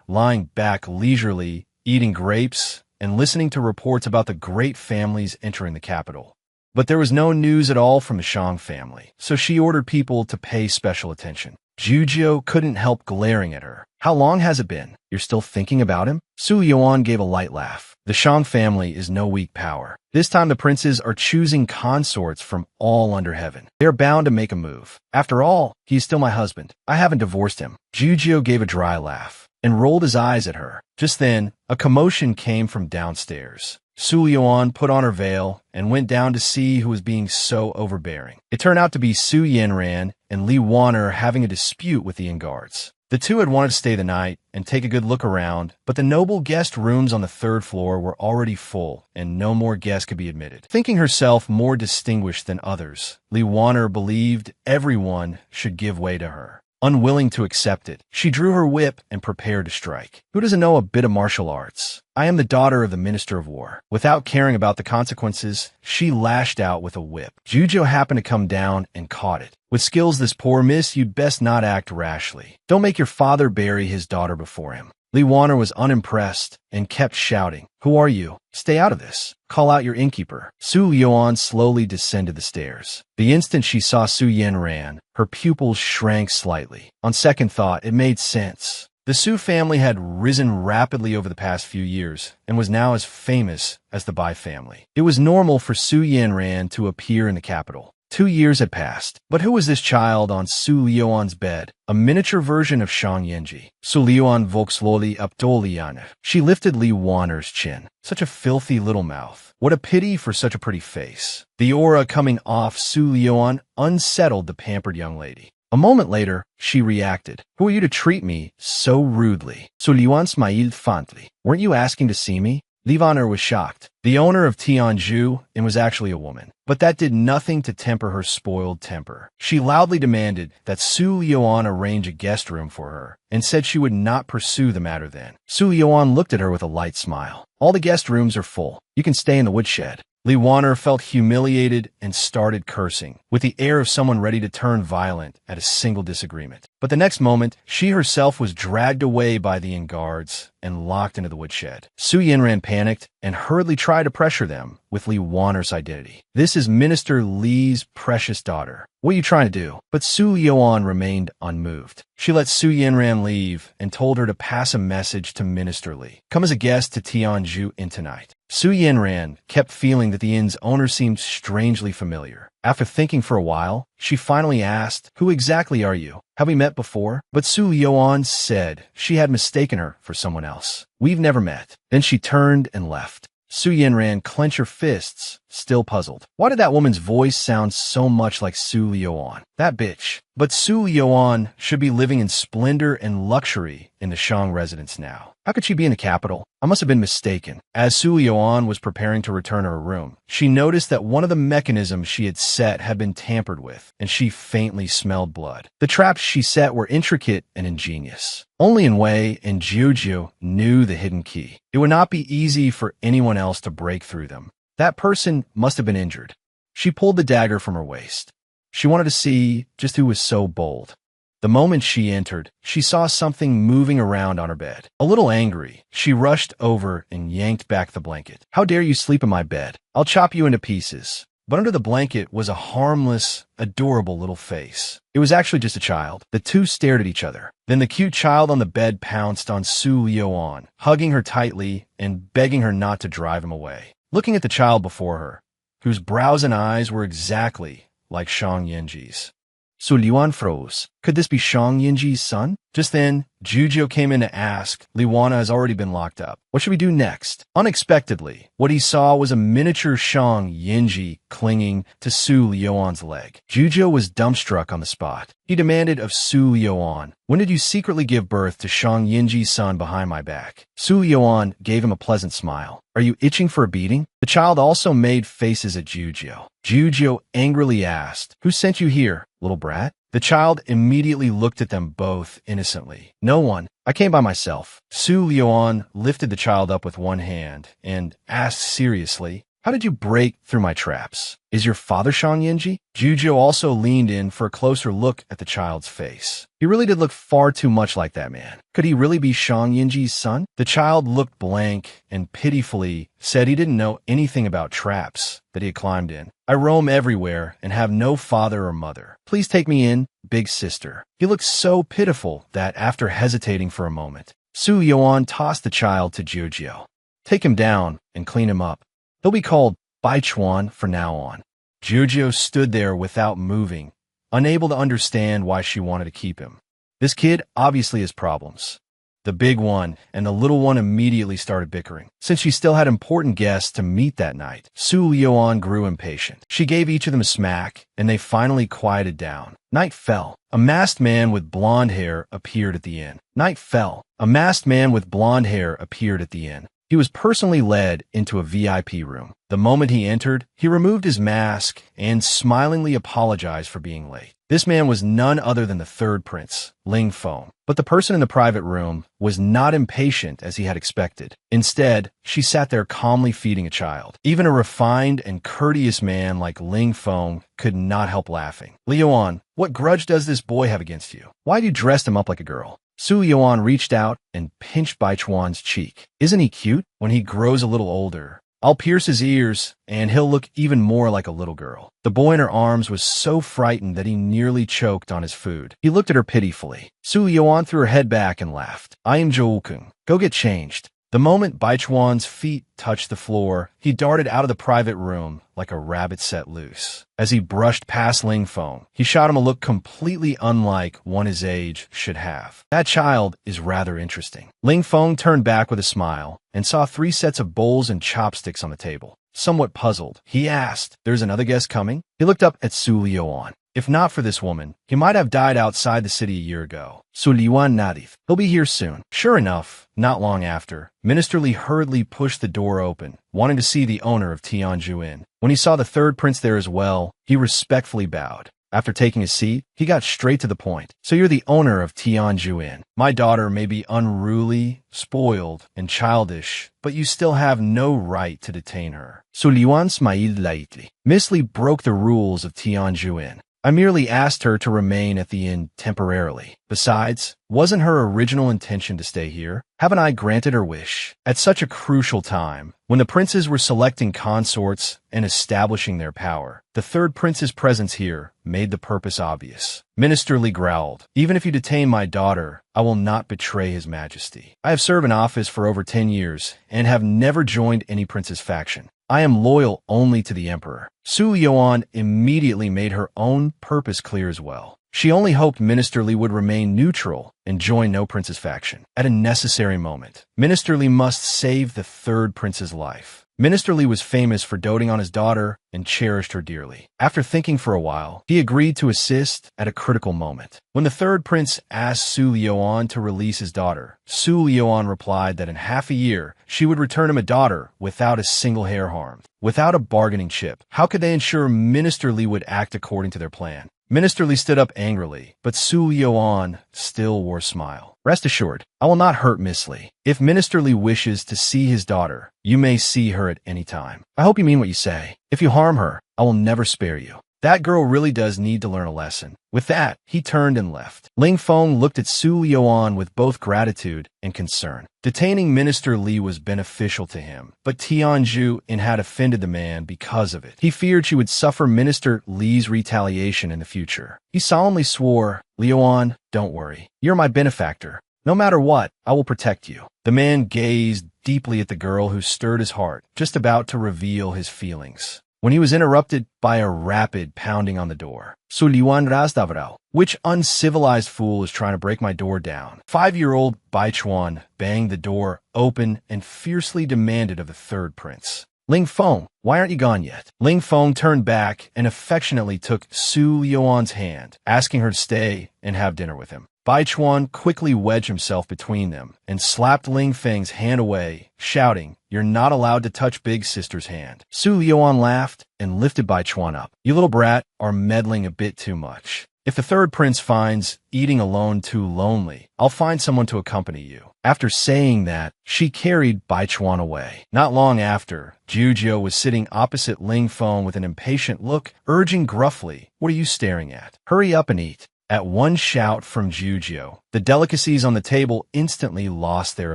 lying back leisurely, eating grapes, and listening to reports about the great families entering the capital. But there was no news at all from the Shang family, so she ordered people to pay special attention. Jujio couldn't help glaring at her. "How long has it been? You're still thinking about him?" Su Yuan gave a light laugh. The Shang family is no weak power. This time the princes are choosing consorts from all under heaven. They are bound to make a move. After all, he is still my husband. I haven't divorced him. Jujio gave a dry laugh and rolled his eyes at her. Just then, a commotion came from downstairs. Su Yuan put on her veil and went down to see who was being so overbearing. It turned out to be Su Yanran and Li Waner having a dispute with the inn guards. The two had wanted to stay the night and take a good look around, but the noble guest rooms on the third floor were already full, and no more guests could be admitted. Thinking herself more distinguished than others, Li Waner believed everyone should give way to her. Unwilling to accept it, she drew her whip and prepared to strike. Who doesn't know a bit of martial arts? I am the daughter of the Minister of War. Without caring about the consequences, she lashed out with a whip. Jujio happened to come down and caught it. With skills this poor, miss, you'd best not act rashly. Don't make your father bury his daughter before him. Li Waner was unimpressed and kept shouting, "Who are you? Stay out of this. Call out your innkeeper." Su Yuan slowly descended the stairs. The instant she saw Su Yanran, her pupils shrank slightly. On second thought, it made sense. The Su family had risen rapidly over the past few years and was now as famous as the Bai family. It was normal for Su Yanran to appear in the capital. 2 years had passed, but who was this child on Su Liuan's bed? A miniature version of Shang Yenji. Su Liuan Volksloli Abdoliana. She lifted Li Waner's chin. Such a filthy little mouth. What a pity for such a pretty face. The aura coming off Su Liuan unsettled the pampered young lady. A moment later, she reacted. "Who are you to treat me so rudely? Su Liuan Smail Fantli. Weren't you asking to see me?" Li Waner was shocked. The owner of Tianju Inn was actually a woman, but that did nothing to temper her spoiled temper. She loudly demanded that Su Yuan arrange a guest room for her and said she would not pursue the matter then. Su Yuan looked at her with a light smile. "All the guest rooms are full. You can stay in the woodshed." Li Waner felt humiliated and started cursing, with the air of someone ready to turn violent at a single disagreement. But the next moment, she herself was dragged away by the inn guards and locked into the woodshed. Su Yanran panicked and hurriedly tried to pressure them with Li Waner's identity. "This is Minister Li's precious daughter. What are you trying to do?" But Su Yuan remained unmoved. She let Su Yanran leave and told her to pass a message to Minister Li. "Come as a guest to Tianju Inn tonight." Su Yanran kept feeling that the inn's owner seemed strangely familiar. After thinking for a while, she finally asked, "Who exactly are you? Have we met before?" But Su Yuan said she had mistaken her for someone else. "We've never met." Then she turned and left. Su Yanran clenched her fists, still puzzled. Why did that woman's voice sound so much like Su Yuan? That bitch. But Su Yuan should be living in splendor and luxury in the Shang residence now. How could she be in the capital? I must have been mistaken. As Su Yuan was preparing to return to her room, she noticed that one of the mechanisms she had set had been tampered with, and she faintly smelled blood. The traps she set were intricate and ingenious. Only Wei and Jiujiu knew the hidden key. It would not be easy for anyone else to break through them. That person must have been injured. She pulled the dagger from her waist. She wanted to see just who was so bold. The moment she entered, she saw something moving around on her bed. A little angry, she rushed over and yanked back the blanket. "How dare you sleep in my bed? I'll chop you into pieces." But under the blanket was a harmless, adorable little face. It was actually just a child. The two stared at each other. Then the cute child on the bed pounced on Su Yuan, hugging her tightly and begging her not to drive him away. Looking at the child before her, whose brows and eyes were exactly like Shang Yinji's. So Liuan froze. Could this be Shang Yinji's son? Just then, Jujio came in to ask. Liuana has already been locked up. What should we do next? Unexpectedly, what he saw was a miniature Shang Yinji clinging to Su Liuan's leg. Jujio was dumbstruck on the spot. He demanded of Su Liuan, "When did you secretly give birth to Shang Yinji's son behind my back?" Su Liuan gave him a pleasant smile. "Are you itching for a beating?" The child also made faces at Jujio. Jujio angrily asked, "Who sent you here, little brat?" The child immediately looked at them both innocently. "No one. I came by myself." Su Liuan lifted the child up with one hand and asked seriously, "How did you break through my traps? Is your father Shang Yinji?" Jujio also leaned in for a closer look at the child's face. He really did look far too much like that man. Could he really be Shang Yinji's son? The child looked blank and pitifully said he didn't know anything about traps that he had climbed in. "I roam everywhere and have no father or mother. Please take me in, big sister." He looked so pitiful that after hesitating for a moment, Su Yuan tossed the child to Jujio. "Take him down and clean him up. He'll be called Baichuan from now on." Jujio stood there without moving, unable to understand why she wanted to keep him. This kid obviously has problems. The big one and the little one immediately started bickering. Since she still had important guests to meet that night, Su Liuan grew impatient. She gave each of them a smack, and they finally quieted down. Night fell. A masked man with blonde hair appeared at the inn. Night fell. A masked man with blonde hair appeared at the inn. He was personally led into a VIP room. The moment he entered, he removed his mask and smilingly apologized for being late. This man was none other than the third prince, Ling Feng. But the person in the private room was not impatient as he had expected. Instead, she sat there calmly feeding a child. Even a refined and courteous man like Ling Feng could not help laughing. "Liuan, what grudge does this boy have against you? Why do you dress him up like a girl?" Su Yuan reached out and pinched Baichuan's cheek. "Isn't he cute? When he grows a little older, I'll pierce his ears, and he'll look even more like a little girl." The boy in her arms was so frightened that he nearly choked on his food. He looked at her pitifully. Su Yuan threw her head back and laughed. "I am Joukung. Go get changed." The moment Baichuan's feet touched the floor, he darted out of the private room like a rabbit set loose. As he brushed past Ling Feng, he shot him a look completely unlike one his age should have. "That child is rather interesting." Ling Feng turned back with a smile and saw 3 sets of bowls and chopsticks on the table. Somewhat puzzled, he asked, "There's another guest coming?" He looked up at Su Liuan. If not for this woman, he might have died outside the city a year ago. Su Liuan nodded. "He'll be here soon." Sure enough, not long after, Minister Li hurriedly pushed the door open, wanting to see the owner of Tianju Inn. When he saw the third prince there as well, he respectfully bowed. After taking a seat, he got straight to the point. "So you're the owner of Tianju Inn. My daughter may be unruly, spoiled, and childish, but you still have no right to detain her." Su Liuan smiled lightly. Miss Li broke the rules of Tianju Inn. "I merely asked her to remain at the inn temporarily. Besides, wasn't her original intention to stay here? Haven't I granted her wish?" At such a crucial time, when the princes were selecting consorts and establishing their power, the third prince's presence here made the purpose obvious. Minister Li growled, "Even if you detain my daughter, I will not betray his majesty. I have served in office for over 10 years and have never joined any prince's faction. I am loyal only to the emperor." Su Yuan immediately made her own purpose clear as well. She only hoped Minister Li would remain neutral and join no prince's faction. At a necessary moment, Minister Li must save the third prince's life. Minister Li was famous for doting on his daughter and cherished her dearly. After thinking for a while, he agreed to assist at a critical moment. When the third prince asked Su Yuan to release his daughter, Su Yuan replied that in half a year, she would return him a daughter without a single hair harmed. Without a bargaining chip, how could they ensure Minister Li would act according to their plan? Minister Li stood up angrily, but Su Yuan still wore a smile. "Rest assured, I will not hurt Miss Li. If Minister Li wishes to see his daughter, you may see her at any time. I hope you mean what you say. If you harm her, I will never spare you. That girl really does need to learn a lesson." With that, he turned and left. Ling Feng looked at Su Yuan with both gratitude and concern. Detaining Minister Li was beneficial to him, but Tianju Inn had offended the man because of it. He feared she would suffer Minister Li's retaliation in the future. He solemnly swore, "Liuan, don't worry. You're my benefactor. No matter what, I will protect you." The man gazed deeply at the girl who stirred his heart, just about to reveal his feelings. when he was interrupted by a rapid pounding on the door. Suliwan Razdavrao, which uncivilized fool is trying to break my door down? 5-year-old Baichuan banged the door open and fiercely demanded of the third prince. Ling Feng, why aren't you gone yet? Ling Feng turned back and affectionately took Su Liuan's hand, asking her to stay and have dinner with him. Bai Chuan quickly wedged himself between them and slapped Ling Feng's hand away, shouting, "You're not allowed to touch big sister's hand." Su Liuan laughed and lifted Bai Chuan up. "You little brat are meddling a bit too much. If the third prince finds eating alone too lonely, I'll find someone to accompany you." After saying that, she carried Bai Chuan away. Not long after, Jujio was sitting opposite Ling Feng with an impatient look, urging gruffly, "What are you staring at? Hurry up and eat." At one shout from Jujio, the delicacies on the table instantly lost their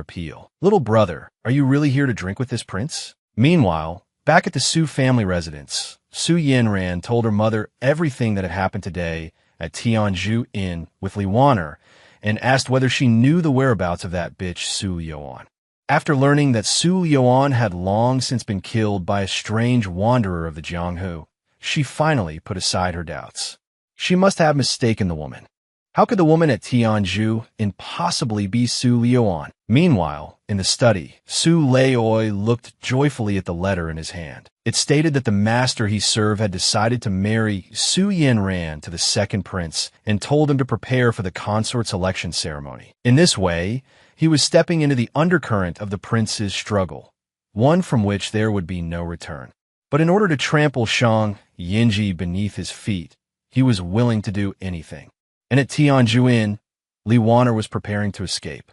appeal. "Little brother, are you really here to drink with this prince?" Meanwhile, back at the Su family residence, Su Yinran told her mother everything that had happened today at Tianzhu Inn with Li Waner, and asked whether she knew the whereabouts of that bitch Su Liuan. After learning that Su Liuan had long since been killed by a strange wanderer of the Jianghu, she finally put aside her doubts. She must have mistaken the woman. How could the woman at Tianzhu impossibly be Su Liuan? Meanwhile, in the study, Su Leioi looked joyfully at the letter in his hand. It stated that the master he served had decided to marry Su Yinran to the second prince and told him to prepare for the consort selection ceremony. In this way, he was stepping into the undercurrent of the prince's struggle, one from which there would be no return. But in order to trample Shang Yinji beneath his feet, he was willing to do anything. And at Tianzhu Inn, Li Waner was preparing to escape.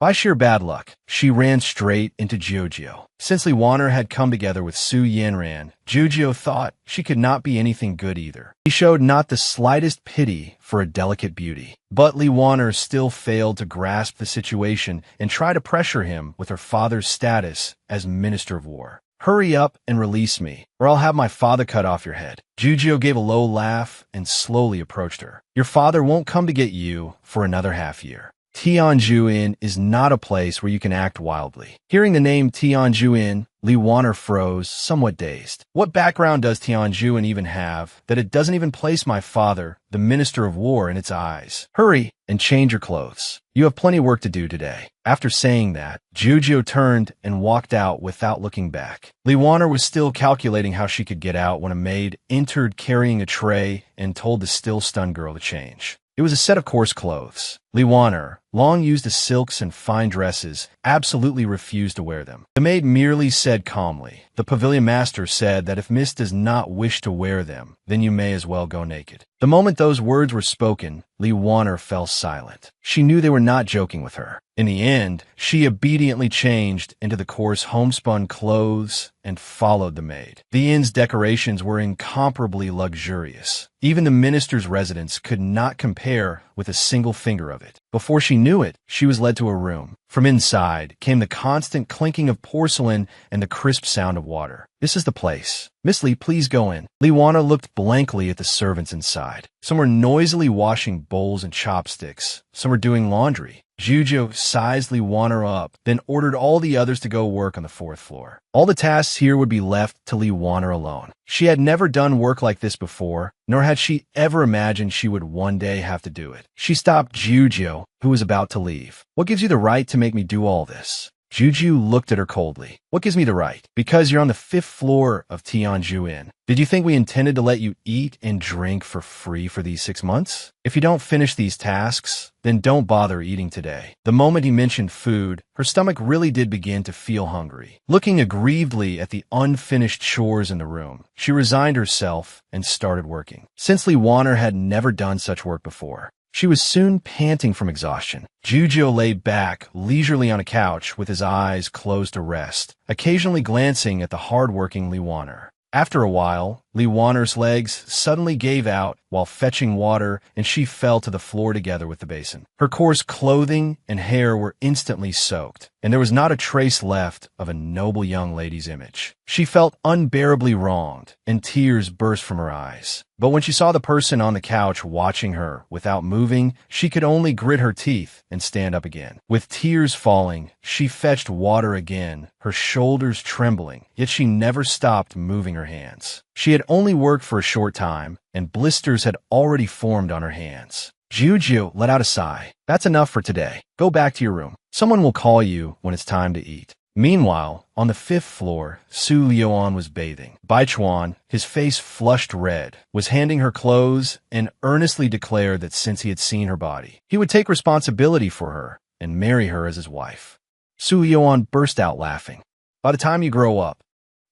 By sheer bad luck, she ran straight into Jujio. Since Li Waner had come together with Su Yinran, Jujio thought she could not be anything good either. He showed not the slightest pity for a delicate beauty. But Li Waner still failed to grasp the situation and tried to pressure him with her father's status as Minister of War. "Hurry up and release me, or I'll have my father cut off your head." Jujio gave a low laugh and slowly approached her. "Your father won't come to get you for another half-year. Tianzhu Inn is not a place where you can act wildly." Hearing the name Tianzhu Inn, Li Waner froze, somewhat dazed. What background does Tianzhu Inn even have that it doesn't even place my father, the Minister of War, in its eyes? "Hurry and change your clothes. You have plenty of work to do today." After saying that, Jujio turned and walked out without looking back. Li Waner was still calculating how she could get out when a maid entered carrying a tray and told the still stunned girl to change. It was a set of coarse clothes. Li Waner, long used to silks and fine dresses, absolutely refused to wear them. The maid merely said calmly, "The pavilion master said that if Miss does not wish to wear them, then you may as well go naked." The moment those words were spoken, Li Waner fell silent. She knew they were not joking with her. In the end, she obediently changed into the coarse homespun clothes and followed the maid. The inn's decorations were incomparably luxurious. Even the minister's residence could not compare with a single finger of it. Before she knew it, she was led to a room. From inside came the constant clinking of porcelain and the crisp sound of water. "This is the place. Miss Li, please go in." Li Waner looked blankly at the servants inside. Some were noisily washing bowls and chopsticks. Some were doing laundry. Jujio sized Li Waner up, then ordered all the others to go work on the 4th floor. All the tasks here would be left to Li Waner alone. She had never done work like this before, nor had she ever imagined she would one day have to do it. She stopped Jujio, who was about to leave. "What gives you the right to make me do all this?" Jujio looked at her coldly. "What gives me the right?" "Because you're on the 5th floor of Tianzhu Inn. Did you think we intended to let you eat and drink for free for these 6 months? If you don't finish these tasks, then don't bother eating today." The moment he mentioned food, her stomach really did begin to feel hungry. Looking aggrievedly at the unfinished chores in the room, she resigned herself and started working. Since Li Waner had never done such work before, she was soon panting from exhaustion. Jujio lay back leisurely on a couch with his eyes closed to rest, occasionally glancing at the hard-working Li Waner. After a while, Li Waner's legs suddenly gave out while fetching water, and she fell to the floor together with the basin. Her coarse clothing and hair were instantly soaked, and there was not a trace left of a noble young lady's image. She felt unbearably wronged, and tears burst from her eyes. But when she saw the person on the couch watching her without moving, she could only grit her teeth and stand up again. With tears falling, she fetched water again, her shoulders trembling, yet she never stopped moving her hands. She had only worked for a short time, and blisters had already formed on her hands. Juju let out a sigh. That's enough for today. Go back to your room. Someone will call you when it's time to eat. Meanwhile, on the 5th floor, Su Liuan was bathing. Bai Chuan, his face flushed red, was handing her clothes and earnestly declared that since he had seen her body, he would take responsibility for her and marry her as his wife. Su Liuan burst out laughing. By the time you grow up,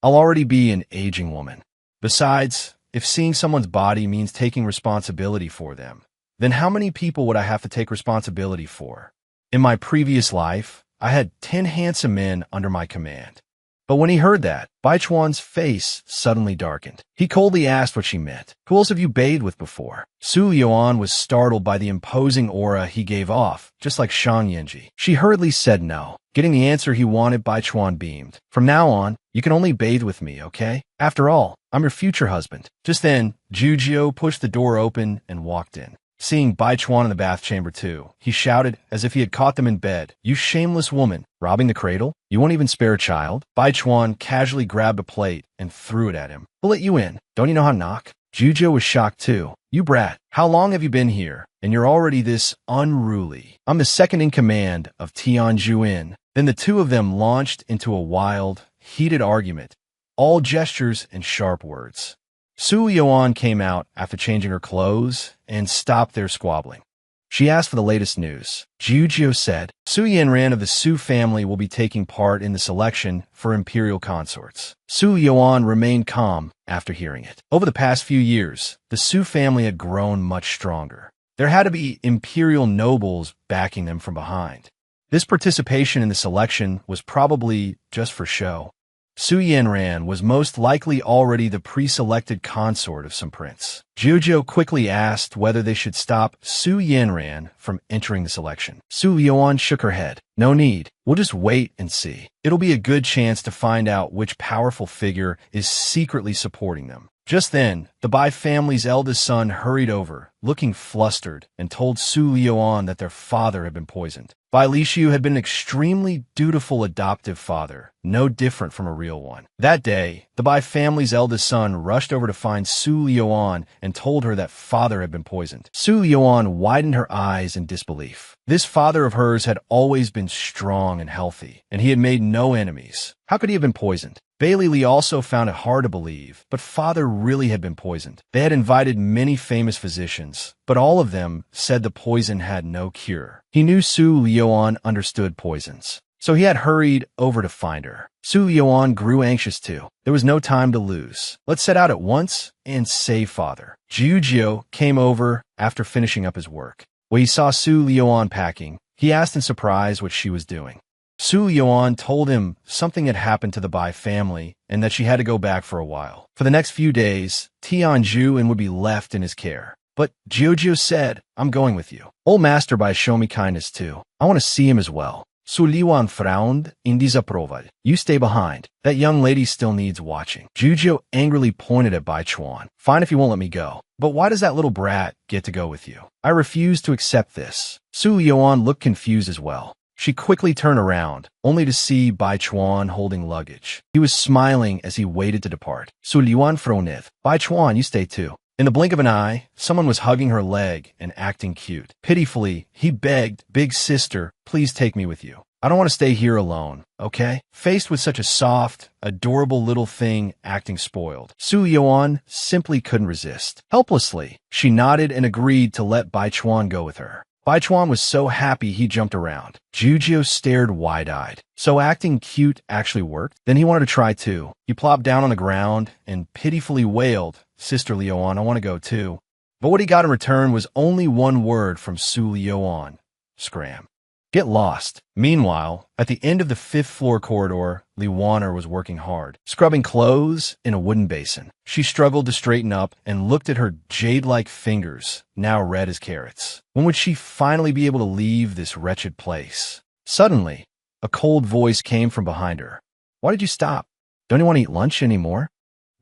I'll already be an aging woman. Besides, if seeing someone's body means taking responsibility for them, then how many people would I have to take responsibility for? In my previous life, I had 10 handsome men under my command. But when he heard that, Bai Chuan's face suddenly darkened. He coldly asked what she meant. Who else have you bathed with before? Su Yuan was startled by the imposing aura he gave off, just like Shang Yanji. She hurriedly said no. Getting the answer he wanted, Bai Chuan beamed. From now on, you can only bathe with me, okay? After all, I'm your future husband. Just then, Jujio pushed the door open and walked in. Seeing Bai Chuan in the bath chamber too, he shouted as if he had caught them in bed. You shameless woman, robbing the cradle? You won't even spare a child? Bai Chuan casually grabbed a plate and threw it at him. We'll let you in. Don't you know how to knock? Jujio was shocked too. You brat, how long have you been here? And you're already this unruly. I'm the second in command of Tianjuin. Then the two of them launched into a wild, heated argument, all gestures and sharp words. Su Yuan came out after changing her clothes and stopped their squabbling. She asked for the latest news. Jujio said, Su Yanran of the Su family will be taking part in the selection for imperial consorts. Su Yuan remained calm after hearing it. Over the past few years, the Su family had grown much stronger. There had to be imperial nobles backing them from behind. This participation in the selection was probably just for show. Su Yanran was most likely already the pre-selected consort of some prince. Jujio quickly asked whether they should stop Su Yanran from entering the selection. Su Yuan shook her head. No need. We'll just wait and see. It'll be a good chance to find out which powerful figure is secretly supporting them. Just then, the Bai family's eldest son hurried over, looking flustered, and told Su Yuan that their father had been poisoned. Bai Lishu had been an extremely dutiful adoptive father, no different from a real one. That day, the Bai family's eldest son rushed over to find Su Yuan and told her that father had been poisoned. Su Yuan widened her eyes in disbelief. This father of hers had always been strong and healthy, and he had made no enemies. How could he have been poisoned? Bailey Lee also found it hard to believe, but father really had been poisoned. They had invited many famous physicians, but all of them said the poison had no cure. He knew Su Yuan understood poisons, so he had hurried over to find her. Su Yuan grew anxious too. There was no time to lose. Let's set out at once and save father. Jujio came over after finishing up his work. When he saw Su Yuan packing, he asked in surprise what she was doing. Su Yuan told him something had happened to the Bai family and that she had to go back for a while. For the next few days, Tianjuin would be left in his care. But Jujio said, I'm going with you. Old Master Bai showed me kindness too. I want to see him as well. Su Liuan frowned in disapproval. You stay behind. That young lady still needs watching. Jujio angrily pointed at Bai Chuan. Fine if you won't let me go. But why does that little brat get to go with you? I refuse to accept this. Su Yuan looked confused as well. She quickly turned around, only to see Bai Chuan holding luggage. He was smiling as he waited to depart. Su Liuan froneth. Bai Chuan, you stay too. In the blink of an eye, someone was hugging her leg and acting cute. Pitifully, he begged, Big sister, please take me with you. I don't want to stay here alone, okay? Faced with such a soft, adorable little thing acting spoiled, Su Yuan simply couldn't resist. Helplessly, she nodded and agreed to let Bai Chuan go with her. Bai Chuan was so happy he jumped around. Jujio stared wide-eyed. So acting cute actually worked? Then he wanted to try too. He plopped down on the ground and pitifully wailed, Sister Liuan, I want to go too. But what he got in return was only one word from Su Liuan. Scram. Get lost. Meanwhile, at the end of the 5th floor corridor, Li Waner was working hard, scrubbing clothes in a wooden basin. She struggled to straighten up and looked at her jade-like fingers, now red as carrots. When would she finally be able to leave this wretched place? Suddenly, a cold voice came from behind her. Why did you stop? Don't you want to eat lunch anymore?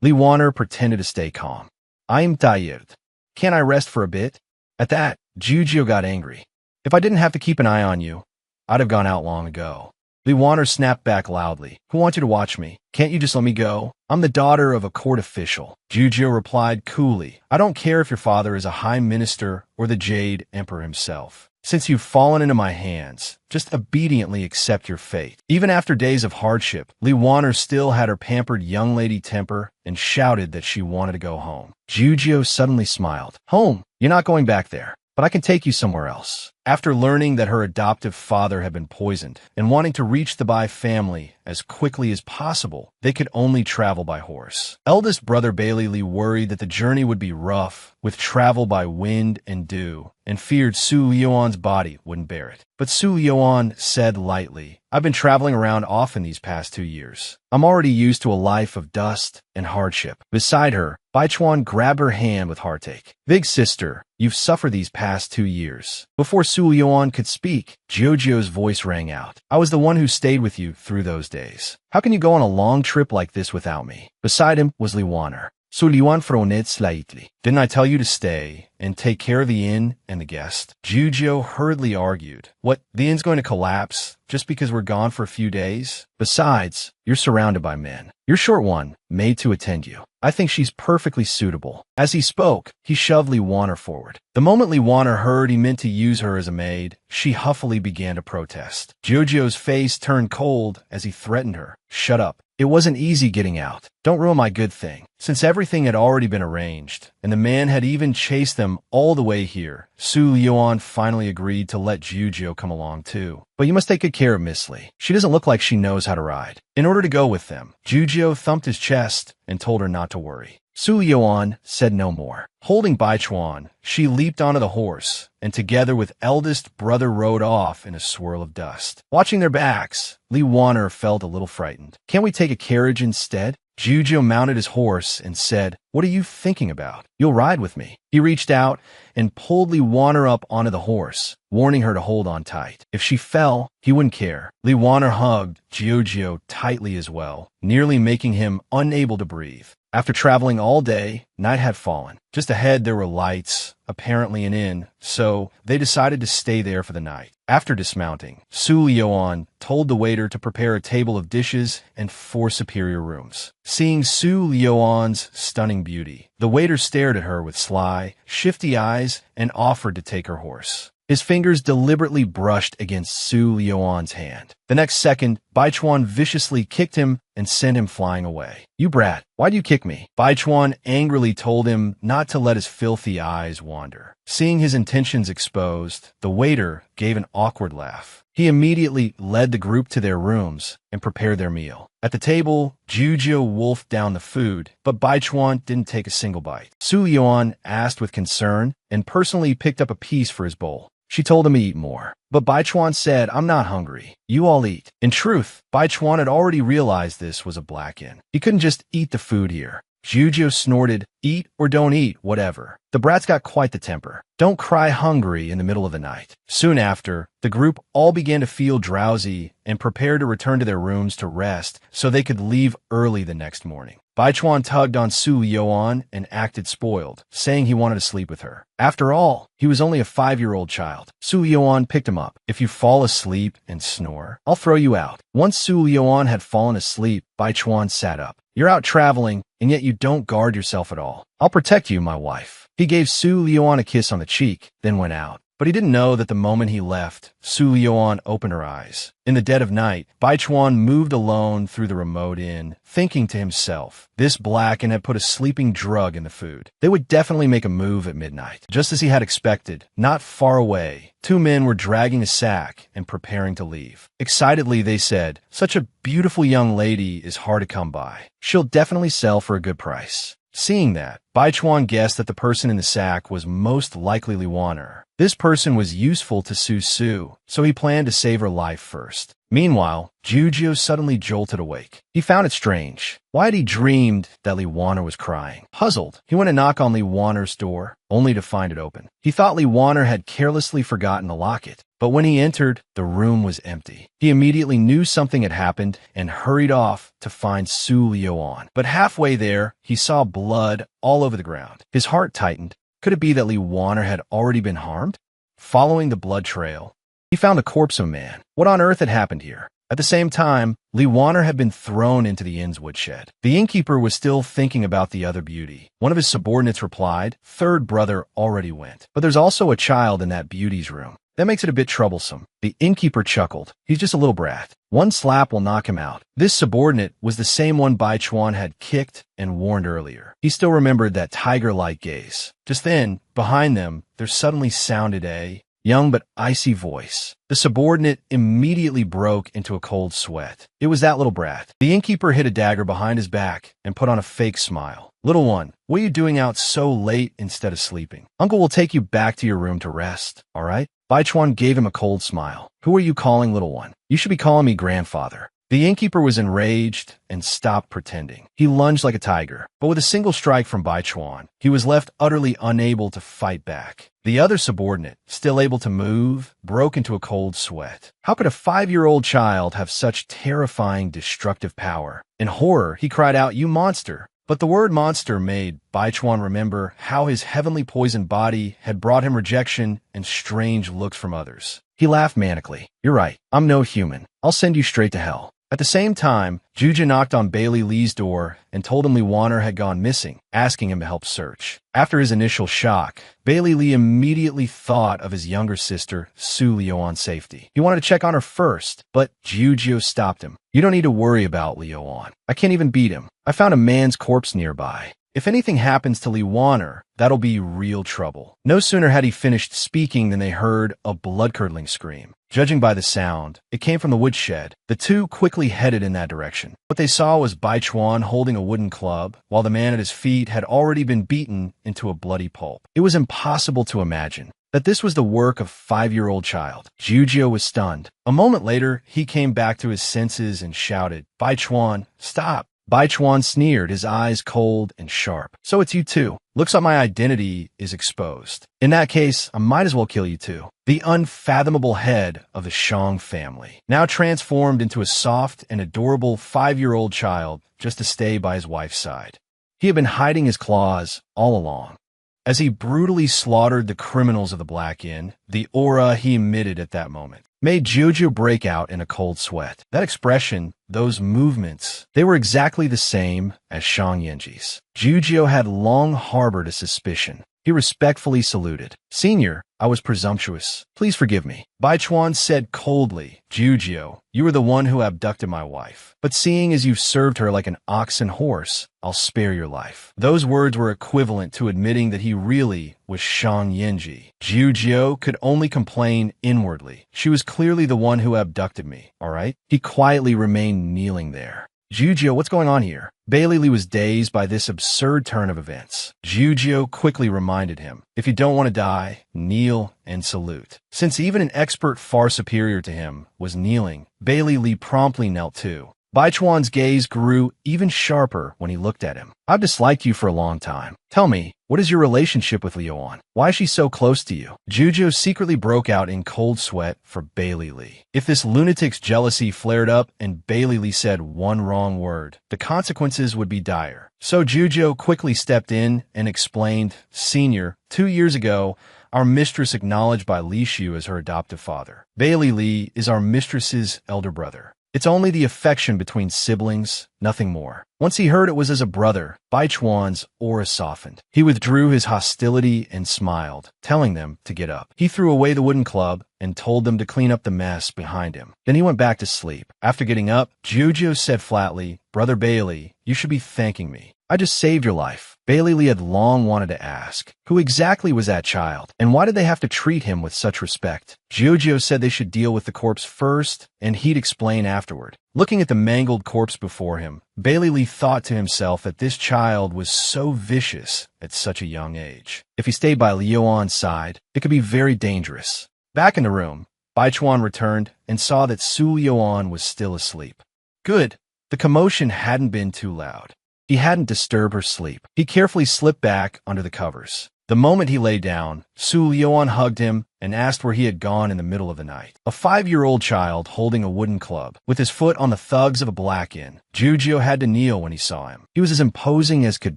Li Waner pretended to stay calm. I'm tired. Can't I rest for a bit? At that, Jujio got angry. If I didn't have to keep an eye on you, I'd have gone out long ago. Li Wanner snapped back loudly. Who wants you to watch me? Can't you just let me go? I'm the daughter of a court official. Jujio replied coolly. I don't care if your father is a high minister or the Jade Emperor himself. Since you've fallen into my hands, just obediently accept your fate. Even after days of hardship, Li Wanner still had her pampered young lady temper and shouted that she wanted to go home. Jujio suddenly smiled. Home? You're not going back there, but I can take you somewhere else. After learning that her adoptive father had been poisoned and wanting to reach the Bai family as quickly as possible, they could only travel by horse. Eldest brother Bailey Lee worried that the journey would be rough, with travel by wind and dew, and feared Su Lioan's body wouldn't bear it. But Su Lioan said lightly, I've been traveling around often these past 2 years. I'm already used to a life of dust and hardship. Beside her, Bai Chuan grabbed her hand with heartache. Big sister, you've suffered these past 2 years. Before Su Lioan could speak, Jojio's voice rang out. I was the one who stayed with you through those days. How can you go on a long trip like this without me? Beside him was Li Wanner. Su Lioan frowned slightly. Didn't I tell you to stay and take care of the inn and the guest? Jujio hurriedly argued. What, the inn's going to collapse just because we're gone for a few days? Besides, you're surrounded by men. Your short one, made to attend you. I think she's perfectly suitable. As he spoke, he shoved Li Wanner forward. The moment Li Wanner heard he meant to use her as a maid, she huffily began to protest. Jojio's face turned cold as he threatened her. Shut up. It wasn't easy getting out. Don't ruin my good thing. Since everything had already been arranged, and the man had even chased them all the way here, Su Lioan finally agreed to let Jujio come along too. But you must take good care of Miss Li. She doesn't look like she knows how to ride. In order to go with them, Jujio thumped his chest and told her not to worry. Su Lioan said no more. Holding Bai Chuan, she leaped onto the horse, and together with eldest brother rode off in a swirl of dust. Watching their backs, Li Wanner felt a little frightened. Can't we take a carriage instead? Jujio mounted his horse and said, What are you thinking about? You'll ride with me. He reached out and pulled Li Wanner up onto the horse, warning her to hold on tight. If she fell, he wouldn't care. Li Wanner hugged Jujio tightly as well, nearly making him unable to breathe. After traveling all day, night had fallen. Just ahead there were lights, apparently an inn, so they decided to stay there for the night. After dismounting, Su Lioan told the waiter to prepare a table of dishes and 4 superior rooms. Seeing Su Lioan's stunning beauty, the waiter stared at her with sly, shifty eyes and offered to take her horse. His fingers deliberately brushed against Su Lioan's hand. The next second, Bai Chuan viciously kicked him and sent him flying away. You brat, why'd you kick me? Bai Chuan angrily told him not to let his filthy eyes wander. Seeing his intentions exposed, the waiter gave an awkward laugh. He immediately led the group to their rooms and prepared their meal. At the table, Jujio wolfed down the food, but Bai Chuan didn't take a single bite. Su Lioan asked with concern and personally picked up a piece for his bowl. She told him to eat more. But Bai Chuan said, I'm not hungry. You all eat. In truth, Bai Chuan had already realized this was a black inn. He couldn't just eat the food here. Jujio snorted, eat or don't eat, whatever. The brat's got quite the temper. Don't cry hungry in the middle of the night. Soon after, the group all began to feel drowsy and prepared to return to their rooms to rest so they could leave early the next morning. Bai Chuan tugged on Su Lioan and acted spoiled, saying he wanted to sleep with her. After all, he was only a 5-year-old child. Su Lioan picked him up. If you fall asleep and snore, I'll throw you out. Once Su Lioan had fallen asleep, Bai Chuan sat up. You're out traveling, and yet you don't guard yourself at all. I'll protect you, my wife. He gave Su Lioan a kiss on the cheek, then went out. But he didn't know that the moment he left, Su Lioan opened her eyes. In the dead of night, Bai Chuan moved alone through the remote inn, thinking to himself, this Blacken had put a sleeping drug in the food. They would definitely make a move at midnight. Just as he had expected, not far away, 2 men were dragging a sack and preparing to leave. Excitedly, they said, such a beautiful young lady is hard to come by. She'll definitely sell for a good price. Seeing that, Bai Chuan guessed that the person in the sack was most likely Li Wanner. This person was useful to Su, so he planned to save her life first. Meanwhile, Jujio suddenly jolted awake. He found it strange. Why had he dreamed that Li Wanner was crying? Puzzled, he went to knock on Li Wanner's door, only to find it open. He thought Li Wanner had carelessly forgotten to lock it, but when he entered, the room was empty. He immediately knew something had happened and hurried off to find Su Lioan. But halfway there, he saw blood all over the ground. His heart tightened. Could it be that Li Wanner had already been harmed? Following the blood trail, he found the corpse of a man. What on earth had happened here? At the same time, Li Wanner had been thrown into the inn's woodshed. The innkeeper was still thinking about the other beauty. One of his subordinates replied, "Third brother already went. But there's also a child in that beauty's room. That makes it a bit troublesome." The innkeeper chuckled. "He's just a little brat. One slap will knock him out." This subordinate was the same one Bai Chuan had kicked and warned earlier. He still remembered that tiger-like gaze. Just then, behind them, there suddenly sounded a young but icy voice. The subordinate immediately broke into a cold sweat. It was that little brat. The innkeeper hid a dagger behind his back and put on a fake smile. "Little one, what are you doing out so late instead of sleeping? Uncle will take you back to your room to rest, all right?" Bai Chuan gave him a cold smile. "Who are you calling little one? You should be calling me grandfather." The innkeeper was enraged and stopped pretending. He lunged like a tiger, but with a single strike from Bai Chuan, he was left utterly unable to fight back. The other subordinate, still able to move, broke into a cold sweat. How could a 5-year-old child have such terrifying, destructive power? In horror, he cried out, "You monster!" But the word monster made Bai Chuan remember how his heavenly poisoned body had brought him rejection and strange looks from others. He laughed manically. "You're right. I'm no human. I'll send you straight to hell." At the same time, Juja knocked on Bailey Lee's door and told him Li Wanner had gone missing, asking him to help search. After his initial shock, Bailey Lee immediately thought of his younger sister, Su Liuan's safety. He wanted to check on her first, but Jiu stopped him. "You don't need to worry about Liuan. I can't even beat him. I found a man's corpse nearby. If anything happens to Li Wanner, that'll be real trouble." No sooner had he finished speaking than they heard a blood-curdling scream. Judging by the sound, it came from the woodshed. The two quickly headed in that direction. What they saw was Bai Chuan holding a wooden club, while the man at his feet had already been beaten into a bloody pulp. It was impossible to imagine that this was the work of a 5-year-old child. Jiu was stunned. A moment later, he came back to his senses and shouted, "Bai Chuan, stop!" Bai Chuan sneered, his eyes cold and sharp. "So it's you too. Looks like my identity is exposed. In that case, I might as well kill you too." The unfathomable head of the Shang family, now transformed into a soft and adorable 5-year-old child just to stay by his wife's side. He had been hiding his claws all along. As he brutally slaughtered the criminals of the Black Inn, the aura he emitted at that moment made Juju break out in a cold sweat. That expression, those movements, they were exactly the same as Shang Yenji's. Juju had long harbored a suspicion. He respectfully saluted. "Senior, I was presumptuous. Please forgive me." Bai Chuan said coldly, "Juju, you were the one who abducted my wife. But seeing as you've served her like an ox and horse, I'll spare your life." Those words were equivalent to admitting that he really was Shang Yenji. Juju could only complain inwardly. "She was clearly the one who abducted me, all right?" He quietly remained kneeling there. "Juju, what's going on here?" Bailey Lee was dazed by this absurd turn of events. Juju quickly reminded him, "If you don't want to die, kneel and salute." Since even an expert far superior to him was kneeling, Bailey Lee promptly knelt too. Bai Chuan's gaze grew even sharper when he looked at him. "I've disliked you for a long time. Tell me, what is your relationship with Liuan? Why is she so close to you?" Juju secretly broke out in cold sweat for Bailey Lee. If this lunatic's jealousy flared up and Bailey Lee said one wrong word, the consequences would be dire. So Juju quickly stepped in and explained, "Senior, 2 years ago, our mistress acknowledged by Li Shu as her adoptive father. Bailey Lee is our mistress's elder brother. It's only the affection between siblings, nothing more." Once he heard it was as a brother, Bai Chuan's aura softened. He withdrew his hostility and smiled, telling them to get up. He threw away the wooden club and told them to clean up the mess behind him. Then he went back to sleep. After getting up, Juju said flatly, "Brother Bailey, you should be thanking me. I just saved your life." Bailey Lee had long wanted to ask, who exactly was that child, and why did they have to treat him with such respect? Juju said they should deal with the corpse first, and he'd explain afterward. Looking at the mangled corpse before him, Bailey Lee thought to himself that this child was so vicious at such a young age. If he stayed by Liuan's side, it could be very dangerous. Back in the room, Bai Chuan returned and saw that Su Liuan was still asleep. Good. The commotion hadn't been too loud. He hadn't disturbed her sleep. He carefully slipped back under the covers. The moment he lay down, Su Liuan hugged him and asked where he had gone in the middle of the night. A 5-year-old child holding a wooden club, with his foot on the thugs of a Black Inn. Juju had to kneel when he saw him. He was as imposing as could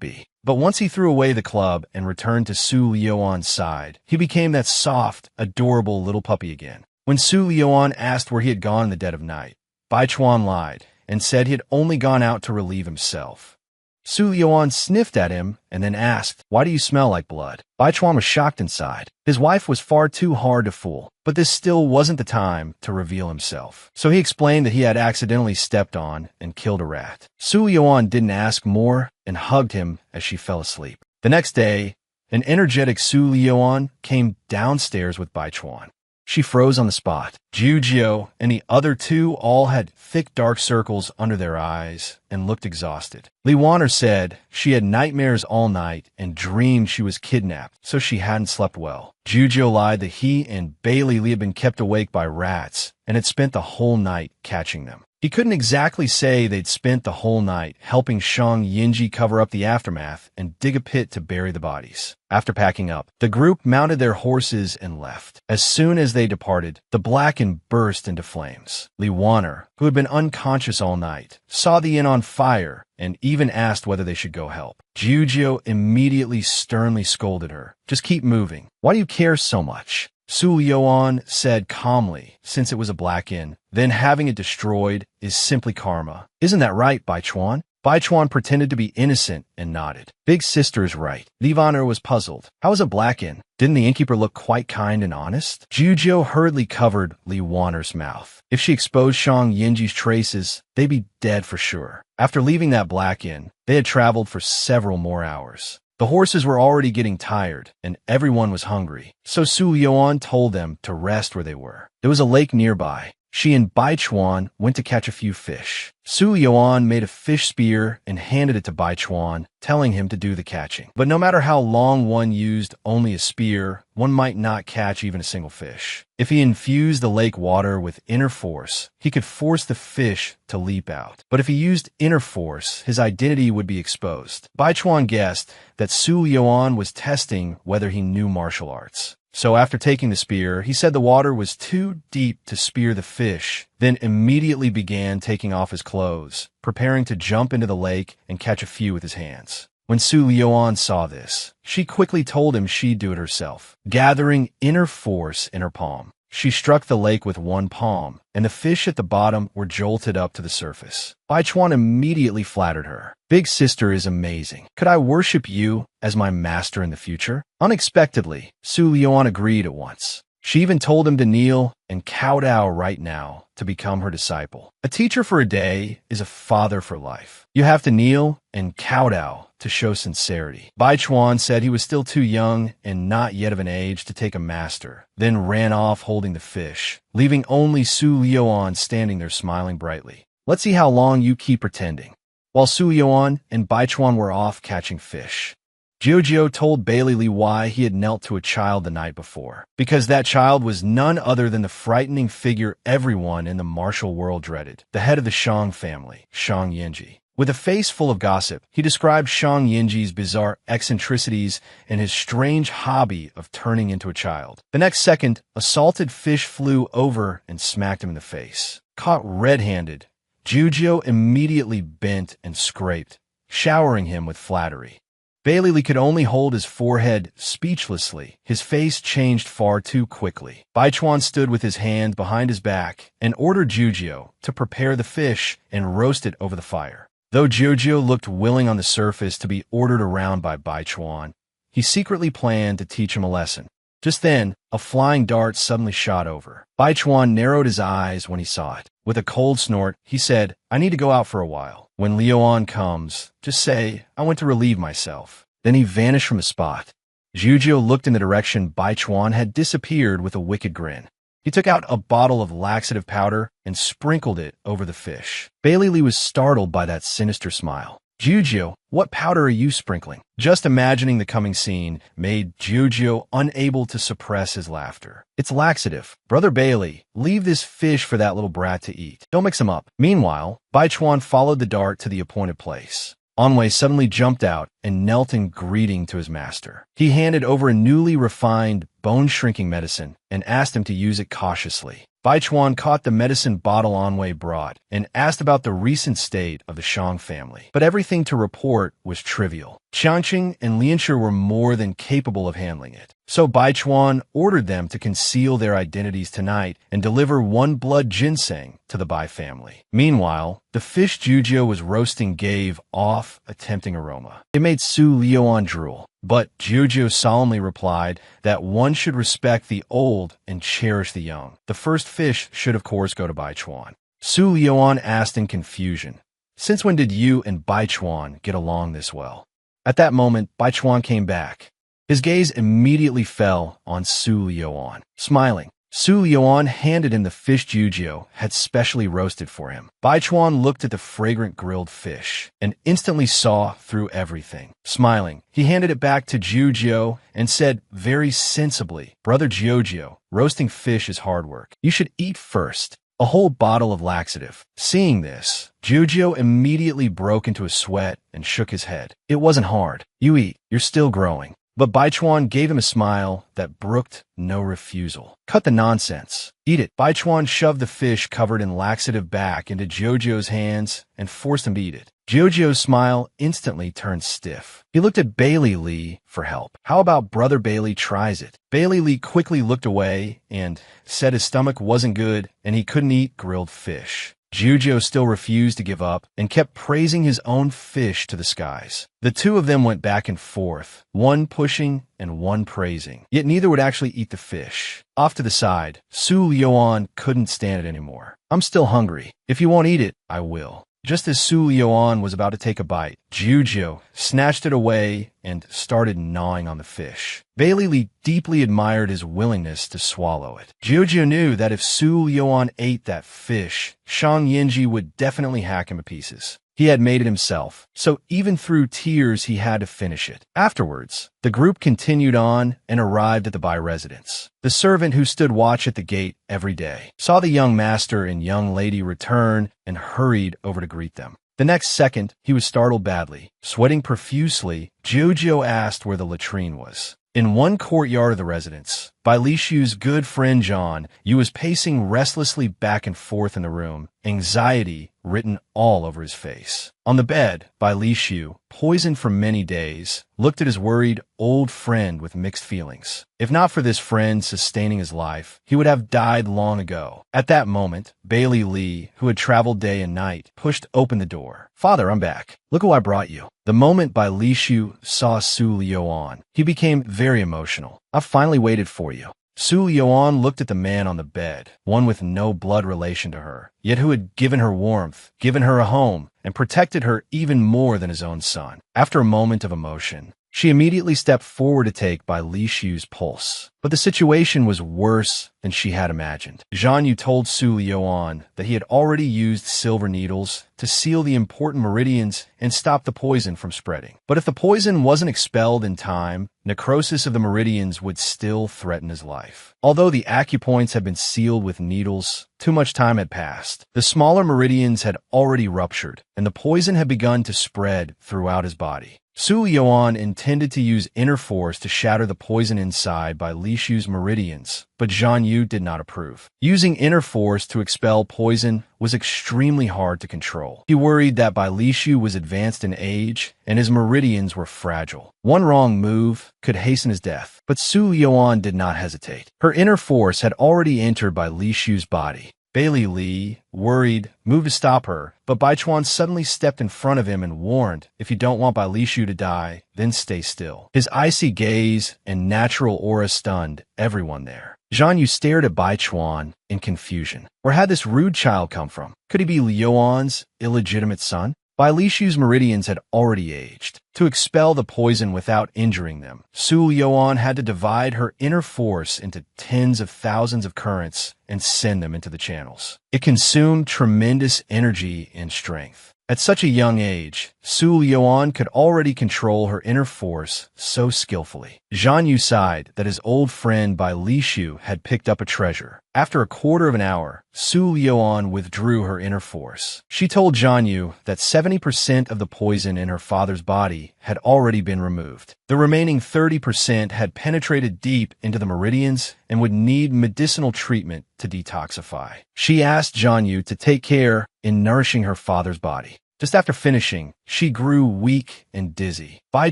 be. But once he threw away the club and returned to Su Liuan's side, he became that soft, adorable little puppy again. When Su Liuan asked where he had gone in the dead of night, Baichuan lied and said he had only gone out to relieve himself. Su Liuan sniffed at him and then asked, "Why do you smell like blood?" Baichuan was shocked inside. His wife was far too hard to fool, but this still wasn't the time to reveal himself. So he explained that he had accidentally stepped on and killed a rat. Su Liuan didn't ask more and hugged him as she fell asleep. The next day, an energetic Su Liuan came downstairs with Baichuan. She froze on the spot. Jiu and the other two all had thick dark circles under their eyes and looked exhausted. Li Waner said she had nightmares all night and dreamed she was kidnapped, so she hadn't slept well. Jiu lied that he and Bailey Li had been kept awake by rats and had spent the whole night catching them. He couldn't exactly say they'd spent the whole night helping Shang Yinji cover up the aftermath and dig a pit to bury the bodies. After packing up, the group mounted their horses and left. As soon as they departed, the Blacken burst into flames. Li Waner, who had been unconscious all night, saw the inn on fire and even asked whether they should go help. Jiu immediately sternly scolded her. "Just keep moving. Why do you care so much?" Su Liuan said calmly, since it was a black inn, "Then having it destroyed is simply karma. Isn't that right, Baichuan?" Baichuan pretended to be innocent and nodded. "Big sister is right." Li Waner was puzzled. How was a black inn? Didn't the innkeeper look quite kind and honest? Jiu hurriedly covered Li Waner's mouth. If she exposed Shang Yinji's traces, they'd be dead for sure. After leaving that black inn, they had traveled for several more hours. The horses were already getting tired, and everyone was hungry, so Su Liuan told them to rest where they were. There was a lake nearby. She and Baichuan went to catch a few fish. Su Liuan made a fish spear and handed it to Baichuan, telling him to do the catching. But no matter how long one used only a spear, one might not catch even a single fish. If he infused the lake water with inner force, he could force the fish to leap out. But if he used inner force, his identity would be exposed. Baichuan guessed that Su Liuan was testing whether he knew martial arts. So after taking the spear, he said the water was too deep to spear the fish, then immediately began taking off his clothes, preparing to jump into the lake and catch a few with his hands. When Su Liuan saw this, she quickly told him she'd do it herself. Gathering inner force in her palm, she struck the lake with one palm, and the fish at the bottom were jolted up to the surface. Baichuan immediately flattered her. "Big sister is amazing. Could I worship you as my master in the future?" Unexpectedly, Su Liuan agreed at once. She even told him to kneel and kowtow right now to become her disciple. A teacher for a day is a father for life. You have to kneel and kowtow to show sincerity. Baichuan said he was still too young and not yet of an age to take a master, then ran off holding the fish, leaving only Su Liuan standing there smiling brightly. "Let's see how long you keep pretending." While Su Liuan and Baichuan were off catching fish, Jiu told Bailey Li why he had knelt to a child the night before, because that child was none other than the frightening figure everyone in the martial world dreaded, the head of the Shang family, Shang Yinji. With a face full of gossip, he described Shang Yinji's bizarre eccentricities and his strange hobby of turning into a child. The next second, a salted fish flew over and smacked him in the face. Caught red-handed, Jiu immediately bent and scraped, showering him with flattery. Bailey Li could only hold his forehead speechlessly. His face changed far too quickly. Baichuan stood with his hand behind his back and ordered Jiu to prepare the fish and roast it over the fire. Though Jiu looked willing on the surface to be ordered around by Baichuan, he secretly planned to teach him a lesson. Just then, a flying dart suddenly shot over. Baichuan narrowed his eyes when he saw it. With a cold snort, he said, "I need to go out for a while. When Liuan comes, just say, I went to relieve myself." Then he vanished from the spot. Jiu looked in the direction Baichuan had disappeared with a wicked grin. He took out a bottle of laxative powder and sprinkled it over the fish. Bailey Li was startled by that sinister smile. "Jiu, what powder are you sprinkling?" Just imagining the coming scene made Jiu unable to suppress his laughter. "It's laxative. Brother Bailey, leave this fish for that little brat to eat. Don't mix them up." Meanwhile, Baichuan followed the dart to the appointed place. Anwei suddenly jumped out and knelt in greeting to his master. He handed over a newly refined bone-shrinking medicine and asked him to use it cautiously. Baichuan caught the medicine bottle Anwei brought and asked about the recent state of the Shang family. But everything to report was trivial. Qiangqing and Lianshi were more than capable of handling it. So Baichuan ordered them to conceal their identities tonight and deliver one blood ginseng to the Bai family. Meanwhile, the fish Jujio was roasting gave off a tempting aroma. It made Su Liuan drool. But Jujio solemnly replied that one should respect the old and cherish the young. The first fish should, of course, go to Baichuan. Su Liuan asked in confusion, "Since when did you and Baichuan get along this well?" At that moment, Baichuan came back. His gaze immediately fell on Su Liuan. Smiling, Su Liuan handed him the fish Jujio had specially roasted for him. Baichuan looked at the fragrant grilled fish and instantly saw through everything. Smiling, he handed it back to Jujio and said very sensibly, "Brother Jujio, roasting fish is hard work. You should eat first." A whole bottle of laxative. Seeing this, Jujio immediately broke into a sweat and shook his head. "It wasn't hard. You eat. You're still growing." But Baichuan gave him a smile that brooked no refusal. "Cut the nonsense. Eat it." Baichuan shoved the fish covered in laxative back into Jojio's hands and forced him to eat it. Jojio's smile instantly turned stiff. He looked at Bailey Lee for help. "How about Brother Bailey tries it?" Bailey Lee quickly looked away and said his stomach wasn't good and he couldn't eat grilled fish. Jujio still refused to give up and kept praising his own fish to the skies. The two of them went back and forth, one pushing and one praising, yet neither would actually eat the fish. Off to the side, Su Liuan couldn't stand it anymore. "I'm still hungry. If you won't eat it, I will." Just as Su Liuan was about to take a bite, Jujio snatched it away and started gnawing on the fish. Bailey Lee deeply admired his willingness to swallow it. Jujio knew that if Su Liuan ate that fish, Shang Yinji would definitely hack him to pieces. He had made it himself, so even through tears he had to finish it. Afterwards, the group continued on and arrived at the Bai residence. The servant who stood watch at the gate every day saw the young master and young lady return and hurried over to greet them. The next second, he was startled badly. Sweating profusely, Jujio asked where the latrine was. In one courtyard of the residence, Bai Lishu's good friend John Yu was pacing restlessly back and forth in the room, anxiety written all over his face. On the bed, Bai Lishu, poisoned for many days, looked at his worried old friend with mixed feelings. If not for this friend sustaining his life, he would have died long ago. At that moment, Bailey Lee, who had traveled day and night, pushed open the door. "Father, I'm back. Look who I brought you." The moment Bai Lishu saw Su Liuan, he became very emotional. "I've finally waited for you." Su Liuan looked at the man on the bed, one with no blood relation to her, yet who had given her warmth, given her a home, and protected her even more than his own son. After a moment of emotion, she immediately stepped forward to take Bai Lishu's pulse. But the situation was worse than she had imagined. Zhan Yu told Su Liuan that he had already used silver needles to seal the important meridians and stop the poison from spreading. But if the poison wasn't expelled in time, necrosis of the meridians would still threaten his life. Although the acupoints had been sealed with needles, too much time had passed. The smaller meridians had already ruptured, and the poison had begun to spread throughout his body. Su Liuan intended to use inner force to shatter the poison inside by Lishu's meridians, but Zhan Yu did not approve. Using inner force to expel poison was extremely hard to control. He worried that Bai Lishu was advanced in age and his meridians were fragile. One wrong move could hasten his death, but Su Liuan did not hesitate. Her inner force had already entered Bai Lishu's body. Bailey Lee, worried, moved to stop her, but Baichuan suddenly stepped in front of him and warned, "If you don't want Bai Lishu to die, then stay still." His icy gaze and natural aura stunned everyone there. Zhan Yu stared at Baichuan in confusion. Where had this rude child come from? Could he be Liuan's illegitimate son? Bai Lishu's meridians had already aged. To expel the poison without injuring them, Su Liuan had to divide her inner force into tens of thousands of currents and send them into the channels. It consumed tremendous energy and strength. At such a young age, Su Lioan could already control her inner force so skillfully. Zhang Yu sighed that his old friend by Li Shu had picked up a treasure. After a quarter of an hour, Su Lioan withdrew her inner force. She told Zhang Yu that 70% of the poison in her father's body had already been removed. The remaining 30% had penetrated deep into the meridians and would need medicinal treatment to detoxify. She asked Zhang Yu to take care in nourishing her father's body. Just after finishing, she grew weak and dizzy. Bai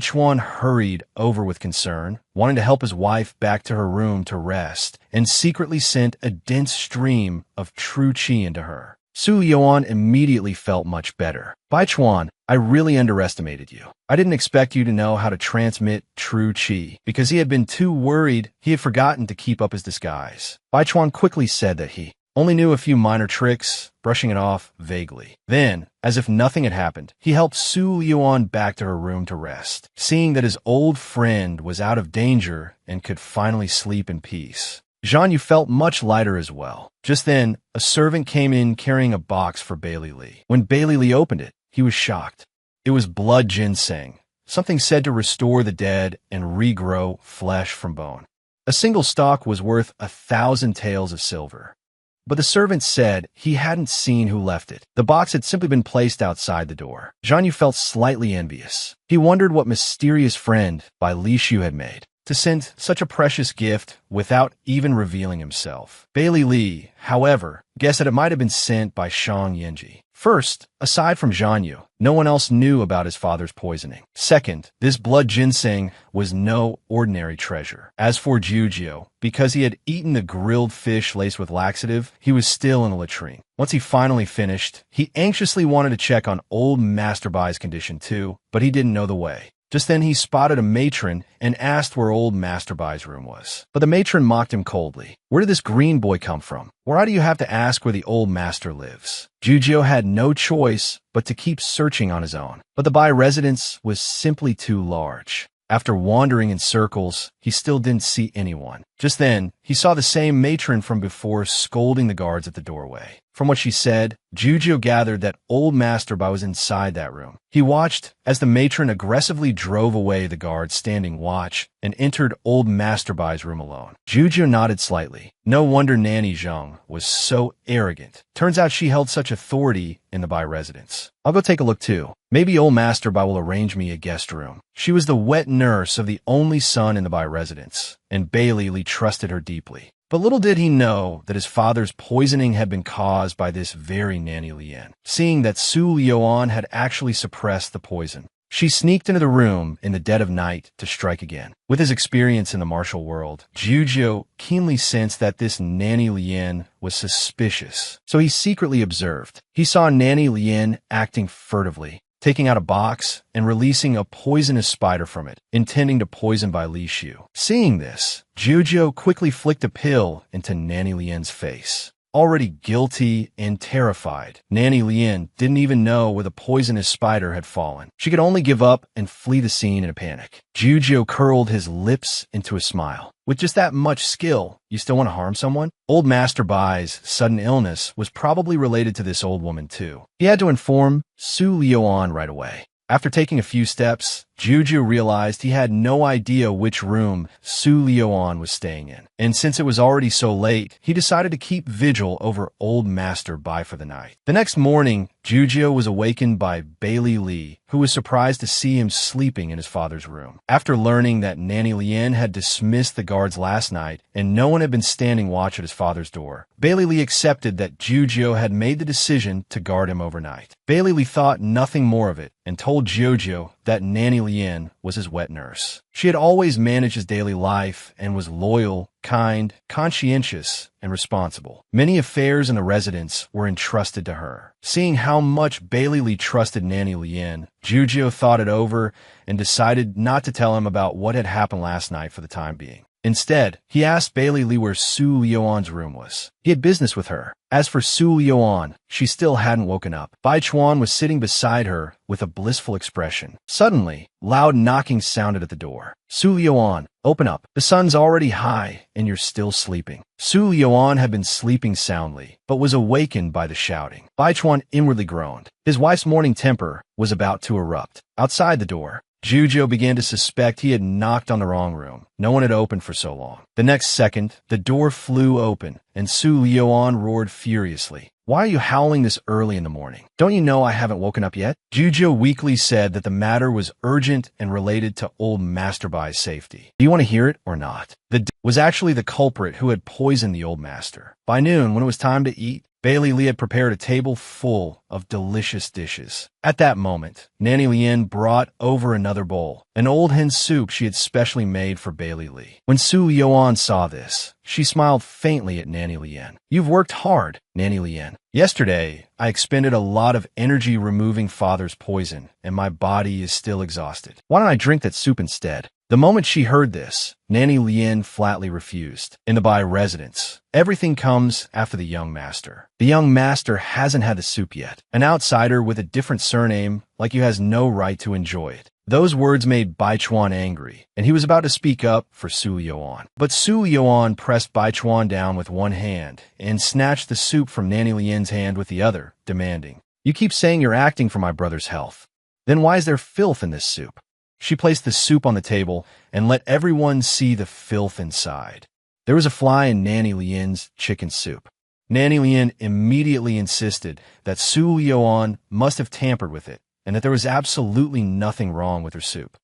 Chuan hurried over with concern, wanting to help his wife back to her room to rest, and secretly sent a dense stream of true qi into her. Su Yuan immediately felt much better. Bai Chuan, I really underestimated you. I didn't expect you to know how to transmit true qi. Because he had been too worried, he had forgotten to keep up his disguise. Bai Chuan quickly said that he only knew a few minor tricks, brushing it off vaguely. Then, as if nothing had happened, he helped Su Yuan back to her room to rest, seeing that his old friend was out of danger and could finally sleep in peace. Zhang Yu felt much lighter as well. Just then, a servant came in carrying a box for Bailey Li. When Bailey Li opened it, he was shocked. It was blood ginseng, something said to restore the dead and regrow flesh from bone. A single stalk was worth 1,000 taels of silver. But the servant said he hadn't seen who left it. The box had simply been placed outside the door. Zhang Yu felt slightly envious. He wondered what mysterious friend Bai Li Shu had made to send such a precious gift without even revealing himself. Bailey Li, however, guessed that it might have been sent by Shang Yanji. First, aside from Zhang Yu, no one else knew about his father's poisoning. Second, this blood ginseng was no ordinary treasure. As for Jujio, because he had eaten the grilled fish laced with laxative, he was still in the latrine. Once he finally finished, he anxiously wanted to check on old Master Bai's condition too, but he didn't know the way. Just then he spotted a matron and asked where old Master Bai's room was. But the matron mocked him coldly. Where did this green boy come from? Why do you have to ask where the old master lives? Jujio had no choice but to keep searching on his own. But the Bai residence was simply too large. After wandering in circles, he still didn't see anyone. Just then, he saw the same matron from before scolding the guards at the doorway. From what she said, Jujio gathered that old Master Bai was inside that room. He watched as the matron aggressively drove away the guards standing watch and entered old Master Bai's room alone. Jujio nodded slightly. No wonder Nanny Zhang was so arrogant. Turns out she held such authority in the Bai residence. I'll go take a look too. Maybe old Master Bai will arrange me a guest room. She was the wet nurse of the only son in the Bai residence, and Bailey Li trusted her deeply. But little did he know that his father's poisoning had been caused by this very Nanny Lian. Seeing that Su Lioan had actually suppressed the poison, she sneaked into the room in the dead of night to strike again. With his experience in the martial world, Jujio keenly sensed that this Nanny Lian was suspicious, so he secretly observed. He saw Nanny Lian acting furtively, taking out a box and releasing a poisonous spider from it, intending to poison Bai Li Shu. Seeing this, Jujio quickly flicked a pill into Nanny Lian's face. Already guilty and terrified, Nanny Lian didn't even know where the poisonous spider had fallen. She could only give up and flee the scene in a panic. Jujio curled his lips into a smile. With just that much skill, you still want to harm someone? Old Master Bai's sudden illness was probably related to this old woman too. He had to inform Su Lioan right away. After taking a few steps, Jujio realized he had no idea which room Su Lioan was staying in. And since it was already so late, he decided to keep vigil over old Master Bai for the night. The next morning, Jujio was awakened by Bailey Li, who was surprised to see him sleeping in his father's room. After learning that Nanny Lian had dismissed the guards last night and no one had been standing watch at his father's door, Bailey Li accepted that Jujio had made the decision to guard him overnight. Bailey Li thought nothing more of it and told Jujio that Nanny Lian was his wet nurse. She had always managed his daily life and was loyal, kind, conscientious, and responsible. Many affairs in the residence were entrusted to her. Seeing how much Bailey Li trusted Nanny Lian, Jujio thought it over and decided not to tell him about what had happened last night for the time being. Instead, he asked Bailey Lee where Su Lioan's room was. He had business with her. As for Su Lioan, she still hadn't woken up. Bai Chuan was sitting beside her with a blissful expression. Suddenly, loud knocking sounded at the door. Su Lioan, open up. The sun's already high, and you're still sleeping. Su Lioan had been sleeping soundly, but was awakened by the shouting. Bai Chuan inwardly groaned. His wife's morning temper was about to erupt. Outside the door, Jujo began to suspect he had knocked on the wrong room. No one had opened for so long. The next second, the door flew open, and Su Lioan roared furiously. Why are you howling this early in the morning? Don't you know I haven't woken up yet? Jujo weakly said that the matter was urgent and related to old Master Bai's safety. Do you want to hear it or not? The was actually the culprit who had poisoned the old master. By noon, when it was time to eat, Bailey Lee had prepared a table full of delicious dishes. At that moment, Nanny Lien brought over another bowl, an old hen soup she had specially made for Bailey Lee. When Su Lioan saw this, she smiled faintly at Nanny Lien. You've worked hard, Nanny Lien. Yesterday, I expended a lot of energy removing Father's poison, and my body is still exhausted. Why don't I drink that soup instead? The moment she heard this, Nanny Lien flatly refused. In the Bai residence, everything comes after the young master. The young master hasn't had the soup yet. An outsider with a different surname like you has no right to enjoy it. Those words made Bai Chuan angry, and he was about to speak up for Su Lioan. But Su Lioan pressed Bai Chuan down with one hand and snatched the soup from Nanny Lien's hand with the other, demanding, You keep saying you're acting for my brother's health. Then why is there filth in this soup? She placed the soup on the table and let everyone see the filth inside. There was a fly in Nanny Lien's chicken soup. Nanny Lien immediately insisted that Su Lioan must have tampered with it and that there was absolutely nothing wrong with her soup.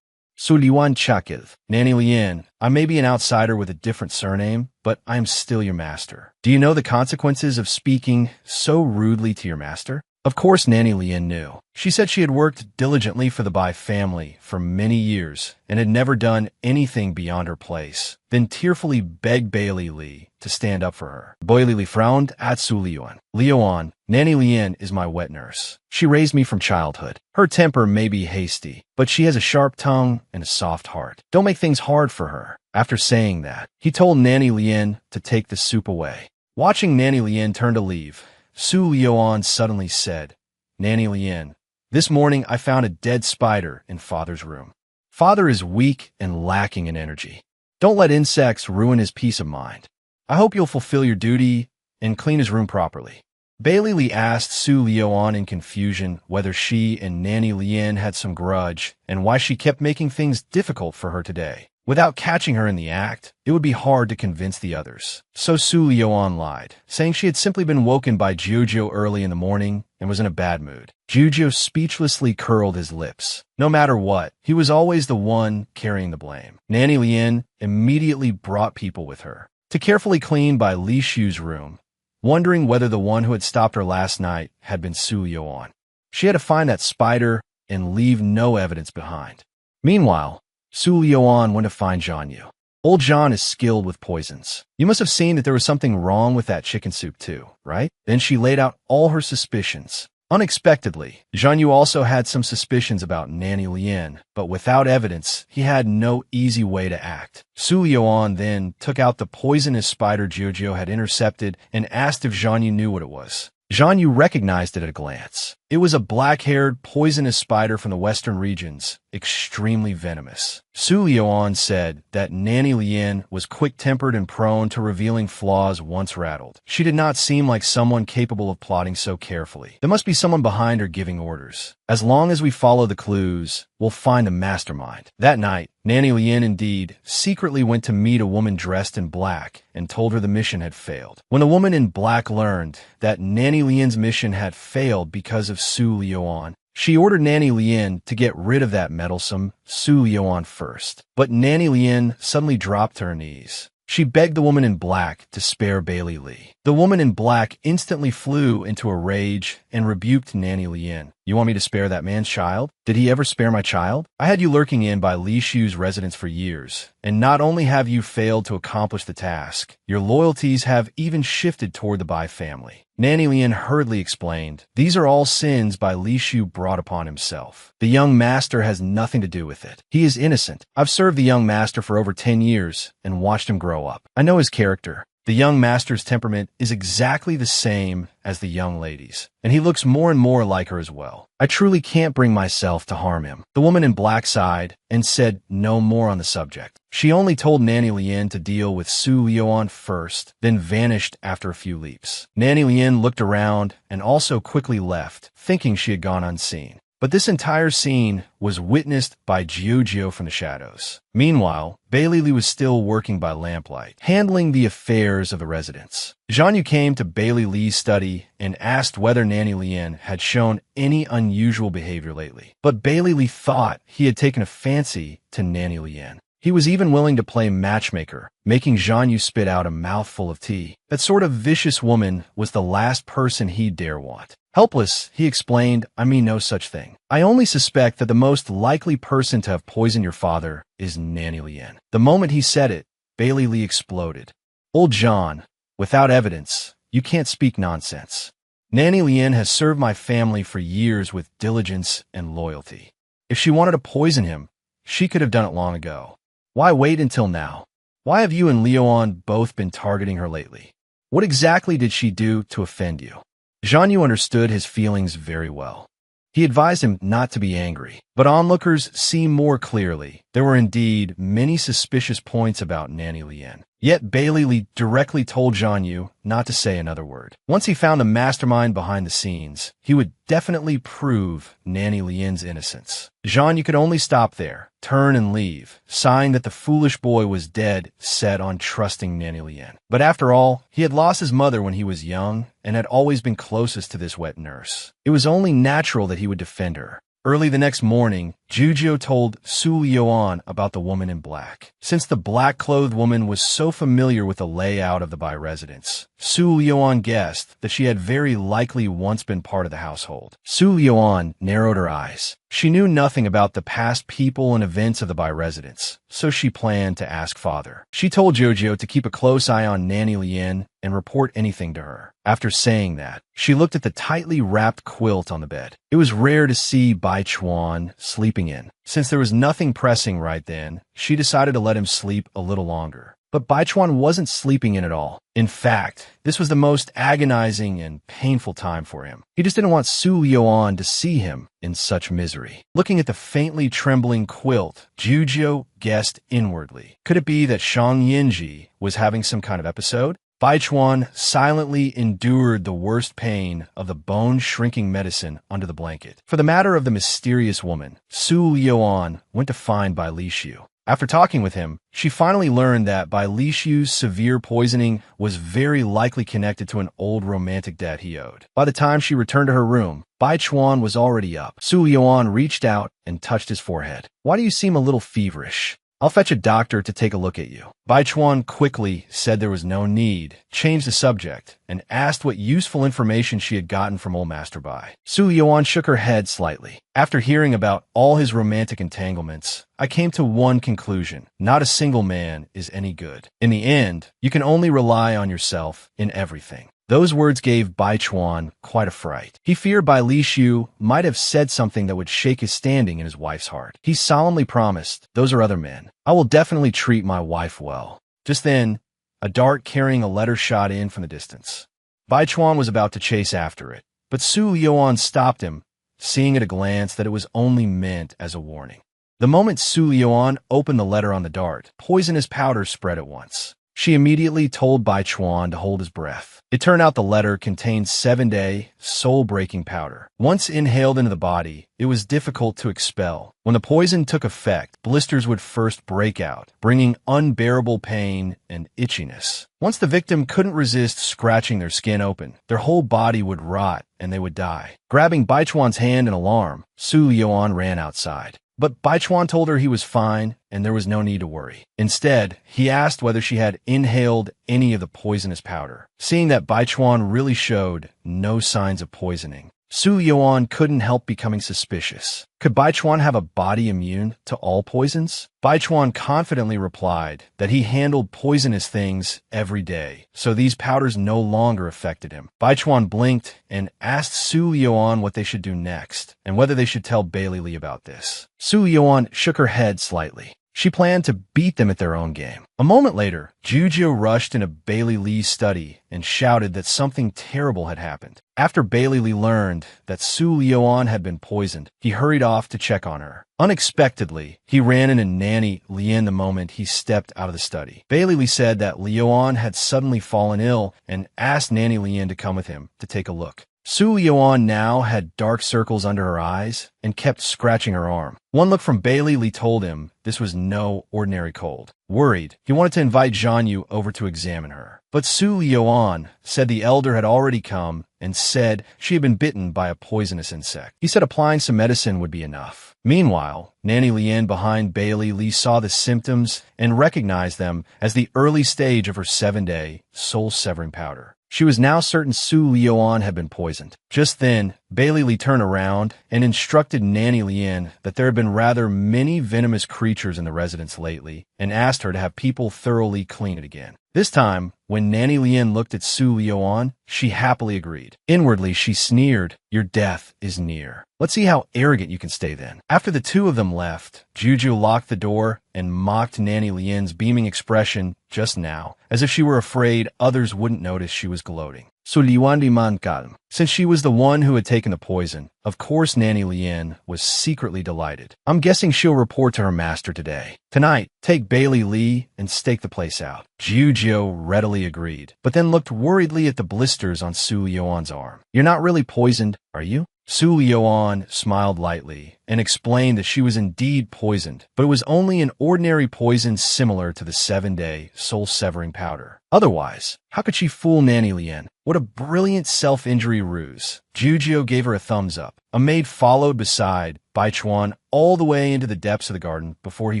Su Liuan Chakil, Nanny Lien, I may be an outsider with a different surname, but I am still your master. Do you know the consequences of speaking so rudely to your master? Of course Nanny Lien knew. She said she had worked diligently for the Bai family for many years and had never done anything beyond her place, then tearfully begged Bailey Lee to stand up for her. Bailey Lee frowned at Su Lioan. Lioan, Nanny Lien is my wet nurse. She raised me from childhood. Her temper may be hasty, but she has a sharp tongue and a soft heart. Don't make things hard for her. After saying that, he told Nanny Lien to take the soup away. Watching Nanny Lien turn to leave, Su Lioan suddenly said, Nanny Lien, this morning I found a dead spider in Father's room. Father is weak and lacking in energy. Don't let insects ruin his peace of mind. I hope you'll fulfill your duty and clean his room properly. Bailey Lee asked Su Lioan in confusion whether she and Nanny Lien had some grudge and why she kept making things difficult for her today. Without catching her in the act, it would be hard to convince the others. So Su Lioan lied, saying she had simply been woken by Jujo early in the morning and was in a bad mood. Jujo speechlessly curled his lips. No matter what, he was always the one carrying the blame. Nanny Lien immediately brought people with her to carefully clean Bai Li Shu's room, wondering whether the one who had stopped her last night had been Su Lioan. She had to find that spider and leave no evidence behind. Meanwhile, Su Lioan went to find Zhan Yu. Old Zhan is skilled with poisons. You must have seen that there was something wrong with that chicken soup too, right? Then she laid out all her suspicions. Unexpectedly, Zhan Yu also had some suspicions about Nanny Lien, but without evidence, he had no easy way to act. Su Lioan then took out the poisonous spider Jojo had intercepted and asked if Zhan Yu knew what it was. Zhan Yu recognized it at a glance. It was a black-haired, poisonous spider from the western regions, extremely venomous. Su Lioan said that Nanny Lien was quick-tempered and prone to revealing flaws once rattled. She did not seem like someone capable of plotting so carefully. There must be someone behind her giving orders. As long as we follow the clues, we'll find the mastermind. That night, Nanny Lien indeed secretly went to meet a woman dressed in black and told her the mission had failed. When the woman in black learned that Nanny Lien's mission had failed because of Su Lioan, she ordered Nanny Lien to get rid of that meddlesome Su Lioan first. But Nanny Lien suddenly dropped to her knees. She begged the woman in black to spare Bailey Lee. The woman in black instantly flew into a rage and rebuked Nanny Lien. You want me to spare that man's child? Did he ever spare my child? I had you lurking in by Li Shu's residence for years, and not only have you failed to accomplish the task, your loyalties have even shifted toward the Bai family. Nanny Lian hurriedly explained, these are all sins Bai Li Shu brought upon himself. The young master has nothing to do with it. He is innocent. I've served the young master for over 10 years and watched him grow up. I know his character. The young master's temperament is exactly the same as the young lady's, and he looks more and more like her as well. I truly can't bring myself to harm him. The woman in black sighed and said no more on the subject. She only told Nanny Lian to deal with Su Liuan first, then vanished after a few leaps. Nanny Lian looked around and also quickly left, thinking she had gone unseen. But this entire scene was witnessed by Jiu from the shadows. Meanwhile, Bailey Li was still working by lamplight, handling the affairs of the residents. Zhang Yu came to Bailey Li's study and asked whether Nanny Lian had shown any unusual behavior lately. But Bailey Li thought he had taken a fancy to Nanny Lian. He was even willing to play matchmaker, making Zhang Yu spit out a mouthful of tea. That sort of vicious woman was the last person he'd dare want. Helpless, he explained, I mean no such thing. I only suspect that the most likely person to have poisoned your father is Nanny Lian. The moment he said it, Bailey Li exploded. Old John, without evidence, you can't speak nonsense. Nanny Lian has served my family for years with diligence and loyalty. If she wanted to poison him, she could have done it long ago. Why wait until now? Why have you and Liuan both been targeting her lately? What exactly did she do to offend you? Zhang Yu understood his feelings very well. He advised him not to be angry, but onlookers see more clearly. There were indeed many suspicious points about Nanny Lian. Yet Bailey Li directly told Zhang Yu not to say another word. Once he found the mastermind behind the scenes, he would definitely prove Nanny Lian's innocence. Zhang Yu could only stop there, turn and leave, sighing that the foolish boy was dead set on trusting Nanny Lian. But after all, he had lost his mother when he was young and had always been closest to this wet nurse. It was only natural that he would defend her. Early the next morning, Jiu told Su Liuan about the woman in black. Since the black-clothed woman was so familiar with the layout of the Bai residence, Su Liuan guessed that she had very likely once been part of the household. Su Liuan narrowed her eyes. She knew nothing about the past people and events of the Bai residence, so she planned to ask father. She told Jojo to keep a close eye on Nanny Lian and report anything to her. After saying that, she looked at the tightly wrapped quilt on the bed. It was rare to see Bai Chuan sleeping in. Since there was nothing pressing right then, she decided to let him sleep a little longer. But Bai Chuan wasn't sleeping in at all. In fact, this was the most agonizing and painful time for him. He just didn't want Su Liuan to see him in such misery. Looking at the faintly trembling quilt, Jiu guessed inwardly. Could it be that Shang Yinji was having some kind of episode? Bai Chuan silently endured the worst pain of the bone-shrinking medicine under the blanket. For the matter of the mysterious woman, Su Liuan went to find Bai Li Shu. After talking with him, she finally learned that Bai Li Shu's severe poisoning was very likely connected to an old romantic debt he owed. By the time she returned to her room, Bai Chuan was already up. Su Liuan reached out and touched his forehead. Why do you seem a little feverish? I'll fetch a doctor to take a look at you. Bai Chuan quickly said there was no need, changed the subject, and asked what useful information she had gotten from old Master Bai. Su Liuan shook her head slightly. After hearing about all his romantic entanglements, I came to one conclusion. Not a single man is any good. In the end, you can only rely on yourself in everything. Those words gave Bai Chuan quite a fright. He feared Bai Li Shu might have said something that would shake his standing in his wife's heart. He solemnly promised, those are other men. I will definitely treat my wife well. Just then, a dart carrying a letter shot in from the distance. Bai Chuan was about to chase after it, but Su Liuan stopped him, seeing at a glance that it was only meant as a warning. The moment Su Liuan opened the letter on the dart, poisonous powder spread at once. She immediately told Bai Chuan to hold his breath. It turned out the letter contained 7-day, soul-breaking powder. Once inhaled into the body, it was difficult to expel. When the poison took effect, blisters would first break out, bringing unbearable pain and itchiness. Once the victim couldn't resist scratching their skin open, their whole body would rot and they would die. Grabbing Bai Chuan's hand in alarm, Su Liuan ran outside. But Bai Chuan told her he was fine and there was no need to worry. Instead, he asked whether she had inhaled any of the poisonous powder. Seeing that Bai Chuan really showed no signs of poisoning, Su Yuan couldn't help becoming suspicious. Could Bai Chuan have a body immune to all poisons? Bai Chuan confidently replied that he handled poisonous things every day, so these powders no longer affected him. Bai Chuan blinked and asked Su Yuan what they should do next, and whether they should tell Bailey Li about this. Su Yuan shook her head slightly. She planned to beat them at their own game. A moment later, Jujio rushed into Bailey Li's study and shouted that something terrible had happened. After Bailey Li learned that Su Lioan had been poisoned, he hurried off to check on her. Unexpectedly, he ran into Nanny Lien the moment he stepped out of the study. Bailey Li said that Lioan had suddenly fallen ill and asked Nanny Lien to come with him to take a look. Su Yuan now had dark circles under her eyes and kept scratching her arm. One look from Bailey Li told him this was no ordinary cold. Worried, he wanted to invite Zhan Yu over to examine her. But Su Yuan said the elder had already come and said she had been bitten by a poisonous insect. He said applying some medicine would be enough. Meanwhile, Nanny Lien behind Bailey Li saw the symptoms and recognized them as the early stage of her 7-day soul-severing powder. She was now certain Su Lioan had been poisoned. Just then, Bailey Li turned around and instructed Nanny Lien that there had been rather many venomous creatures in the residence lately and asked her to have people thoroughly clean it again. This time, when Nanny Lien looked at Su Lioan, she happily agreed. Inwardly, she sneered, "Your death is near. Let's see how arrogant you can stay then." After the two of them left, Juju locked the door and mocked Nanny Lien's beaming expression just now, as if she were afraid others wouldn't notice she was gloating. So Liwan di man calm. Since she was the one who had taken the poison, of course Nanny Lien was secretly delighted. I'm guessing she'll report to her master today. Tonight, take Bailey Li and stake the place out. Jujio readily agreed, but then looked worriedly at the blisters on Su Yuan's arm. You're not really poisoned, are you? Su Yuan smiled lightly and explained that she was indeed poisoned, but it was only an ordinary poison similar to the 7-day soul-severing powder. Otherwise, how could she fool Nanny Lien? What a brilliant self-injury ruse. Jujio gave her a thumbs up. A maid followed beside Bai Chuan all the way into the depths of the garden before he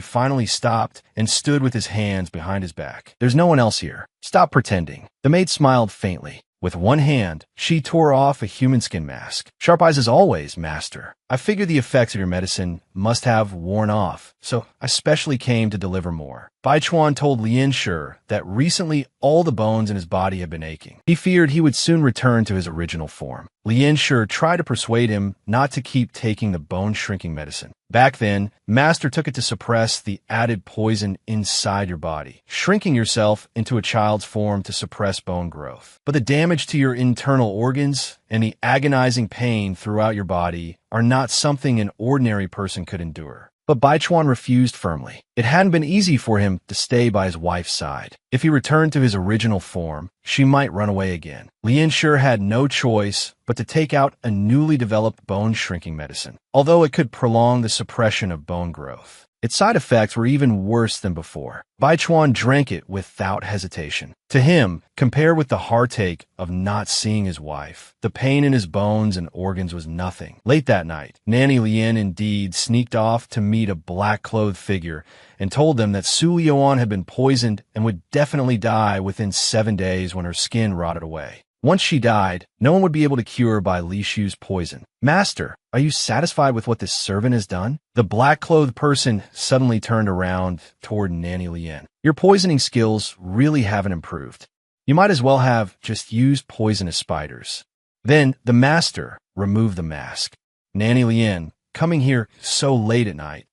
finally stopped and stood with his hands behind his back. There's no one else here. Stop pretending. The maid smiled faintly. With one hand, she tore off a human skin mask. Sharp eyes as always, master. I figure the effects of your medicine must have worn off, so I specially came to deliver more. Bai Chuan told Lien Shi that recently all the bones in his body had been aching. He feared he would soon return to his original form. Lien Shi tried to persuade him not to keep taking the bone-shrinking medicine. Back then, Master took it to suppress the added poison inside your body, shrinking yourself into a child's form to suppress bone growth. But the damage to your internal organs and the agonizing pain throughout your body are not something an ordinary person could endure. But Bai Chuan refused firmly. It hadn't been easy for him to stay by his wife's side. If he returned to his original form, she might run away again. Lien Shi had no choice but to take out a newly developed bone-shrinking medicine, although it could prolong the suppression of bone growth. Its side effects were even worse than before. Bai Chuan drank it without hesitation. To him, compared with the heartache of not seeing his wife, the pain in his bones and organs was nothing. Late that night, Nanny Lien indeed sneaked off to meet a black-clothed figure and told them that Su Yuan had been poisoned and would definitely die within 7 days when her skin rotted away. Once she died, no one would be able to cure her by Li Shu's poison. Master, are you satisfied with what this servant has done? The black-clothed person suddenly turned around toward Nanny Lien. Your poisoning skills really haven't improved. You might as well have just used poisonous spiders. Then the master removed the mask. Nanny Lien, coming here so late at night.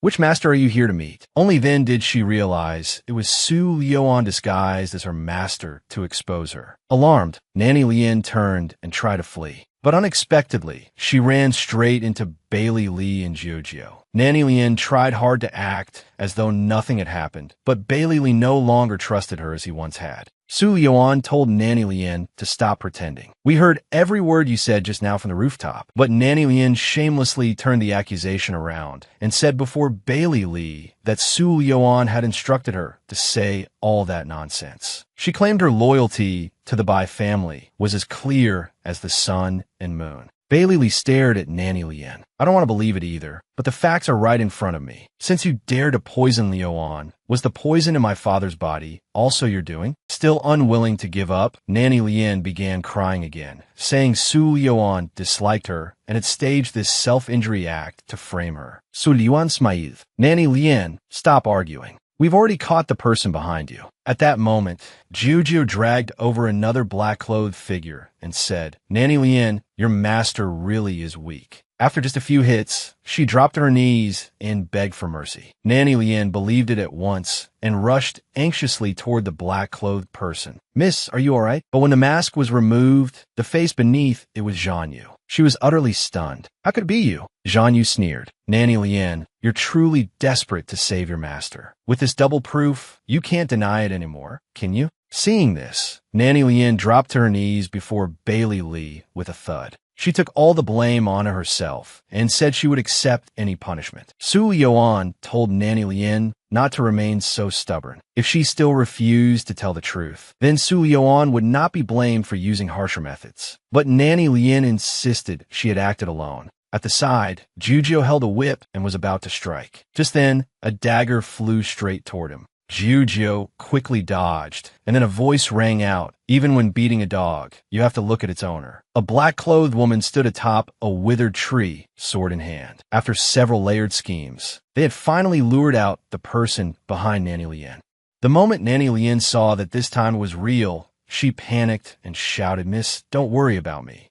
Which master are you here to meet? Only then did she realize it was Su Yuan disguised as her master to expose her. Alarmed, Nanny Lien turned and tried to flee. But unexpectedly, she ran straight into Bailey Li and Jujio. Nanny Lien tried hard to act as though nothing had happened, but Bailey Li no longer trusted her as he once had. Su Yuan told Nanny Lien to stop pretending. We heard every word you said just now from the rooftop, but Nanny Lien shamelessly turned the accusation around and said before Bailey Li that Su Yuan had instructed her to say all that nonsense. She claimed her loyalty to the Bai family was as clear as the sun and moon. Bailey Lee stared at Nanny Lien. I don't want to believe it either, but the facts are right in front of me. Since you dared to poison Leo, was the poison in my father's body also your doing? Still unwilling to give up, Nanny Lien began crying again, saying Su Leo disliked her and had staged this self-injury act to frame her. Su Leo smiled. Nanny Lien, stop arguing. We've already caught the person behind you. At that moment, Juju dragged over another black-clothed figure and said, Nanny Lien, your master really is weak. After just a few hits, she dropped to her knees and begged for mercy. Nanny Lien believed it at once and rushed anxiously toward the black-clothed person. Miss, are you all right? But when the mask was removed, the face beneath it was Zhang Yu. She was utterly stunned. How could it be you? Zhang Yu sneered. Nanny Lien, you're truly desperate to save your master. With this double proof, you can't deny it anymore, can you? Seeing this, Nanny Lien dropped to her knees before Bailey Lee with a thud. She took all the blame on herself and said she would accept any punishment. Su Leo told Nanny Lien not to remain so stubborn. If she still refused to tell the truth, then Su Leo would not be blamed for using harsher methods. But Nanny Lien insisted she had acted alone. At the side, Juju held a whip and was about to strike. Just then, a dagger flew straight toward him. Juju quickly dodged, and then a voice rang out, even when beating a dog, you have to look at its owner. A black-clothed woman stood atop a withered tree, sword in hand. After several layered schemes, they had finally lured out the person behind Nanny Lien. The moment Nanny Lien saw that this time was real, she panicked and shouted, Miss, don't worry about me.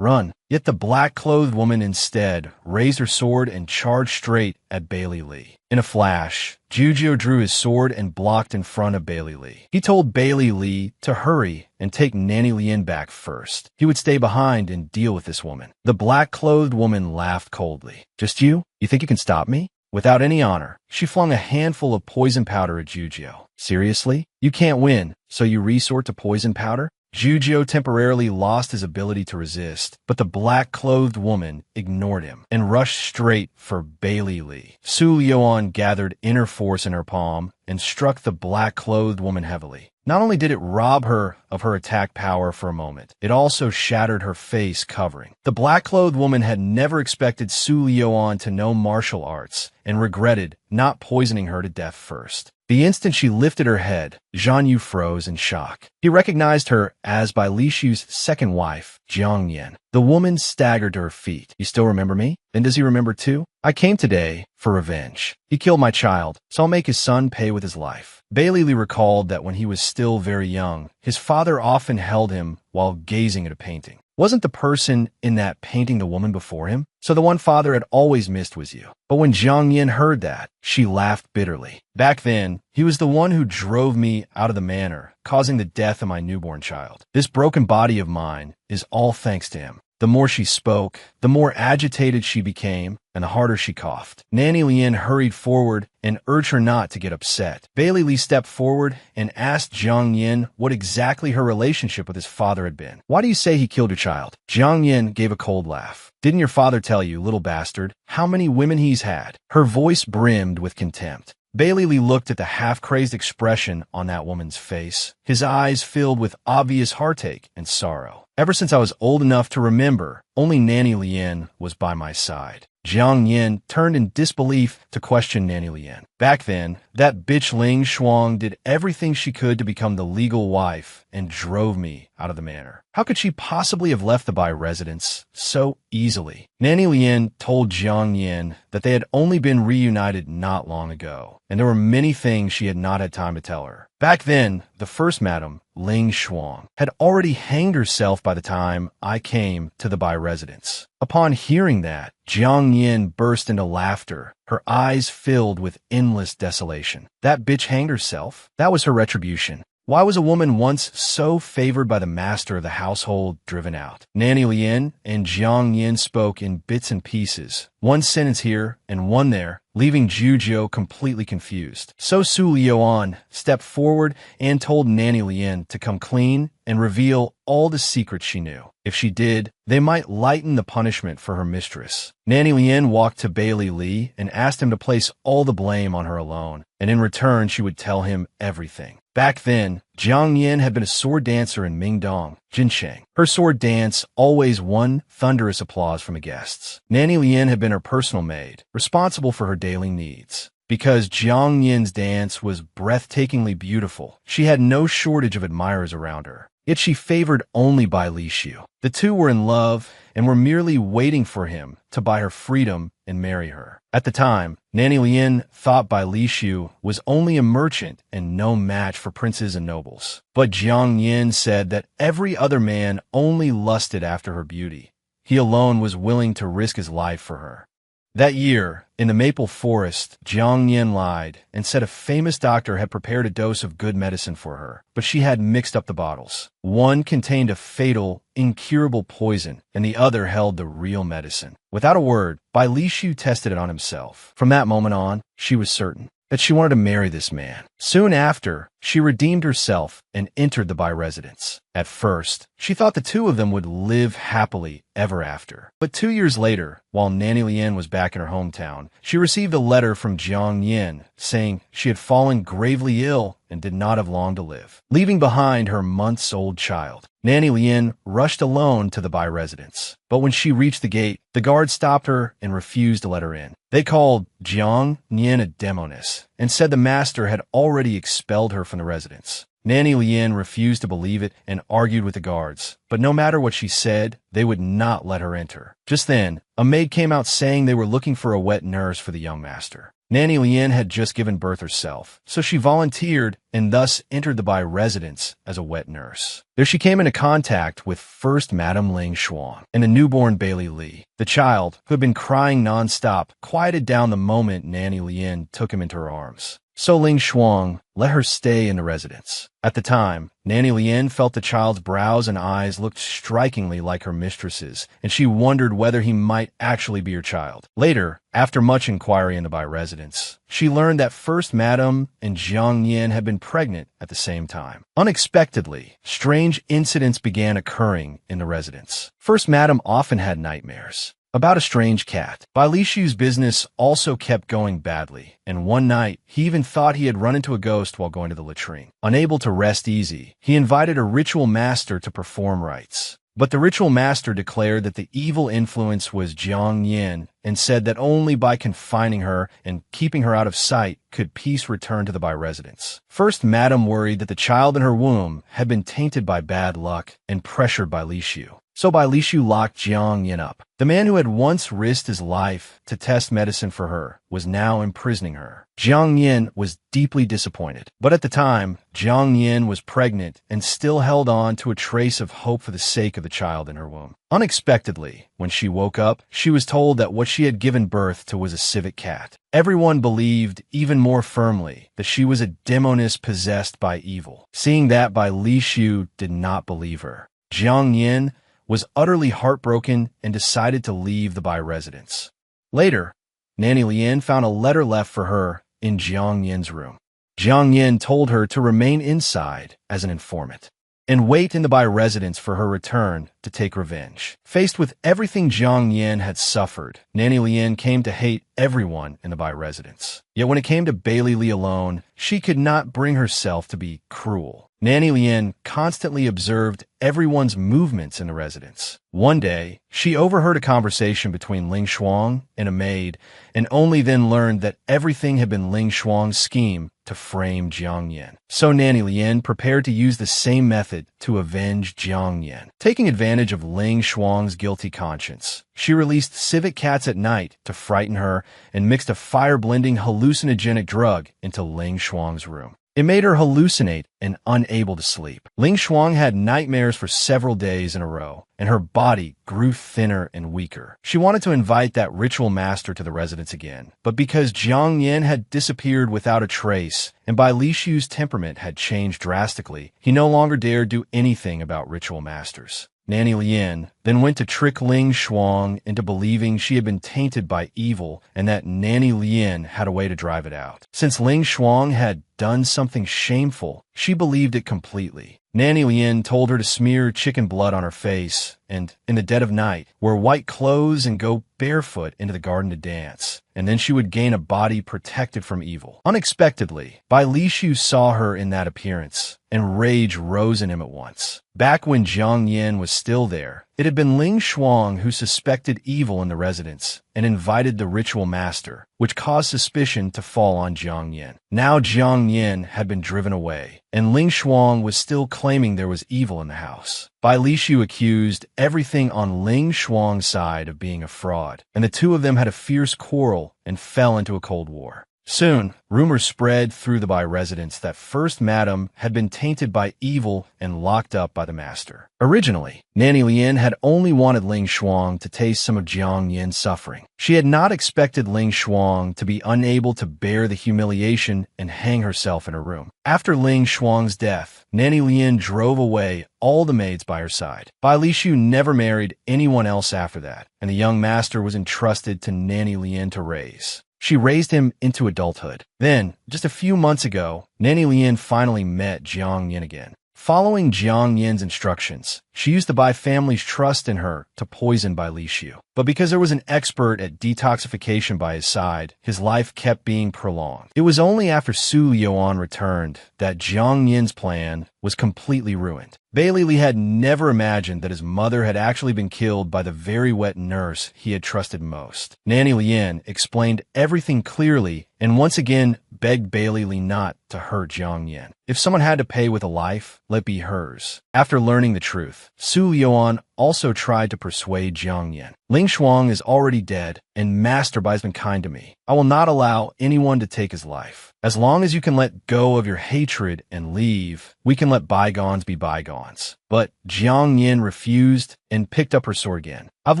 Run. Yet the black-clothed woman instead raised her sword and charged straight at Bailey Lee. In a flash, Juju drew his sword and blocked in front of Bailey Lee. He told Bailey Lee to hurry and take Nanny Lien back first. He would stay behind and deal with this woman. The black-clothed woman laughed coldly. Just you? You think you can stop me? Without any honor, she flung a handful of poison powder at Juju. Seriously? You can't win, so you resort to poison powder? Juju temporarily lost his ability to resist, but the black-clothed woman ignored him and rushed straight for Bailey Lee. Su Leo gathered inner force in her palm and struck the black-clothed woman heavily. Not only did it rob her of her attack power for a moment, it also shattered her face covering. The black-clothed woman had never expected Su Leo to know martial arts and regretted not poisoning her to death first. The instant she lifted her head, Zhang Yu froze in shock. He recognized her as Bai Li Shu's second wife, Jiang Yan. The woman staggered to her feet. You still remember me? Then does he remember too? I came today for revenge. He killed my child, so I'll make his son pay with his life. Bailey Lee recalled that when he was still very young, his father often held him while gazing at a painting. Wasn't the person in that painting the woman before him? So the one father had always missed was you. But when Jiang Yan heard that, she laughed bitterly. Back then, he was the one who drove me out of the manor, causing the death of my newborn child. This broken body of mine is all thanks to him. The more she spoke, the more agitated she became, and the harder she coughed. Nanny Lien hurried forward and urged her not to get upset. Bailey Lee stepped forward and asked Jiang Yan what exactly her relationship with his father had been. Why do you say he killed your child? Jiang Yan gave a cold laugh. Didn't your father tell you, little bastard, how many women he's had? Her voice brimmed with contempt. Bailey Lee looked at the half-crazed expression on that woman's face, his eyes filled with obvious heartache and sorrow. Ever since I was old enough to remember, only Nanny Lien was by my side. Jiang Yan turned in disbelief to question Nanny Lien. Back then, that bitch Ling Shuang did everything she could to become the legal wife and drove me out of the manor. How could she possibly have left the Bai residence so easily? Nanny Lien told Jiang Yan that they had only been reunited not long ago, and there were many things she had not had time to tell her. Back then, the first madam, Ling Shuang, had already hanged herself by the time I came to the Bai residence. Upon hearing that, Jiang Yan burst into laughter, her eyes filled with endless desolation. That bitch hanged herself? That was her retribution. Why was a woman once so favored by the master of the household driven out? Nanny Lien and Jiang Yan spoke in bits and pieces, one sentence here and one there, leaving Juju completely confused. So Su Leo stepped forward and told Nanny Lien to come clean and reveal all the secrets she knew. If she did, they might lighten the punishment for her mistress. Nanny Lien walked to Bailey Lee and asked him to place all the blame on her alone, and in return she would tell him everything. Back then, Jiang Yin had been a sword dancer in Mingdong, Jinsheng. Her sword dance always won thunderous applause from the guests. Nanny Lian had been her personal maid, responsible for her daily needs. Because Jiang Yin's dance was breathtakingly beautiful, she had no shortage of admirers around her. Yet she favored only by Li Xiu. The two were in love and were merely waiting for him to buy her freedom and marry her. At the time, Nanny Lian thought Bai Li Xiu was only a merchant and no match for princes and nobles. But Jiang Yin said that every other man only lusted after her beauty. He alone was willing to risk his life for her. That year, in the maple forest, Jiang Yin lied and said a famous doctor had prepared a dose of good medicine for her, but she had mixed up the bottles. One contained a fatal, incurable poison, and the other held the real medicine. Without a word, Bai Li Xiu tested it on himself. From that moment on, she was certain that she wanted to marry this man. Soon after, she redeemed herself and entered the Bai residence. At first, she thought the two of them would live happily ever after. But 2 years later, while Nanny Lian was back in her hometown, she received a letter from Jiang Yin saying she had fallen gravely ill and did not have long to live, leaving behind her months-old child. Nanny Lian rushed alone to the Bai residence. But when she reached the gate, the guard stopped her and refused to let her in. They called Jiang Yin a demoness and said the master had already expelled her from the residence. Nanny Lian refused to believe it and argued with the guards, but no matter what she said, they would not let her enter. Just then, a maid came out saying they were looking for a wet nurse for the young master. Nanny Lian had just given birth herself, so she volunteered and thus entered the Bai residence as a wet nurse. There she came into contact with First Madame Ling Shuang and the newborn Bailey Li. The child, who had been crying nonstop, quieted down the moment Nanny Lian took him into her arms. So Ling Shuang let her stay in the residence. At the time, Nanny Lian felt the child's brows and eyes looked strikingly like her mistress's, and she wondered whether he might actually be her child. Later, after much inquiry in the Bai residence, she learned that First Madame and Jiang Yin had been pregnant at the same time. Unexpectedly, strange incidents began occurring in the residence. First Madame often had nightmares about a strange cat. Bai Li Xiu's business also kept going badly, and one night, he even thought he had run into a ghost while going to the latrine. Unable to rest easy, he invited a ritual master to perform rites. But the ritual master declared that the evil influence was Jiang Yin and said that only by confining her and keeping her out of sight could peace return to the Bai residence. First Madame worried that the child in her womb had been tainted by bad luck and pressured by Li Xiu. So Bai Li Xiu locked Jiang Yin up. The man who had once risked his life to test medicine for her was now imprisoning her. Jiang Yin was deeply disappointed. But at the time, Jiang Yin was pregnant and still held on to a trace of hope for the sake of the child in her womb. Unexpectedly, when she woke up, she was told that what she had given birth to was a civet cat. Everyone believed even more firmly that she was a demoness possessed by evil. Seeing that, Bai Li Xiu did not believe her. Jiang Yin was utterly heartbroken and decided to leave the Bai residence. Later, Nanny Lian found a letter left for her in Jiang Yin's room. Jiang Yin told her to remain inside as an informant and wait in the Bai residence for her return to take revenge. Faced with everything Jiang Yin had suffered, Nanny Lian came to hate everyone in the Bai residence. Yet when it came to Bailey Li alone, she could not bring herself to be cruel. Nanny Lian constantly observed everyone's movements in the residence. One day, she overheard a conversation between Ling Shuang and a maid, and only then learned that everything had been Ling Shuang's scheme to frame Jiang Yin. So Nanny Lian prepared to use the same method to avenge Jiang Yin. Taking advantage of Ling Shuang's guilty conscience, she released civet cats at night to frighten her and mixed a fire-blending hallucinogenic drug into Ling Shuang's room. It made her hallucinate and unable to sleep. Ling Shuang had nightmares for several days in a row, and her body grew thinner and weaker. She wanted to invite that ritual master to the residence again, but because Jiang Yin had disappeared without a trace, and Bai Li Xiu's temperament had changed drastically, he no longer dared do anything about ritual masters. Nanny Lian then went to trick Ling Shuang into believing she had been tainted by evil and that Nanny Lian had a way to drive it out. Since Ling Shuang had done something shameful, she believed it completely. Nanny Lien told her to smear chicken blood on her face and, in the dead of night, wear white clothes and go barefoot into the garden to dance. And then she would gain a body protected from evil. Unexpectedly, Bai Lishu saw her in that appearance, and rage rose in him at once. Back when Jiang Yin was still there, it had been Ling Shuang who suspected evil in the residence and invited the ritual master, which caused suspicion to fall on Jiang Yin. Now Jiang Yin had been driven away, and Ling Shuang was still claiming there was evil in the house. Bai Lishu accused everything on Ling Shuang's side of being a fraud, and the two of them had a fierce quarrel and fell into a cold war. Soon, rumors spread through the Bai residence that First Madam had been tainted by evil and locked up by the master. Originally, Nanny Lien had only wanted Ling Shuang to taste some of Jiang Yin's suffering. She had not expected Ling Shuang to be unable to bear the humiliation and hang herself in her room. After Ling Shuang's death, Nanny Lien drove away all the maids by her side. Bai Lishu never married anyone else after that, and the young master was entrusted to Nanny Lien to raise. She raised him into adulthood. Then, just a few months ago, Nanny Lien finally met Jiang Yin again. Following Jiang Yin's instructions, she used the Bai family's trust in her to poison Bai Lishu. But because there was an expert at detoxification by his side, his life kept being prolonged. It was only after Su Liuan returned that Jiang Yin's plan was completely ruined. Bai Li had never imagined that his mother had actually been killed by the very wet nurse he had trusted most. Nanny Lien explained everything clearly and once again begged Bai Li not to hurt Jiang Yin. If someone had to pay with a life, let be hers. After learning the truth, Su Liuan also tried to persuade Jiang Yin. Ling Shuang is already dead, and Master Bai has been kind to me. I will not allow anyone to take his life. As long as you can let go of your hatred and leave, we can let bygones be bygones. But Jiang Yin refused and picked up her sword again. I've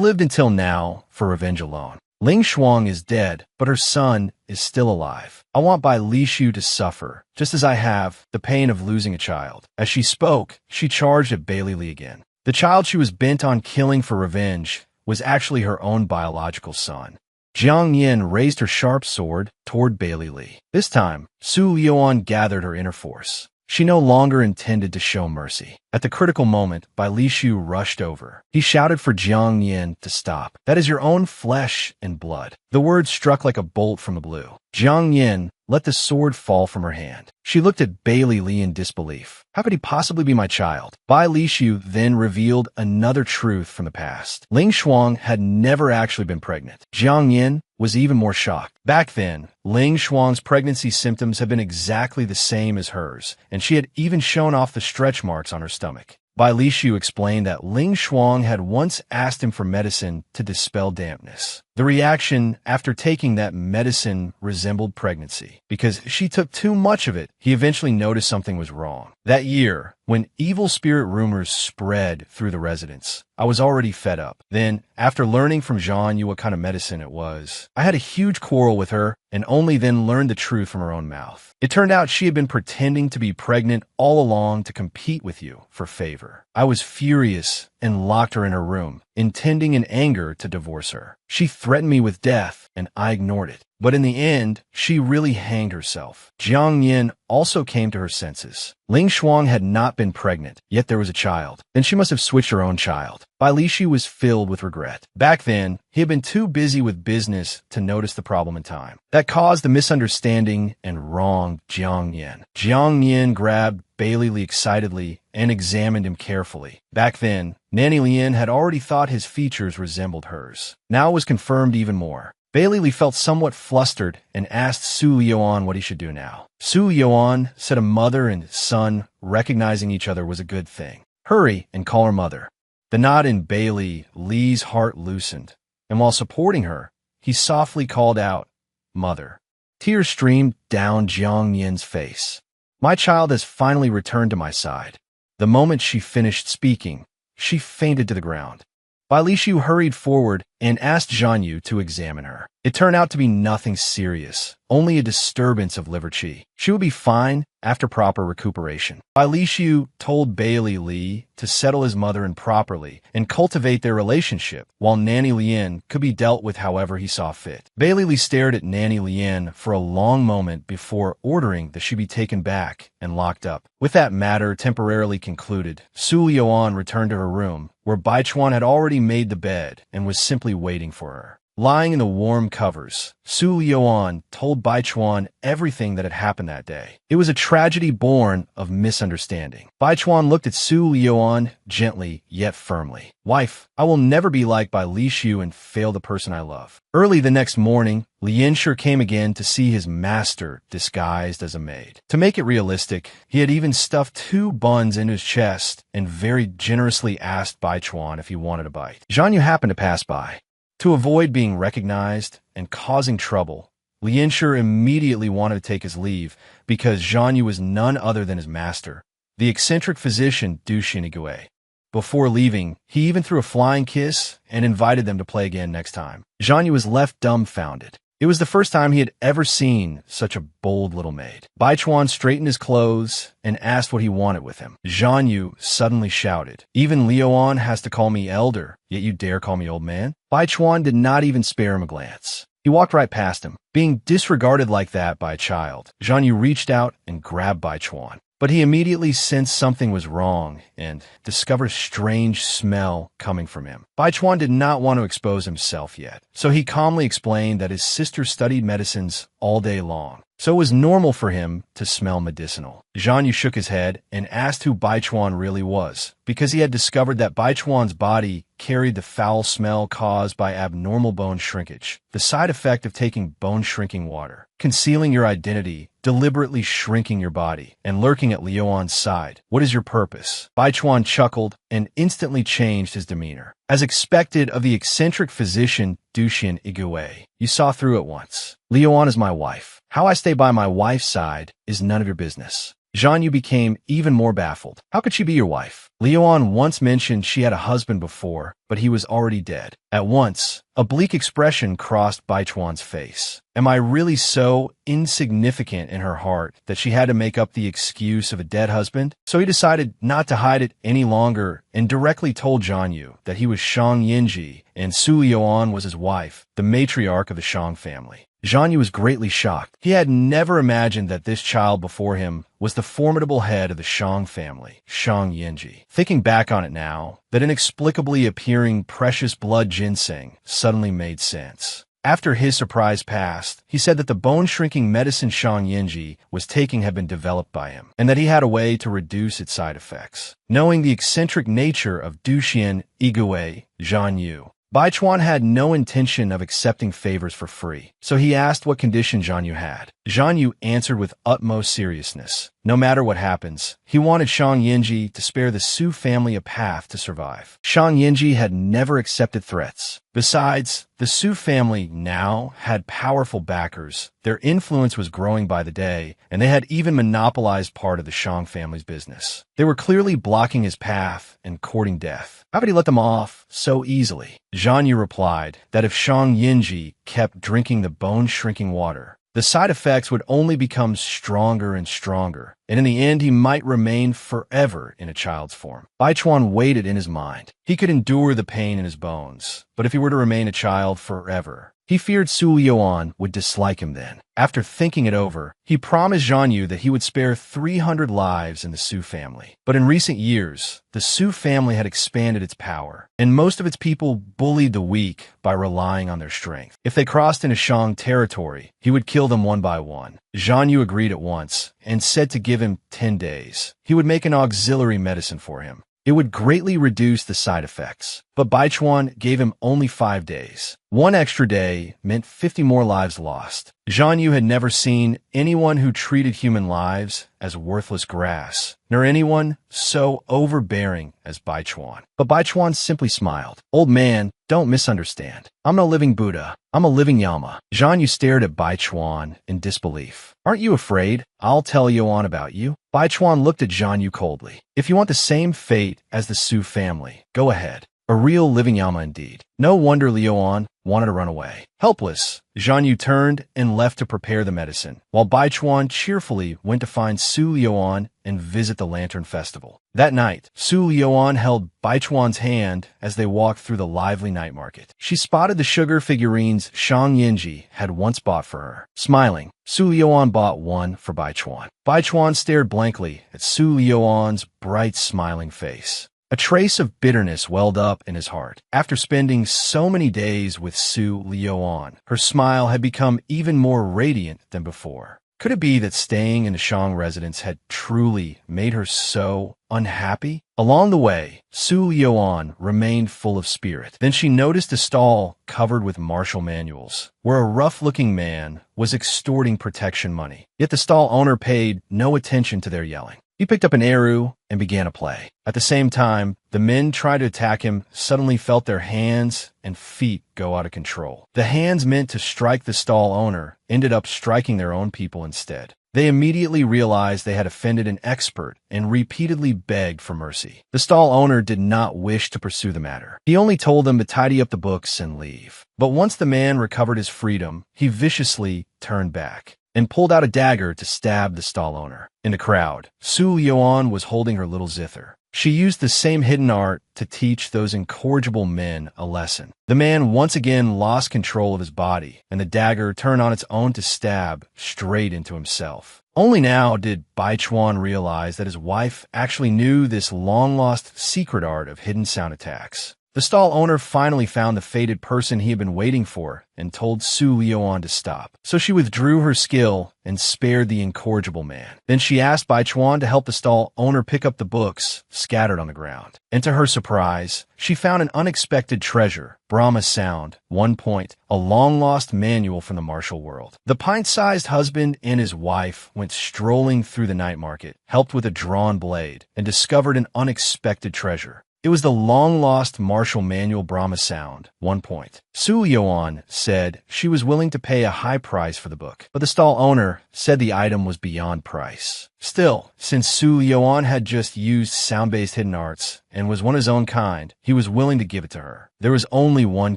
lived until now for revenge alone. Ling Shuang is dead, but her son is still alive. I want Bai Lishu to suffer, just as I have, the pain of losing a child. As she spoke, she charged at Bai Li again. The child she was bent on killing for revenge was actually her own biological son. Jiang Yin raised her sharp sword toward Bai Li. This time, Su Liuan gathered her inner force. She no longer intended to show mercy. At the critical moment, Bai Lishu rushed over. He shouted for Jiang Yin to stop. That is your own flesh and blood. The words struck like a bolt from the blue. Jiang Yin let the sword fall from her hand. She looked at Bai Li in disbelief. How could he possibly be my child? Bai Lishu then revealed another truth from the past. Ling Shuang had never actually been pregnant. Jiang Yin was even more shocked. Back then, Ling Shuang's pregnancy symptoms had been exactly the same as hers, and she had even shown off the stretch marks on her stomach. Bai Lishu explained that Ling Shuang had once asked him for medicine to dispel dampness. The reaction after taking that medicine resembled pregnancy. Because she took too much of it, he eventually noticed something was wrong. That year, when evil spirit rumors spread through the residence, I was already fed up. Then, after learning from Zhang Yu what kind of medicine it was, I had a huge quarrel with her and only then learned the truth from her own mouth. It turned out she had been pretending to be pregnant all along to compete with you for favor. I was furious and locked her in her room, intending in anger to divorce her. She threatened me with death, and I ignored it. But in the end, she really hanged herself. Jiang Yin also came to her senses. Ling Shuang had not been pregnant, yet there was a child. Then she must have switched her own child. Bai Lishu was filled with regret. Back then, he had been too busy with business to notice the problem in time. That caused the misunderstanding and wronged Jiang Yin. Jiang Yin grabbed Bai Li excitedly and examined him carefully. Back then, Nanny Lien had already thought his features resembled hers. Now it was confirmed even more. Bai Li felt somewhat flustered and asked Su Liuan what he should do now. Su Liuan said a mother and son recognizing each other was a good thing. Hurry and call her mother. The knot in Bai Li's heart loosened, and while supporting her, he softly called out, "Mother." Tears streamed down Jiang Yin's face. My child has finally returned to my side. The moment she finished speaking, she fainted to the ground. Bai Lishu hurried forward and asked Zhang Yu to examine her. It turned out to be nothing serious, only a disturbance of liver qi. She would be fine after proper recuperation. Bai Lishu told Bailey Li to settle his mother in properly and cultivate their relationship, while Nanny Lian could be dealt with however he saw fit. Bailey Li stared at Nanny Lian for a long moment before ordering that she be taken back and locked up. With that matter temporarily concluded, Su Liuan returned to her room, where Bai Chuan had already made the bed and was simply waiting for her. Lying in the warm covers, Su Liuan told Bai Chuan everything that had happened that day. It was a tragedy born of misunderstanding. Bai Chuan looked at Su Liuan gently yet firmly. Wife, I will never be like Bai Lishu and fail the person I love. Early the next morning, Lianshur came again to see his master disguised as a maid. To make it realistic, he had even stuffed 2 buns into his chest and very generously asked Bai Chuan if he wanted a bite. Zhang Yu happened to pass by. To avoid being recognized and causing trouble, Lianshur immediately wanted to take his leave because Zhang Yu was none other than his master, the eccentric physician Du Xinigui. Before leaving, he even threw a flying kiss and invited them to play again next time. Zhang Yu was left dumbfounded. It was the first time he had ever seen such a bold little maid. Bai Chuan straightened his clothes and asked what he wanted with him. Zhang Yu suddenly shouted, "Even Liuan has to call me elder, yet you dare call me old man?" Bai Chuan did not even spare him a glance. He walked right past him. Being disregarded like that by a child, Zhang Yu reached out and grabbed Bai Chuan. But he immediately sensed something was wrong and discovered a strange smell coming from him. Bai Chuan did not want to expose himself yet, so he calmly explained that his sister studied medicines all day long, so it was normal for him to smell medicinal. Zhang Yu shook his head and asked who Bai Chuan really was, because he had discovered that Bai Chuan's body carried the foul smell caused by abnormal bone shrinkage, the side effect of taking bone-shrinking water, concealing your identity, deliberately shrinking your body, and lurking at Liuan's side. What is your purpose? Bai Chuan chuckled and instantly changed his demeanor. As expected of the eccentric physician Duxian Igue, you saw through at once. Liuan is my wife. How I stay by my wife's side is none of your business. Zhang Yu became even more baffled. How could she be your wife? Liuan once mentioned she had a husband before, but he was already dead. At once, a bleak expression crossed Bai Chuan's face. Am I really so insignificant in her heart that she had to make up the excuse of a dead husband? So he decided not to hide it any longer and directly told Zhang Yu that he was Shang Yinji and Su Liuan was his wife, the matriarch of the Shang family. Zhang Yu was greatly shocked. He had never imagined that this child before him was the formidable head of the Shang family, Shang Yinji. Thinking back on it now, that inexplicably appearing precious blood ginseng suddenly made sense. After his surprise passed, he said that the bone-shrinking medicine Shang Yinji was taking had been developed by him, and that he had a way to reduce its side effects. Knowing the eccentric nature of Duxian Igue, Zhang Yu, Bai Chuan had no intention of accepting favors for free, so he asked what condition Zhang Yu had. Zhang Yu answered with utmost seriousness. No matter what happens, he wanted Shang Yinji to spare the Su family a path to survive. Shang Yinji had never accepted threats. Besides, the Su family now had powerful backers, their influence was growing by the day, and they had even monopolized part of the Shang family's business. They were clearly blocking his path and courting death. How could he let them off so easily? Zhang Yu replied that if Shang Yinji kept drinking the bone-shrinking water, the side effects would only become stronger and stronger, and in the end he might remain forever in a child's form. Bai Chuan weighed it in his mind. He could endure the pain in his bones, but if he were to remain a child forever, he feared Su Liuan would dislike him then. After thinking it over, he promised Zhang Yu that he would spare 300 lives in the Su family. But in recent years, the Su family had expanded its power, and most of its people bullied the weak by relying on their strength. If they crossed into Shang territory, he would kill them one by one. Zhang Yu agreed at once and said to give him 10 days. He would make an auxiliary medicine for him. It would greatly reduce the side effects. But Bai Chuan gave him only 5 days. One extra day meant 50 more lives lost. Zhang Yu had never seen anyone who treated human lives as worthless grass, nor anyone so overbearing as Bai Chuan. But Bai Chuan simply smiled. Old man, don't misunderstand. I'm no living Buddha. I'm a living Yama. Zhang Yu stared at Bai Chuan in disbelief. Aren't you afraid? I'll tell Yuan about you. Bai Chuan looked at Zhang Yu coldly. If you want the same fate as the Su family, go ahead. A real living llama indeed. No wonder Liuan wanted to run away. Helpless, Zhang Yu turned and left to prepare the medicine, while Baichuan cheerfully went to find Su Liuan and visit the Lantern Festival. That night, Su Liuan held Baichuan's hand as they walked through the lively night market. She spotted the sugar figurines Shang Yinji had once bought for her. Smiling, Su Liuan bought one for Baichuan. Baichuan stared blankly at Su Liuan's bright, smiling face. A trace of bitterness welled up in his heart. After spending so many days with Su Liuan, her smile had become even more radiant than before. Could it be that staying in the Shang residence had truly made her so unhappy? Along the way, Su Liuan remained full of spirit. Then she noticed a stall covered with martial manuals, where a rough-looking man was extorting protection money. Yet the stall owner paid no attention to their yelling. He picked up an eru and began to play. At the same time, the men trying to attack him suddenly felt their hands and feet go out of control. The hands meant to strike the stall owner ended up striking their own people instead. They immediately realized they had offended an expert and repeatedly begged for mercy. The stall owner did not wish to pursue the matter. He only told them to tidy up the books and leave. But once the man recovered his freedom, he viciously turned back and pulled out a dagger to stab the stall owner. In the crowd, Su Liuan was holding her little zither. She used the same hidden art to teach those incorrigible men a lesson. The man once again lost control of his body, and the dagger turned on its own to stab straight into himself. Only now did Baichuan realize that his wife actually knew this long-lost secret art of hidden sound attacks. The stall owner finally found the fated person he had been waiting for and told Su Liuan to stop. So she withdrew her skill and spared the incorrigible man. Then she asked Baichuan to help the stall owner pick up the books scattered on the ground. And to her surprise, she found an unexpected treasure, Brahma's Sound, 1 point, a long-lost manual from the martial world. The pint-sized husband and his wife went strolling through the night market, helped with a drawn blade, and discovered an unexpected treasure. It was the long-lost martial manual Brahma Sound, 1 point. Su Liuan said she was willing to pay a high price for the book, but the stall owner said the item was beyond price. Still, since Su Liuan had just used sound-based hidden arts and was one of his own kind, he was willing to give it to her. There was only one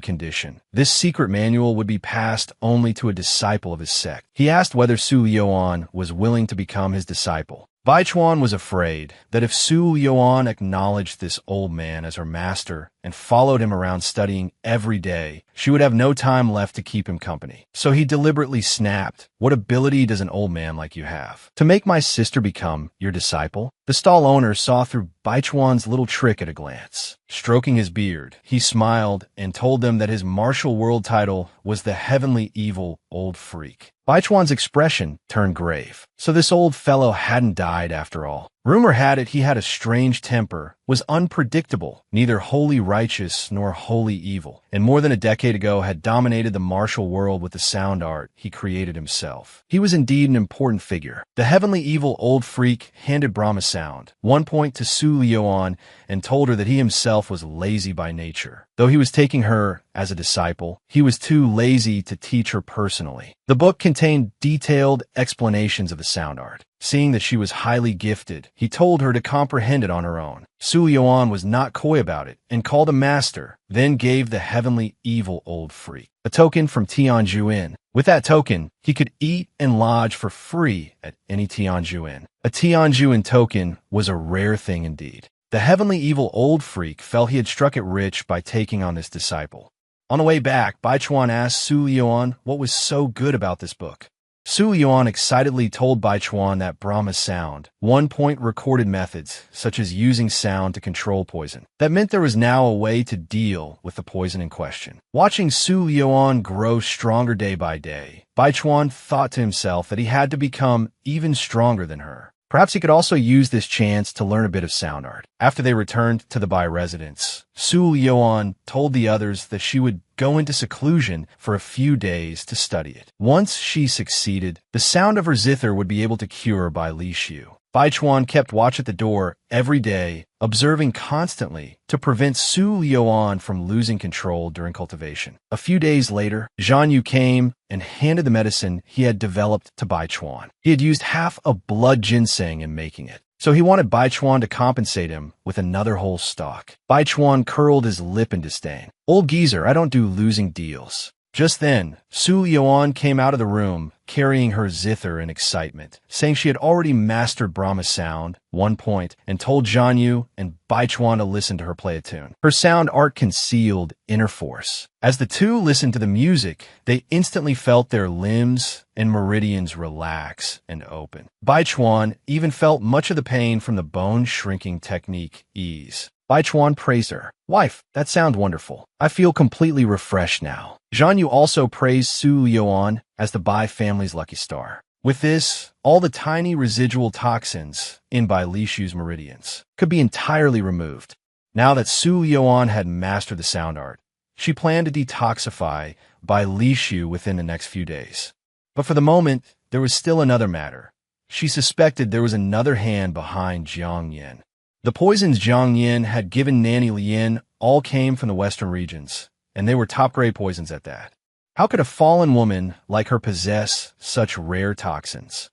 condition. This secret manual would be passed only to a disciple of his sect. He asked whether Su Liuan was willing to become his disciple. Baichuan was afraid that if Su Liuan acknowledged this old man as her master and followed him around studying every day, she would have no time left to keep him company. So he deliberately snapped, "What ability does an old man like you have? To make my sister become your disciple?" The stall owner saw through Baichuan's little trick at a glance. Stroking his beard, he smiled and told them that his martial world title was the Heavenly Evil Old Freak. Baichuan's expression turned grave. So this old fellow hadn't died after all. Rumor had it he had a strange temper, was unpredictable, neither wholly righteous nor wholly evil, and more than a decade ago had dominated the martial world with the sound art he created himself. He was indeed an important figure. The Heavenly Evil Old Freak handed Brahma Sound, 1 point, to Su Liuan and told her that he himself was lazy by nature. Though he was taking her as a disciple, he was too lazy to teach her personally. The book contained detailed explanations of the sound art. Seeing that she was highly gifted, he told her to comprehend it on her own. Su Liuan was not coy about it and called him master, then gave the Heavenly Evil Old Freak a token from Tianju Inn. With that token, he could eat and lodge for free at any Tianju Inn. A Tianju Inn token was a rare thing indeed. The Heavenly Evil Old Freak felt he had struck it rich by taking on this disciple. On the way back, Baichuan asked Su Liuan what was so good about this book. Su Liuan excitedly told Baichuan that Brahma's Sound, 1 point, recorded methods, such as using sound to control poison. That meant there was now a way to deal with the poison in question. Watching Su Liuan grow stronger day by day, Baichuan thought to himself that he had to become even stronger than her. Perhaps he could also use this chance to learn a bit of sound art. After they returned to the Bai residence, Su Liuan told the others that she would go into seclusion for a few days to study it. Once she succeeded, the sound of her zither would be able to cure Bai Li Xiu. Baichuan kept watch at the door every day, observing constantly to prevent Su Liuan from losing control during cultivation. A few days later, Zhang Yu came and handed the medicine he had developed to Baichuan. He had used half a blood ginseng in making it. So he wanted Bai Chuan to compensate him with another whole stalk. Bai Chuan curled his lip in disdain. Old geezer, I don't do losing deals. Just then, Su Yuan came out of the room, carrying her zither in excitement, saying she had already mastered Brahma sound, 1 point, and told Zhan Yu and Bai Chuan to listen to her play a tune. Her sound art concealed inner force. As the two listened to the music, they instantly felt their limbs and meridians relax and open. Bai Chuan even felt much of the pain from the bone-shrinking technique ease. Bai Chuan praised her. Wife, that sounds wonderful. I feel completely refreshed now. Zhan Yu also praised Su Yuan as the Bai family's lucky star. With this, all the tiny residual toxins in Bai Lishu's meridians could be entirely removed. Now that Su Yuan had mastered the sound art, she planned to detoxify Bai Lishu within the next few days. But for the moment, there was still another matter. She suspected there was another hand behind Jiang Yin. The poisons Jiang Yin had given Nanny Lian all came from the western regions, and they were top-grade poisons at that. How could a fallen woman like her possess such rare toxins?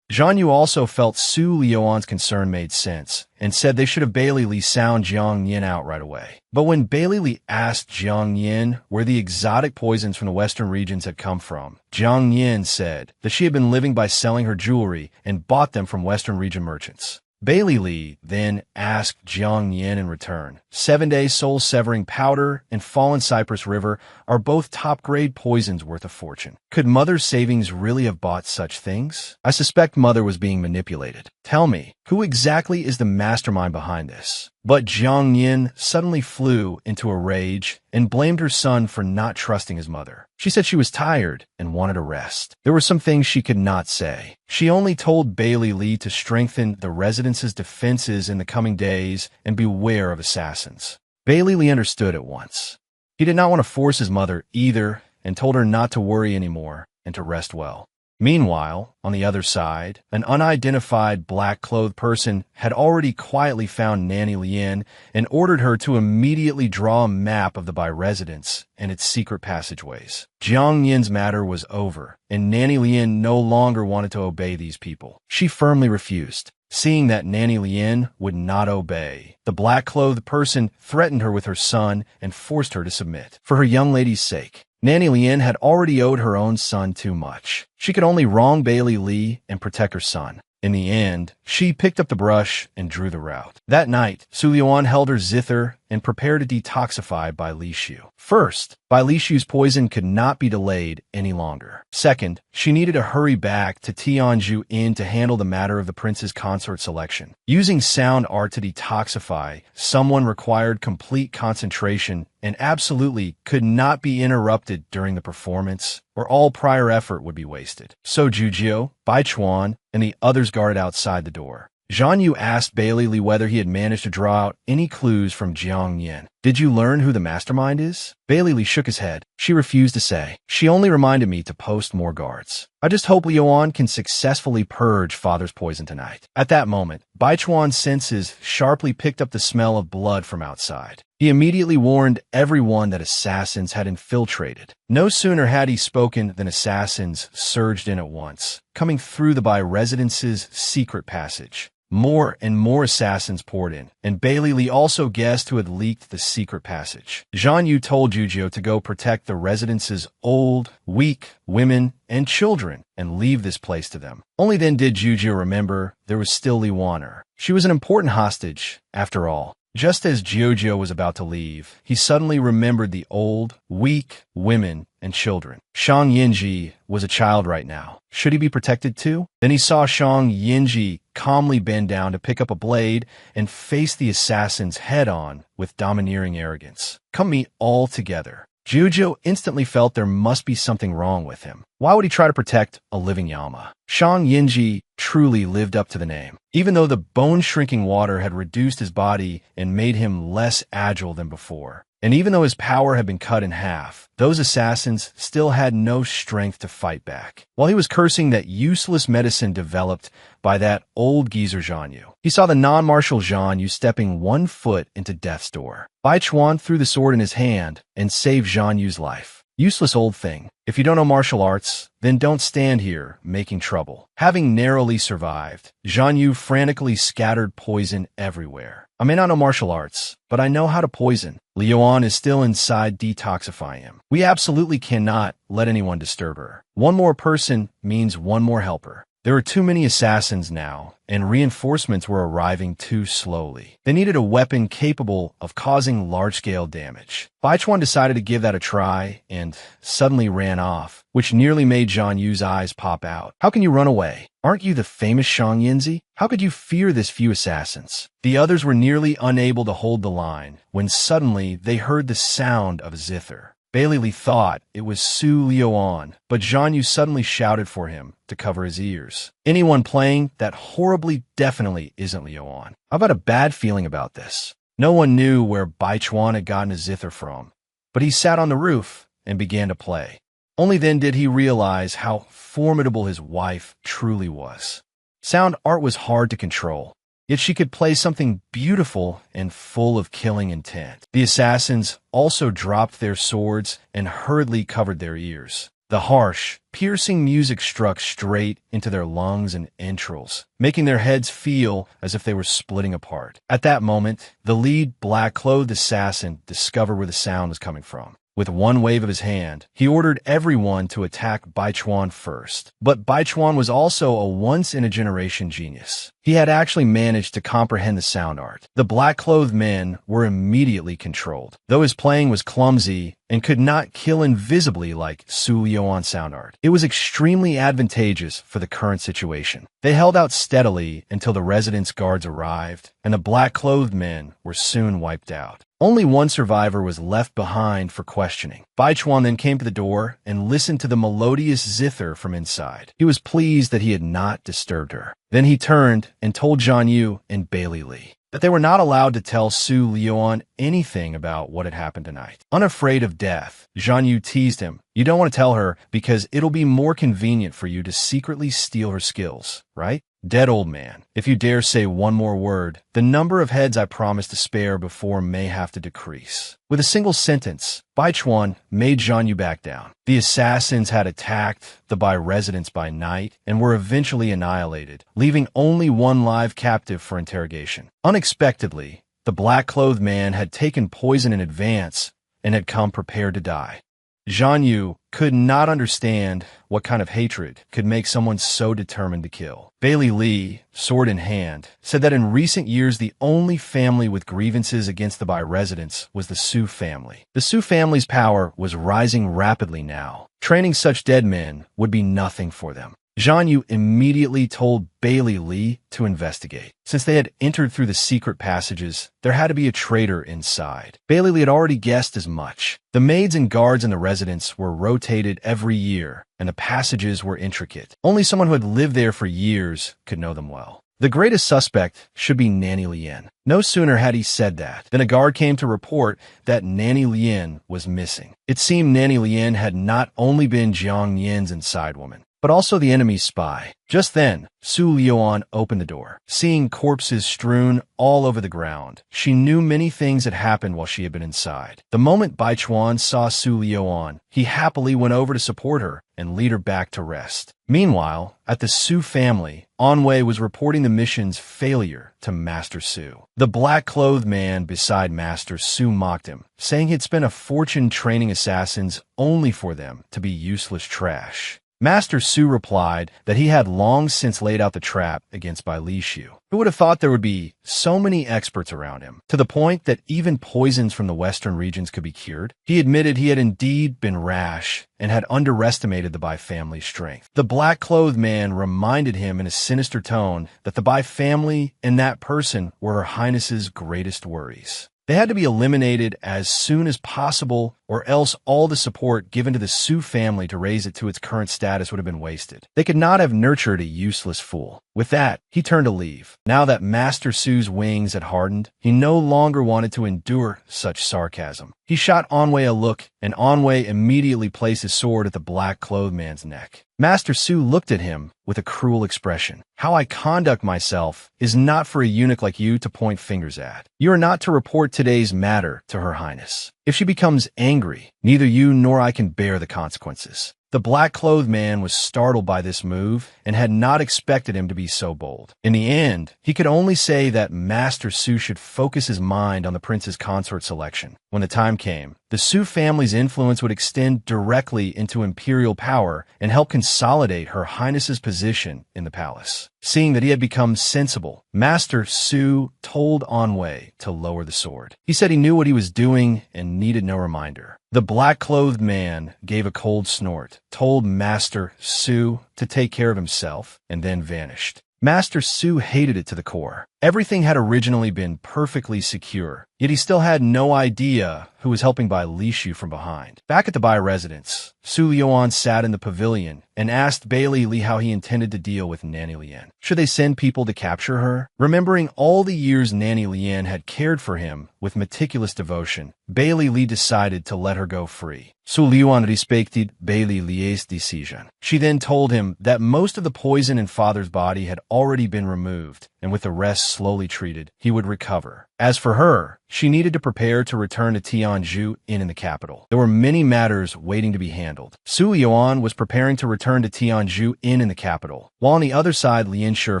Zhan Yu also felt Su Yuan's concern made sense, and said they should have Bailey Li sound Jiang Yin out right away. But when Bailey Li asked Jiang Yin where the exotic poisons from the western regions had come from, Jiang Yin said that she had been living by selling her jewelry and bought them from western region merchants. Bailey Li then asked Jiang Yin in return. 7-day soul-severing powder and fallen cypress river are both top-grade poisons worth a fortune. Could Mother's savings really have bought such things? I suspect Mother was being manipulated. Tell me, who exactly is the mastermind behind this? But Jiang Yin suddenly flew into a rage and blamed her son for not trusting his mother. She said she was tired and wanted a rest. There were some things she could not say. She only told Bailey Li to strengthen the residence's defenses in the coming days and beware of assassins. Bailey Li understood at once. He did not want to force his mother either and told her not to worry anymore and to rest well. Meanwhile, on the other side, an unidentified black-clothed person had already quietly found Nanny Lian and ordered her to immediately draw a map of the Bai residence and its secret passageways. Jiang Yin's matter was over, and Nanny Lian no longer wanted to obey these people. She firmly refused. Seeing that Nanny Lian would not obey, the black-clothed person threatened her with her son and forced her to submit. For her young lady's sake, Nanny Lian had already owed her own son too much. She could only wrong Bailey Li and protect her son. In the end, she picked up the brush and drew the route. That night, Su Yuan held her zither and prepared to detoxify Bai Lishu. First, Bai Lishu's poison could not be delayed any longer. Second, she needed to hurry back to Tianzhu Inn to handle the matter of the prince's consort selection. Using sound art to detoxify, someone required complete concentration and absolutely could not be interrupted during the performance, or all prior effort would be wasted. So Jujio, Bai Chuan, and the others guarded outside the door. Zhan Yu asked Bailey Li whether he had managed to draw out any clues from Jiang Yin. Did you learn who the mastermind is? Bailey Li shook his head. She refused to say. She only reminded me to post more guards. I just hope Yuan can successfully purge father's poison tonight. At that moment, Bai Chuan's senses sharply picked up the smell of blood from outside. He immediately warned everyone that assassins had infiltrated. No sooner had he spoken than assassins surged in at once, coming through the Bai residence's secret passage. More and more assassins poured in, and Bailey Li also guessed who had leaked the secret passage. Zhan Yu told Jujio to go protect the residence's old, weak women and children and leave this place to them. Only then did Jujio remember there was still Li Waner. She was an important hostage, after all. Just as Jiujio was about to leave, he suddenly remembered the old, weak women and children. Shang Yinji was a child right now. Should he be protected too? Then he saw Shang Yinji calmly bend down to pick up a blade and face the assassins head-on with domineering arrogance. Come meet all together. Jujio instantly felt there must be something wrong with him. Why would he try to protect a living Yama? Shang Yinji truly lived up to the name. Even though the bone-shrinking water had reduced his body and made him less agile than before, and even though his power had been cut in half, those assassins still had no strength to fight back. While he was cursing that useless medicine developed by that old geezer Zhan Yu, he saw the non-martial Zhan Yu stepping 1 foot into death's door. Bai Chuan threw the sword in his hand and saved Zhan Yu's life. Useless old thing. If you don't know martial arts, then don't stand here making trouble. Having narrowly survived, Zhang Yu frantically scattered poison everywhere. I may not know martial arts, but I know how to poison. Liuan is still inside detoxifying him. We absolutely cannot let anyone disturb her. One more person means one more helper. There were too many assassins now, and reinforcements were arriving too slowly. They needed a weapon capable of causing large-scale damage. Baichuan decided to give that a try and suddenly ran off, which nearly made Zhang Yu's eyes pop out. How can you run away? Aren't you the famous Shang Yinzi? How could you fear this few assassins? The others were nearly unable to hold the line when suddenly they heard the sound of a zither. Bailey Li thought it was Su Liuan, but Zhang Yu suddenly shouted for him to cover his ears. Anyone playing that horribly definitely isn't Liuan. I've got a bad feeling about this. No one knew where Baichuan had gotten a zither from, but he sat on the roof and began to play. Only then did he realize how formidable his wife truly was. Sound art was hard to control, yet she could play something beautiful and full of killing intent. The assassins also dropped their swords and hurriedly covered their ears. The harsh, piercing music struck straight into their lungs and entrails, making their heads feel as if they were splitting apart. At that moment, the lead black-clothed assassin discovered where the sound was coming from. With one wave of his hand, he ordered everyone to attack Baichuan first. But Baichuan was also a once-in-a-generation genius. He had actually managed to comprehend the sound art. The black-clothed men were immediately controlled, though his playing was clumsy and could not kill invisibly like Su Liuan's sound art. It was extremely advantageous for the current situation. They held out steadily until the residence guards arrived, and the black-clothed men were soon wiped out. Only one survivor was left behind for questioning. Baichuan then came to the door and listened to the melodious zither from inside. He was pleased that he had not disturbed her. Then he turned and told Zhang Yu and Bailey Li that they were not allowed to tell Su Liuan anything about what had happened tonight. Unafraid of death, Zhang Yu teased him. You don't want to tell her because it'll be more convenient for you to secretly steal her skills, right? Dead old man, if you dare say one more word, the number of heads I promised to spare before may have to decrease. With a single sentence, Baichuan made Zhang Yu back down. The assassins had attacked the Bai residence by night and were eventually annihilated, leaving only one live captive for interrogation. Unexpectedly, the black-clothed man had taken poison in advance and had come prepared to die. Zhang Yu could not understand what kind of hatred could make someone so determined to kill. Bailey Li, sword in hand, said that in recent years the only family with grievances against the Bai residents was the Su family. The Su family's power was rising rapidly now. Training such dead men would be nothing for them. Zhang Yu immediately told Bailey Li to investigate. Since they had entered through the secret passages, there had to be a traitor inside. Bailey Li had already guessed as much. The maids and guards in the residence were rotated every year, and the passages were intricate. Only someone who had lived there for years could know them well. The greatest suspect should be Nanny Lien. No sooner had he said that than a guard came to report that Nanny Lien was missing. It seemed Nanny Lien had not only been Jiang Yin's inside woman, but also the enemy's spy. Just then, Su Liuan opened the door. Seeing corpses strewn all over the ground, she knew many things had happened while she had been inside. The moment Baichuan saw Su Liuan, he happily went over to support her and lead her back to rest. Meanwhile, at the Su family, Anwei was reporting the mission's failure to Master Su. The black-clothed man beside Master Su mocked him, saying he'd spent a fortune training assassins only for them to be useless trash. Master Su replied that he had long since laid out the trap against Bai Lishu. Who would have thought there would be so many experts around him, to the point that even poisons from the western regions could be cured? He admitted he had indeed been rash and had underestimated the Bai family's strength. The black-clothed man reminded him in a sinister tone that the Bai family and that person were Her Highness's greatest worries. They had to be eliminated as soon as possible, or else all the support given to the Su family to raise it to its current status would have been wasted. They could not have nurtured a useless fool. With that, he turned to leave. Now that Master Su's wings had hardened, he no longer wanted to endure such sarcasm. He shot Anwei a look, and Anwei immediately placed his sword at the black-clothed man's neck. Master Su looked at him with a cruel expression. How I conduct myself is not for a eunuch like you to point fingers at. You are not to report today's matter to Her Highness. If she becomes angry, neither you nor I can bear the consequences. The black-clothed man was startled by this move and had not expected him to be so bold. In the end, he could only say that Master Su should focus his mind on the prince's consort selection. When the time came, the Su family's influence would extend directly into imperial power and help consolidate Her Highness's position in the palace. Seeing that he had become sensible, Master Su told Anwei to lower the sword. He said he knew what he was doing and needed no reminder. The black-clothed man gave a cold snort, told Master Su to take care of himself, and then vanished. Master Su hated it to the core. Everything had originally been perfectly secure, yet he still had no idea who was helping Bai Lishu from behind. Back at the Bai residence, Su Yuan sat in the pavilion and asked Bailey Li how he intended to deal with Nanny Lian. Should they send people to capture her? Remembering all the years Nanny Lian had cared for him with meticulous devotion, Bailey Li decided to let her go free. Su Yuan respected Bailey Li's decision. She then told him that most of the poison in father's body had already been removed, and with the rest slowly treated, he would recover. As for her, she needed to prepare to return to Tianzhu in the capital. There were many matters waiting to be handled. Su Yuan was preparing to return to Tianzhu in the capital, while on the other side Lian Shi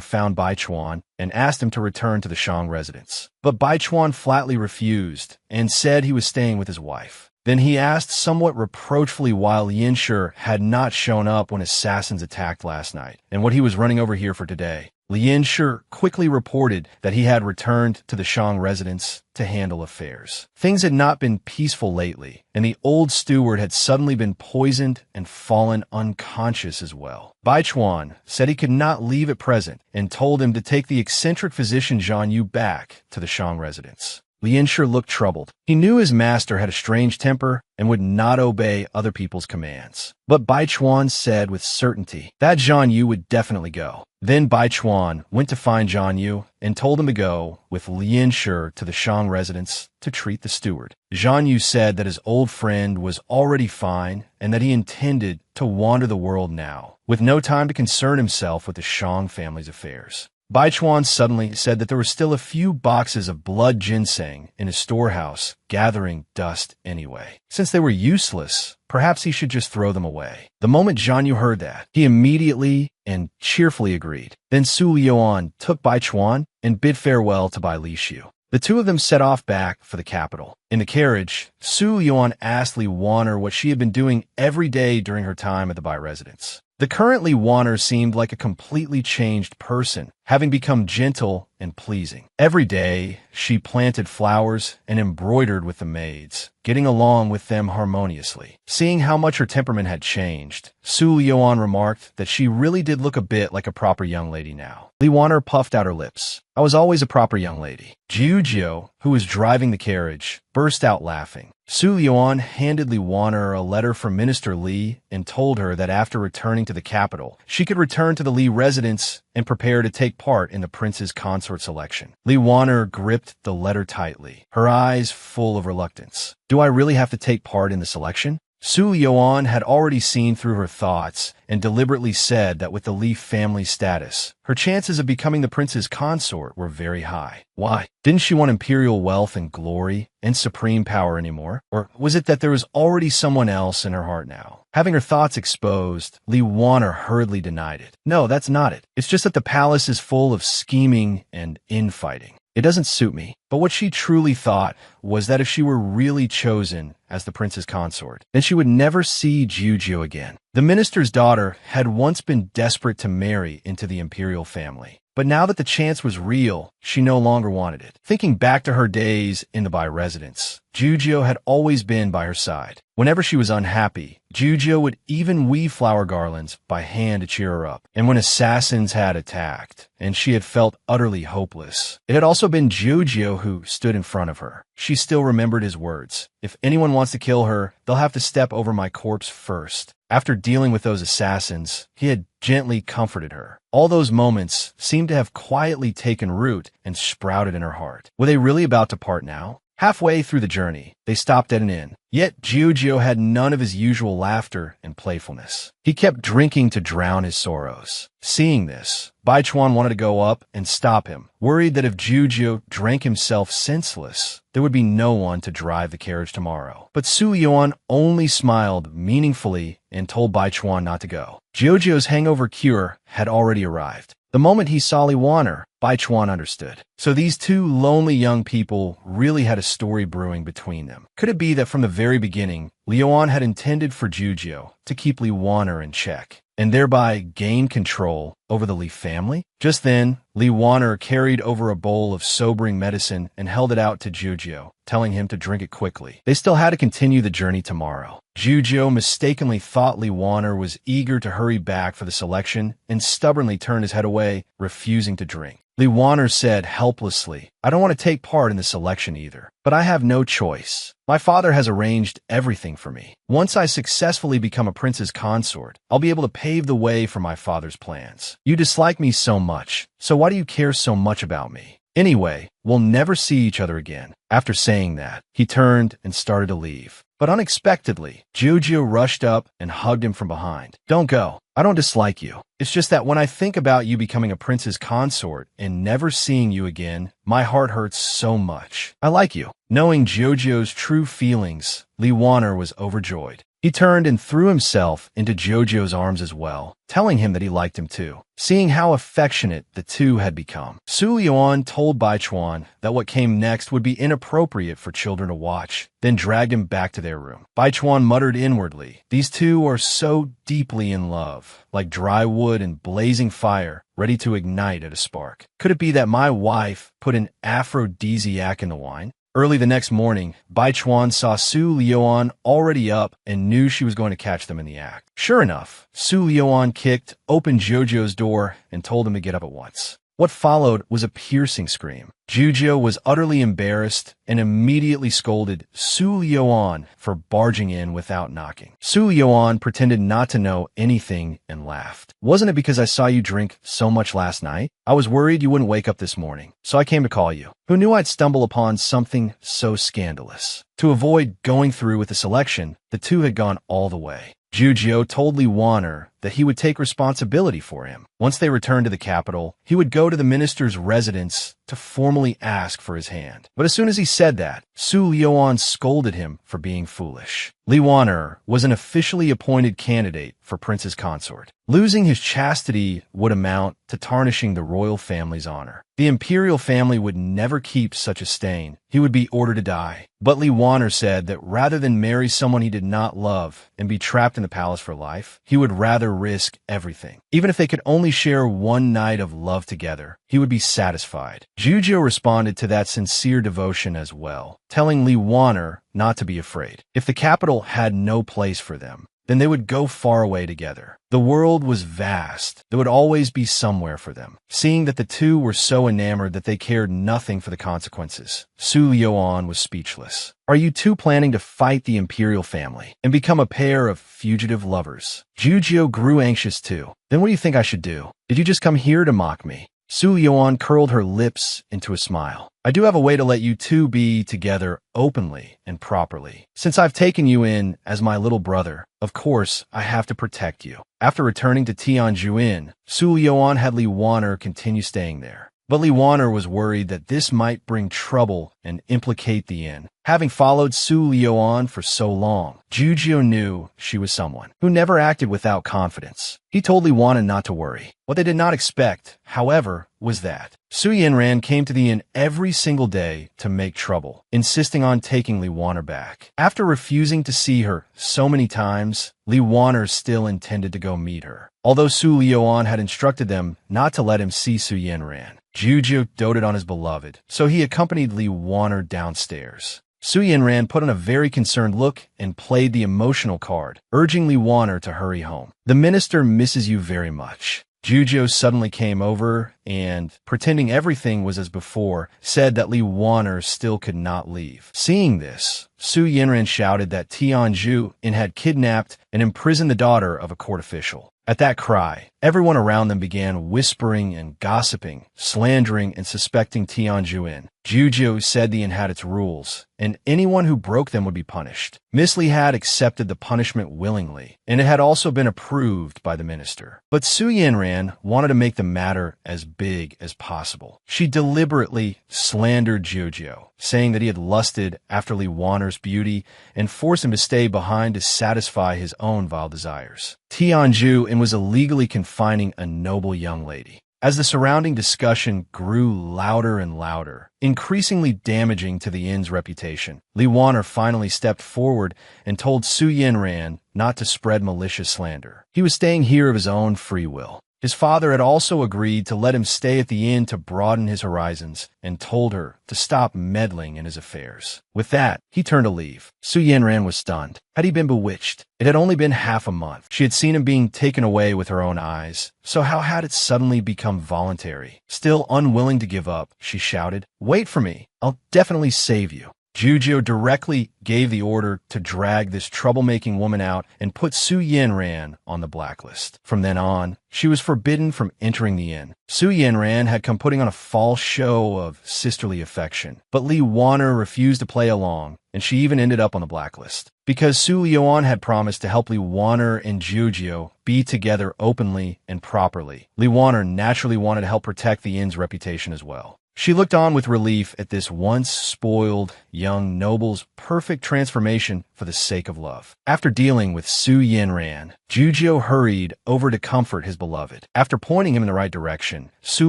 found Bai Chuan and asked him to return to the Shang residence. But Bai Chuan flatly refused and said he was staying with his wife. Then he asked somewhat reproachfully why Lian Shi had not shown up when assassins attacked last night, and what he was running over here for today. Lian Shi quickly reported that he had returned to the Shang residence to handle affairs. Things had not been peaceful lately, and the old steward had suddenly been poisoned and fallen unconscious as well. Bai Chuan said he could not leave at present and told him to take the eccentric physician Zhang Yu back to the Shang residence. Lian Shi looked troubled. He knew his master had a strange temper and would not obey other people's commands. But Bai Chuan said with certainty that Zhang Yu would definitely go. Then Bai Chuan went to find Zhang Yu and told him to go with Lian Shi to the Shang residence to treat the steward. Zhang Yu said that his old friend was already fine and that he intended to wander the world now, with no time to concern himself with the Shang family's affairs. Bai Chuan suddenly said that there were still a few boxes of blood ginseng in his storehouse, gathering dust anyway. Since they were useless, perhaps he should just throw them away. The moment Zhang Yu heard that, he immediately and cheerfully agreed. Then Su Yuan took Bai Chuan and bid farewell to Bai Lishu. The two of them set off back for the capital. In the carriage, Su Yuan asked Li Waner what she had been doing every day during her time at the Bai residence. The current Li Waner seemed like a completely changed person, having become gentle and pleasing. Every day, she planted flowers and embroidered with the maids, getting along with them harmoniously. Seeing how much her temperament had changed, Su Yuan remarked that she really did look a bit like a proper young lady now. Li Waner puffed out her lips. I was always a proper young lady. Jiu, who was driving the carriage, burst out laughing. Su Yuan handed Li Waner a letter from Minister Li and told her that after returning to the capital, she could return to the Li residence and prepare to take part in the prince's consort selection. Li Waner gripped the letter tightly, her eyes full of reluctance. Do I really have to take part in the selection? Su Yuan had already seen through her thoughts and deliberately said that with the Li family status, her chances of becoming the prince's consort were very high. Why? Didn't she want imperial wealth and glory and supreme power anymore? Or was it that there was already someone else in her heart now? Having her thoughts exposed, Li Waner hurriedly denied it. No, that's not it. It's just that the palace is full of scheming and infighting. It doesn't suit me. But what she truly thought was that if she were really chosen as the prince's consort, then she would never see Jiu again. The minister's daughter had once been desperate to marry into the imperial family. But now that the chance was real, she no longer wanted it. Thinking back to her days in the Bai residence, Jiu had always been by her side. Whenever she was unhappy, Jiu would even weave flower garlands by hand to cheer her up. And when assassins had attacked, and she had felt utterly hopeless, it had also been Jiu who stood in front of her. She still remembered his words. If anyone wants to kill her, they'll have to step over my corpse first. After dealing with those assassins, he had gently comforted her. All those moments seemed to have quietly taken root and sprouted in her heart. Were they really about to part now? Halfway through the journey, they stopped at an inn. Yet Giorgio had none of his usual laughter and playfulness. He kept drinking to drown his sorrows. Seeing this, Baichuan wanted to go up and stop him, worried that if Giorgio drank himself senseless, there would be no one to drive the carriage tomorrow. But Su Yuan only smiled meaningfully and told Baichuan not to go. Giorgio's hangover cure had already arrived. The moment he saw Li Waner, Baichuan understood. So these two lonely young people really had a story brewing between them. Could it be that from the very beginning, Li Yuan had intended for Giorgio to keep Li Waner in check, and thereby gain control over the Li family? Just then, Li Waner carried over a bowl of sobering medicine and held it out to Giorgio, telling him to drink it quickly. They still had to continue the journey tomorrow. Giorgio mistakenly thought Li Waner was eager to hurry back for the selection and stubbornly turned his head away, refusing to drink. Li Waner said helplessly, "I don't want to take part in the selection either, but I have no choice. My father has arranged everything for me. Once I successfully become a prince's consort, I'll be able to pave the way for my father's plans. You dislike me so much, so why do you care so much about me? Anyway, we'll never see each other again." After saying that, he turned and started to leave. But unexpectedly, Giorgio rushed up and hugged him from behind. "Don't go. I don't dislike you. It's just that when I think about you becoming a prince's consort and never seeing you again, my heart hurts so much. I like you." Knowing Giorgio's true feelings, Li Waner was overjoyed. He turned and threw himself into Giorgio's arms as well, telling him that he liked him too. Seeing how affectionate the two had become, Su Yuan told Baichuan that what came next would be inappropriate for children to watch, then dragged him back to their room. Baichuan muttered inwardly, "These two are so deeply in love, like dry wood and blazing fire, ready to ignite at a spark. Could it be that my wife put an aphrodisiac in the wine?" Early the next morning, Baichuan saw Su Yuan already up and knew she was going to catch them in the act. Sure enough, Su Yuan kicked open Giorgio's door and told him to get up at once. What followed was a piercing scream. Giorgio was utterly embarrassed and immediately scolded Su Yuan for barging in without knocking. Su Yuan pretended not to know anything and laughed. "Wasn't it because I saw you drink so much last night? I was worried you wouldn't wake up this morning, so I came to call you. Who knew I'd stumble upon something so scandalous?" To avoid going through with the selection, the two had gone all the way. Giorgio told Li Waner that he would take responsibility for him. Once they returned to the capital, he would go to the minister's residence to formally ask for his hand. But as soon as he said that, Su Yuan scolded him for being foolish. Li Waner was an officially appointed candidate for prince's consort. Losing his chastity would amount to tarnishing the royal family's honor. The imperial family would never keep such a stain. He would be ordered to die. But Li Waner said that rather than marry someone he did not love and be trapped in the palace for life, he would rather risk everything. Even if they could only share one night of love together, he would be satisfied. Giorgio responded to that sincere devotion as well, telling Li Waner not to be afraid. If the capital had no place for them, then they would go far away together. The world was vast. There would always be somewhere for them. Seeing that the two were so enamored that they cared nothing for the consequences, Su Yuan was speechless. "Are you two planning to fight the imperial family and become a pair of fugitive lovers?" Giorgio grew anxious too. "Then what do you think I should do? Did you just come here to mock me?" Su Yuan curled her lips into a smile. "I do have a way to let you two be together openly and properly. Since I've taken you in as my little brother, of course, I have to protect you." After returning to Tianjuin, Su Yuan had Li Waner continue staying there. But Li Waner was worried that this might bring trouble and implicate the inn. Having followed Su Yuan for so long, Giorgio knew she was someone who never acted without confidence. He told Li Waner not to worry. What they did not expect, however, was that Su Yanran came to the inn every single day to make trouble, insisting on taking Li Waner back. After refusing to see her so many times, Li Waner still intended to go meet her. Although Su Yuan had instructed them not to let him see Su Yanran, Giorgio doted on his beloved, so he accompanied Li Waner downstairs. Su Yanran put on a very concerned look and played the emotional card, urging Li Waner to hurry home. "The minister misses you very much." Giorgio suddenly came over and, pretending everything was as before, said that Li Waner still could not leave. Seeing this, Su Yanran shouted that Tianjuin had kidnapped and imprisoned the daughter of a court official. At that cry, everyone around them began whispering and gossiping, slandering and suspecting Tianjuin. Jujiu said the inn had its rules, and anyone who broke them would be punished. Miss Li had accepted the punishment willingly, and it had also been approved by the minister. But Su Yanran wanted to make the matter as big as possible. She deliberately slandered Jujiu, saying that he had lusted after Li Wanner's beauty and forced him to stay behind to satisfy his own vile desires. Tianjuin was illegally confining a noble young lady. As the surrounding discussion grew louder and louder, increasingly damaging to the inn's reputation, Li Wanner finally stepped forward and told Su Yanran not to spread malicious slander. He was staying here of his own free will. His father had also agreed to let him stay at the inn to broaden his horizons and told her to stop meddling in his affairs. With that, he turned to leave. Su Yanran was stunned. Had he been bewitched? It had only been half a month. She had seen him being taken away with her own eyes. So how had it suddenly become voluntary? Still unwilling to give up, she shouted, "Wait for me. I'll definitely save you." Jujiu directly gave the order to drag this troublemaking woman out and put Su Yanran on the blacklist. From then on, she was forbidden from entering the inn. Su Yanran had come putting on a false show of sisterly affection, but Li Wanner refused to play along, and she even ended up on the blacklist. Because Su Liuan had promised to help Li Wanner and Jujiu be together openly and properly, Li Wanner naturally wanted to help protect the inn's reputation as well. She looked on with relief at this once spoiled young noble's perfect transformation for the sake of love. After dealing with Su Yanran, Jujiu hurried over to comfort his beloved. After pointing him in the right direction, Su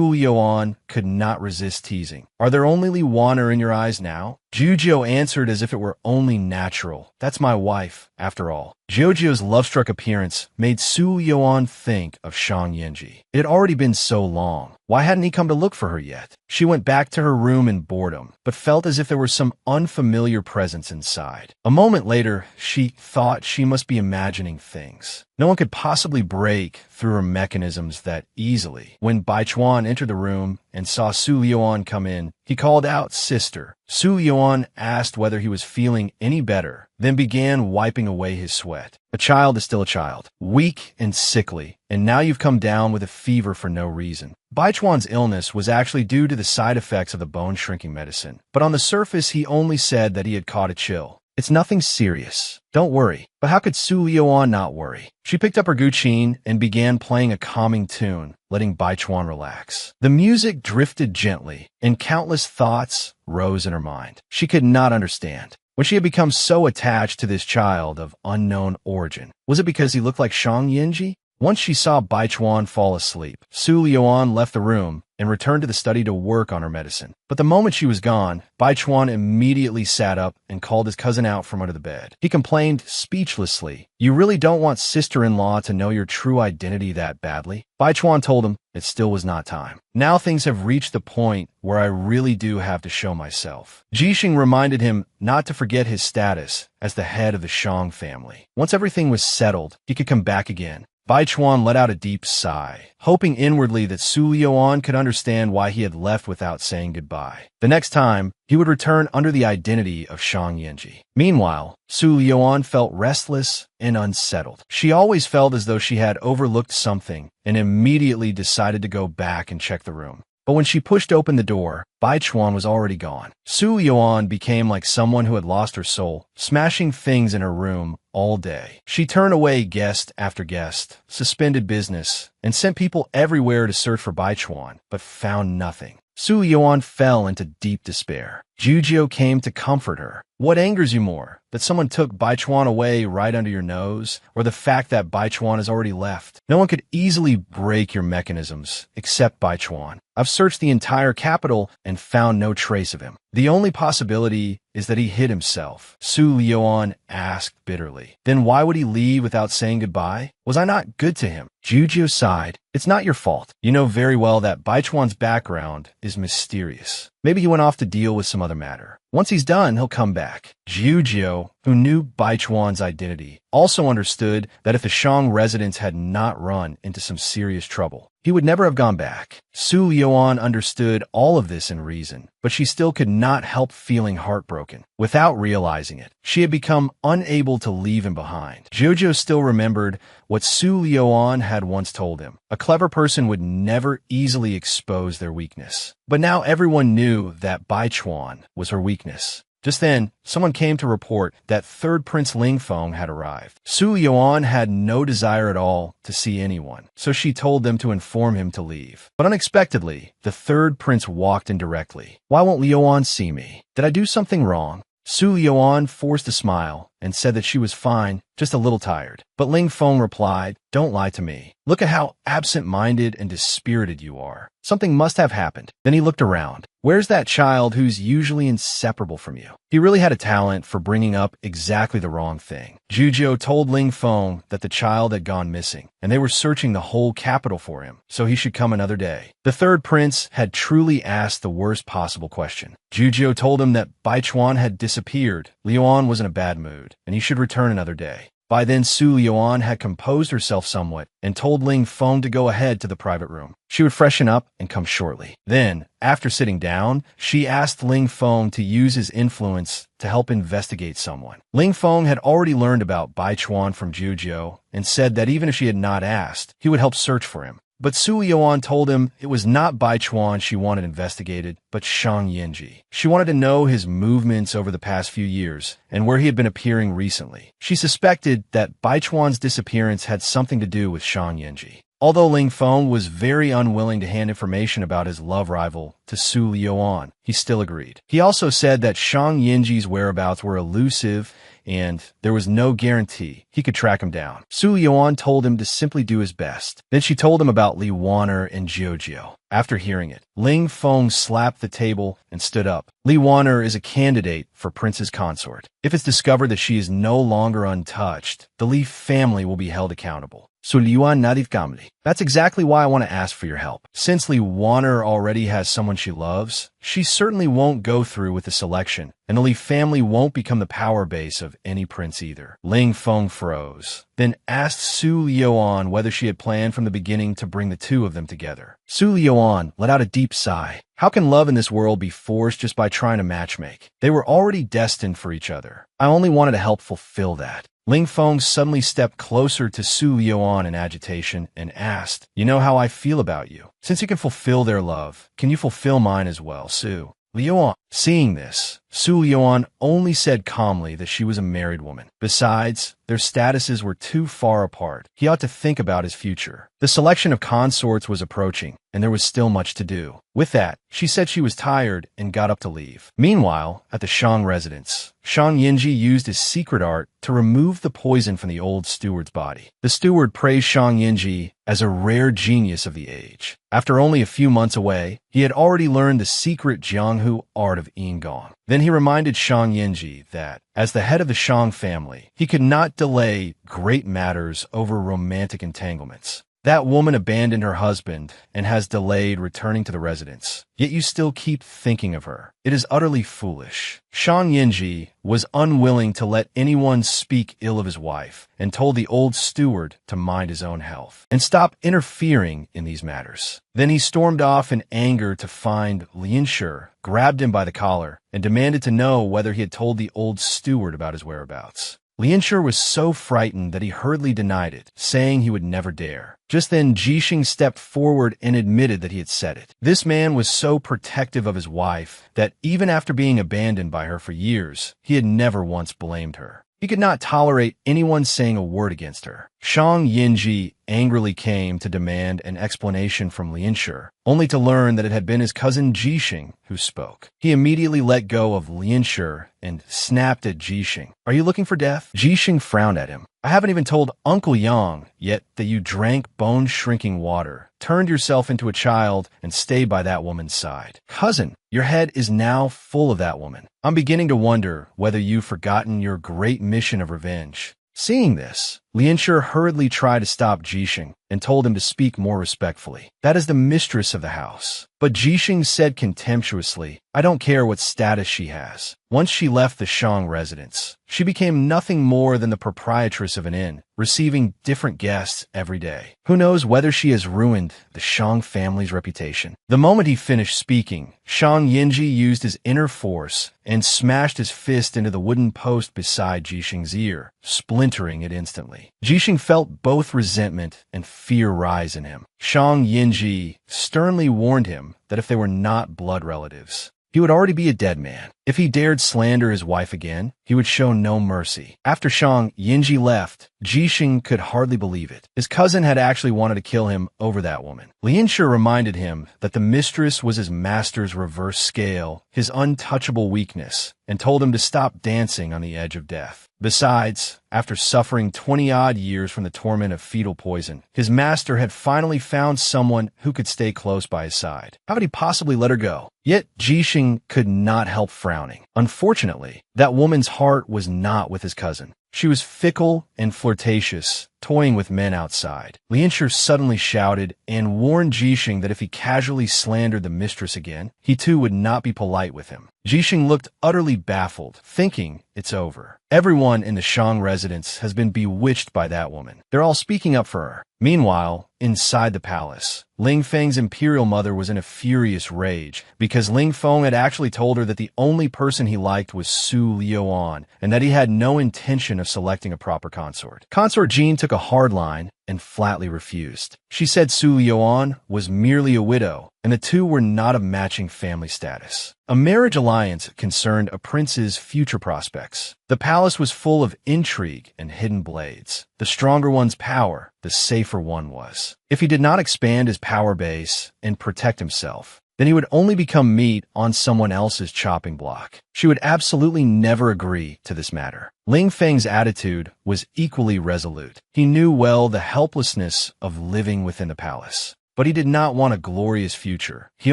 Liuan could not resist teasing. "Are there only Li Wanner in your eyes now?" Jujiu answered as if it were only natural. "That's my wife, after all." Jojo's love-struck appearance made Su Yuan think of Shang Yinji. It had already been so long. Why hadn't he come to look for her yet? She went back to her room in boredom, but felt as if there was some unfamiliar presence inside. A moment later, she thought she must be imagining things. No one could possibly break through her mechanisms that easily. When Bai Chuan entered the room and saw Su Liuan come in, he called out, "Sister." Su Liuan asked whether he was feeling any better, then began wiping away his sweat. "A child is still a child, weak and sickly, and now you've come down with a fever for no reason." Bai Chuan's illness was actually due to the side effects of the bone-shrinking medicine, but on the surface he only said that he had caught a chill. "It's nothing serious. Don't worry." But how could Su Liuan not worry? She picked up her guqin and began playing a calming tune, letting Bai Chuan relax. The music drifted gently, and countless thoughts rose in her mind. She could not understand. When she had become so attached to this child of unknown origin, was it because he looked like Shang Yinji? Once she saw Bai Chuan fall asleep, Su Liuan left the room and returned to the study to work on her medicine. But the moment she was gone, Bai Chuan immediately sat up and called his cousin out from under the bed. He complained speechlessly, "You really don't want sister-in-law to know your true identity that badly?" Bai Chuan told him it still was not time. "Now things have reached the point where I really do have to show myself." Jixing reminded him not to forget his status as the head of the Shang family. Once everything was settled, he could come back again. Bai Chuan let out a deep sigh, hoping inwardly that Su Liuan could understand why he had left without saying goodbye. The next time, he would return under the identity of Shang Yinji. Meanwhile, Su Liuan felt restless and unsettled. She always felt as though she had overlooked something and immediately decided to go back and check the room. But when she pushed open the door, Bai Chuan was already gone. Su Liuan became like someone who had lost her soul, smashing things in her room all day. She turned away guest after guest, suspended business, and sent people everywhere to search for Bai Chuan, but found nothing. Su Yuan fell into deep despair. Jujiu came to comfort her. "What angers you more, that someone took Bai Chuan away right under your nose, or the fact that Bai Chuan has already left? No one could easily break your mechanisms, except Bai Chuan. I've searched the entire capital and found no trace of him. The only possibility is that he hid himself," Su Liuan asked bitterly. "Then why would he leave without saying goodbye? Was I not good to him?" Jujiu sighed. "It's not your fault. You know very well that Bai Chuan's background is mysterious. Maybe he went off to deal with some other matter. Once he's done, he'll come back." Jujiu, who knew Bai Chuan's identity, also understood that if the Shang residents had not run into some serious trouble, he would never have gone back. Su Liuan understood all of this in reason, but she still could not help feeling heartbroken. Without realizing it, she had become unable to leave him behind. Jojo still remembered what Su Liuan had once told him. A clever person would never easily expose their weakness. But now everyone knew that Bai Chuan was her weakness. Just then, someone came to report that third Prince Ling Feng had arrived. Su Yuan had no desire at all to see anyone, so she told them to inform him to leave. But unexpectedly, the third prince walked in directly. "Why won't Liuan see me? Did I do something wrong?" Su Yuan forced a smile and said that she was fine, just a little tired. But Ling Feng replied, "Don't lie to me. Look at how absent-minded and dispirited you are. Something must have happened." Then he looked around. "Where's that child who's usually inseparable from you?" He really had a talent for bringing up exactly the wrong thing. Juzhou told Ling Feng that the child had gone missing, and they were searching the whole capital for him, so he should come another day. The third prince had truly asked the worst possible question. Juzhou told him that Bai Chuan had disappeared. Liuan was in a bad mood, and he should return another day. By then, Su Liuan had composed herself somewhat and told Ling Feng to go ahead to the private room. She would freshen up and come shortly. Then, after sitting down, she asked Ling Feng to use his influence to help investigate someone. Ling Feng had already learned about Bai Chuan from Juzhou and said that even if she had not asked, he would help search for him. But Su Yuan told him it was not Bai Chuan she wanted investigated, but Shang Yinji. She wanted to know his movements over the past few years and where he had been appearing recently. She suspected that Bai Chuan's disappearance had something to do with Shang Yinji. Although Ling Feng was very unwilling to hand information about his love rival to Su Yuan, he still agreed. He also said that Shang Yinji's whereabouts were elusive and there was no guarantee he could track him down. Su Yuan told him to simply do his best. Then she told him about Li Waner and Jiujiu. After hearing it, Ling Feng slapped the table and stood up. Li Waner is a candidate for Prince's consort. If it's discovered that she is no longer untouched, the Li family will be held accountable. So Liuan Nadif Gamli. That's exactly why I want to ask for your help. Since Li Waner already has someone she loves, she certainly won't go through with the selection, and the Li family won't become the power base of any prince either. Ling Feng froze, then asked Su Yuan whether she had planned from the beginning to bring the two of them together. Su Yuan let out a deep sigh. How can love in this world be forced just by trying to matchmake? They were already destined for each other. I only wanted to help fulfill that. Ling Feng suddenly stepped closer to Su Yuan in agitation and asked, "You know how I feel about you. Since you can fulfill their love, can you fulfill mine as well, Su?" Liuan. Seeing this, Su Yuan only said calmly that she was a married woman. Besides, their statuses were too far apart. He ought to think about his future. The selection of consorts was approaching, and there was still much to do. With that, she said she was tired and got up to leave. Meanwhile, at the Shang residence, Shang Yinji used his secret art to remove the poison from the old steward's body. The steward praised Shang Yinji as a rare genius of the age. After only a few months away, he had already learned the secret Jianghu art of Yingong. Then he reminded Shang Yinji that, as the head of the Shang family, he could not delay great matters over romantic entanglements. That woman abandoned her husband and has delayed returning to the residence. Yet you still keep thinking of her. It is utterly foolish. Shang Yinji was unwilling to let anyone speak ill of his wife and told the old steward to mind his own health and stop interfering in these matters. Then he stormed off in anger to find Lianshi, grabbed him by the collar, and demanded to know whether he had told the old steward about his whereabouts. Lianshi was so frightened that he hurriedly denied it, saying he would never dare. Just then, Jixing stepped forward and admitted that he had said it. This man was so protective of his wife that even after being abandoned by her for years, he had never once blamed her. He could not tolerate anyone saying a word against her. Shang Yinji angrily came to demand an explanation from Lianshi, only to learn that it had been his cousin Jixing who spoke. He immediately let go of Lianshi and snapped at Jixing. "Are you looking for death?" Jixing frowned at him. "I haven't even told Uncle Yang yet that you drank bone-shrinking water, turned yourself into a child, and stayed by that woman's side. Cousin, your head is now full of that woman. I'm beginning to wonder whether you've forgotten your great mission of revenge." Seeing this, Lianshi hurriedly tried to stop Jisheng and told him to speak more respectfully. That is the mistress of the house. But Jisheng said contemptuously, I don't care what status she has. Once she left the Shang residence, she became nothing more than the proprietress of an inn, receiving different guests every day. Who knows whether she has ruined the Shang family's reputation. The moment he finished speaking, Shang Yinji used his inner force and smashed his fist into the wooden post beside Jisheng's ear, splintering it instantly. Jisheng felt both resentment and fear rise in him. Shang Yinji sternly warned him that if they were not blood relatives, he would already be a dead man. If he dared slander his wife again, he would show no mercy. After Shang Yinji left, Jisheng could hardly believe it. His cousin had actually wanted to kill him over that woman. Lianshi reminded him that the mistress was his master's reverse scale, his untouchable weakness, and told him to stop dancing on the edge of death. Besides, after suffering 20-odd years from the torment of fetal poison, his master had finally found someone who could stay close by his side. How could he possibly let her go? Yet Jisheng could not help frowning. Unfortunately, that woman's heart was not with his cousin. She was fickle and flirtatious, toying with men outside. Lianshi suddenly shouted and warned Jisheng that if he casually slandered the mistress again, he too would not be polite with him. Jisheng looked utterly baffled, thinking it's over. Everyone in the Shang residence has been bewitched by that woman. They're all speaking up for her. Meanwhile, inside the palace, Ling Feng's imperial mother was in a furious rage because Ling Feng had actually told her that the only person he liked was Su Liuan and that he had no intention of selecting a proper consort. Consort Jean took a hard line and flatly refused. She said Su Liuan was merely a widow and the two were not of matching family status. A marriage alliance concerned a prince's future prospects. The palace was full of intrigue and hidden blades. The stronger one's power, the safer one was. If he did not expand his power base and protect himself, then he would only become meat on someone else's chopping block. She would absolutely never agree to this matter. Ling Feng's attitude was equally resolute. He knew well the helplessness of living within the palace. But he did not want a glorious future. He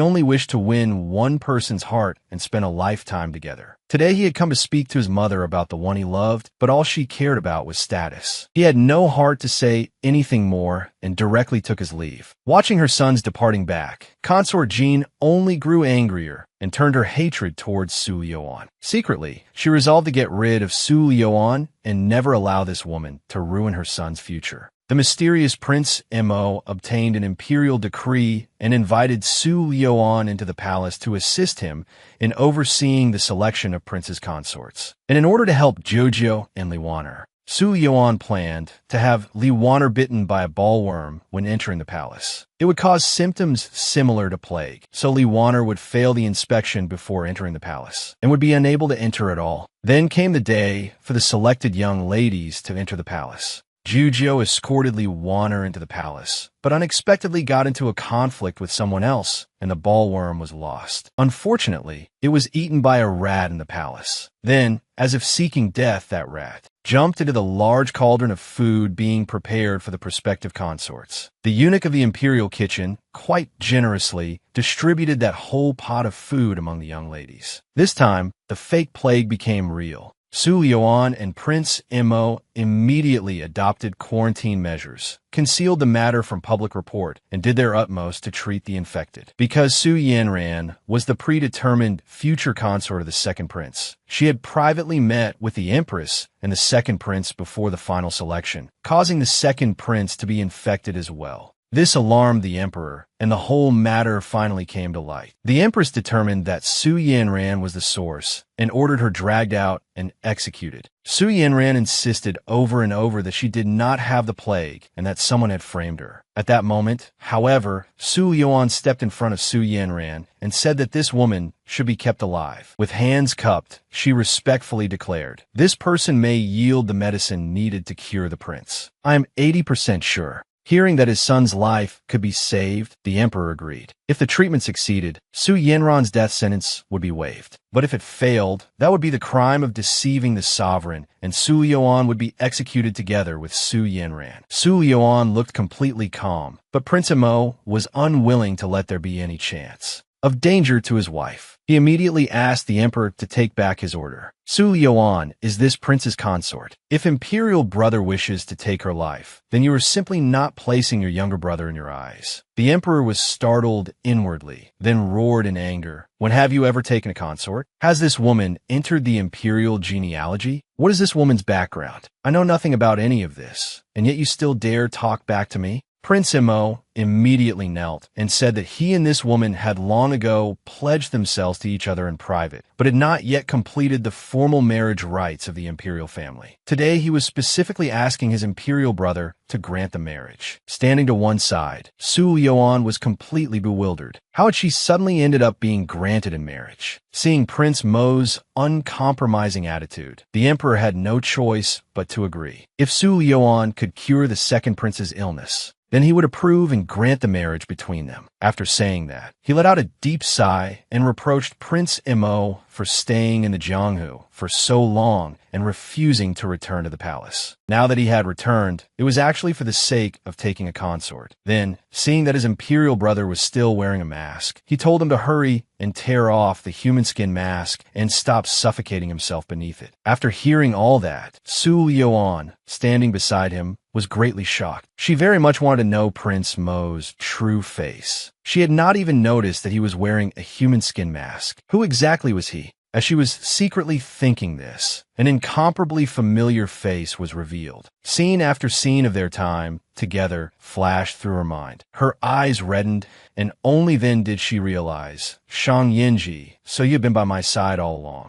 only wished to win one person's heart and spend a lifetime together. Today he had come to speak to his mother about the one he loved, but all she cared about was status. He had no heart to say anything more and directly took his leave. Watching her sons departing back, Consort Jean only grew angrier and turned her hatred towards Su Liuan. Secretly, she resolved to get rid of Su Liuan and never allow this woman to ruin her son's future. The mysterious Prince Mo obtained an imperial decree and invited Su Liuan into the palace to assist him in overseeing the selection of prince's consorts. And in order to help Jojo and Liwaner, Su Liuan planned to have Liwaner bitten by a ballworm when entering the palace. It would cause symptoms similar to plague, so Liwaner would fail the inspection before entering the palace and would be unable to enter at all. Then came the day for the selected young ladies to enter the palace. Jujo escorted Liwaner into the palace, but unexpectedly got into a conflict with someone else, and the ballworm was lost. Unfortunately, it was eaten by a rat in the palace. Then, as if seeking death, that rat jumped into the large cauldron of food being prepared for the prospective consorts. The eunuch of the imperial kitchen, quite generously, distributed that whole pot of food among the young ladies. This time, the fake plague became real. Su Liuan and Prince Mo immediately adopted quarantine measures, concealed the matter from public report, and did their utmost to treat the infected. Because Su Yanran was the predetermined future consort of the second prince, she had privately met with the empress and the second prince before the final selection, causing the second prince to be infected as well. This alarmed the emperor, and the whole matter finally came to light. The empress determined that Su Yanran was the source and ordered her dragged out and executed. Su Yanran insisted over and over that she did not have the plague and that someone had framed her. At that moment, however, Su Liuan stepped in front of Su Yanran and said that this woman should be kept alive. With hands cupped, she respectfully declared, "This person may yield the medicine needed to cure the prince. I am 80% sure." Hearing that his son's life could be saved, the emperor agreed. If the treatment succeeded, Su Yanran's death sentence would be waived. But if it failed, that would be the crime of deceiving the sovereign, and Su Liuan would be executed together with Su Yanran. Su Liuan looked completely calm, but Prince Mo was unwilling to let there be any chance. of danger to his wife. He immediately asked the emperor to take back his order. Su Liuan is this prince's consort. If imperial brother wishes to take her life, then you are simply not placing your younger brother in your eyes. The emperor was startled inwardly, then roared in anger. When have you ever taken a consort? Has this woman entered the imperial genealogy? What is this woman's background? I know nothing about any of this, and yet you still dare talk back to me? Prince Mo immediately knelt and said that he and this woman had long ago pledged themselves to each other in private, but had not yet completed the formal marriage rites of the imperial family. Today, he was specifically asking his imperial brother to grant the marriage. Standing to one side, Su Liuan was completely bewildered. How had she suddenly ended up being granted in marriage? Seeing Prince Mo's uncompromising attitude, the emperor had no choice but to agree. If Su Liuan could cure the second prince's illness, then he would approve and grant the marriage between them. After saying that, he let out a deep sigh and reproached Prince Mo for staying in the Jianghu for so long and refusing to return to the palace. Now that he had returned, it was actually for the sake of taking a consort. Then, seeing that his imperial brother was still wearing a mask, he told him to hurry and tear off the human skin mask and stop suffocating himself beneath it. After hearing all that, Su Liuan, standing beside him, was greatly shocked. She very much wanted to know Prince Mo's true face. She had not even noticed that he was wearing a human skin mask. Who exactly was he? As she was secretly thinking this, an incomparably familiar face was revealed. Scene after scene of their time together flashed through her mind. Her eyes reddened, and only then did she realize, Shang Yinji, so you've been by my side all along.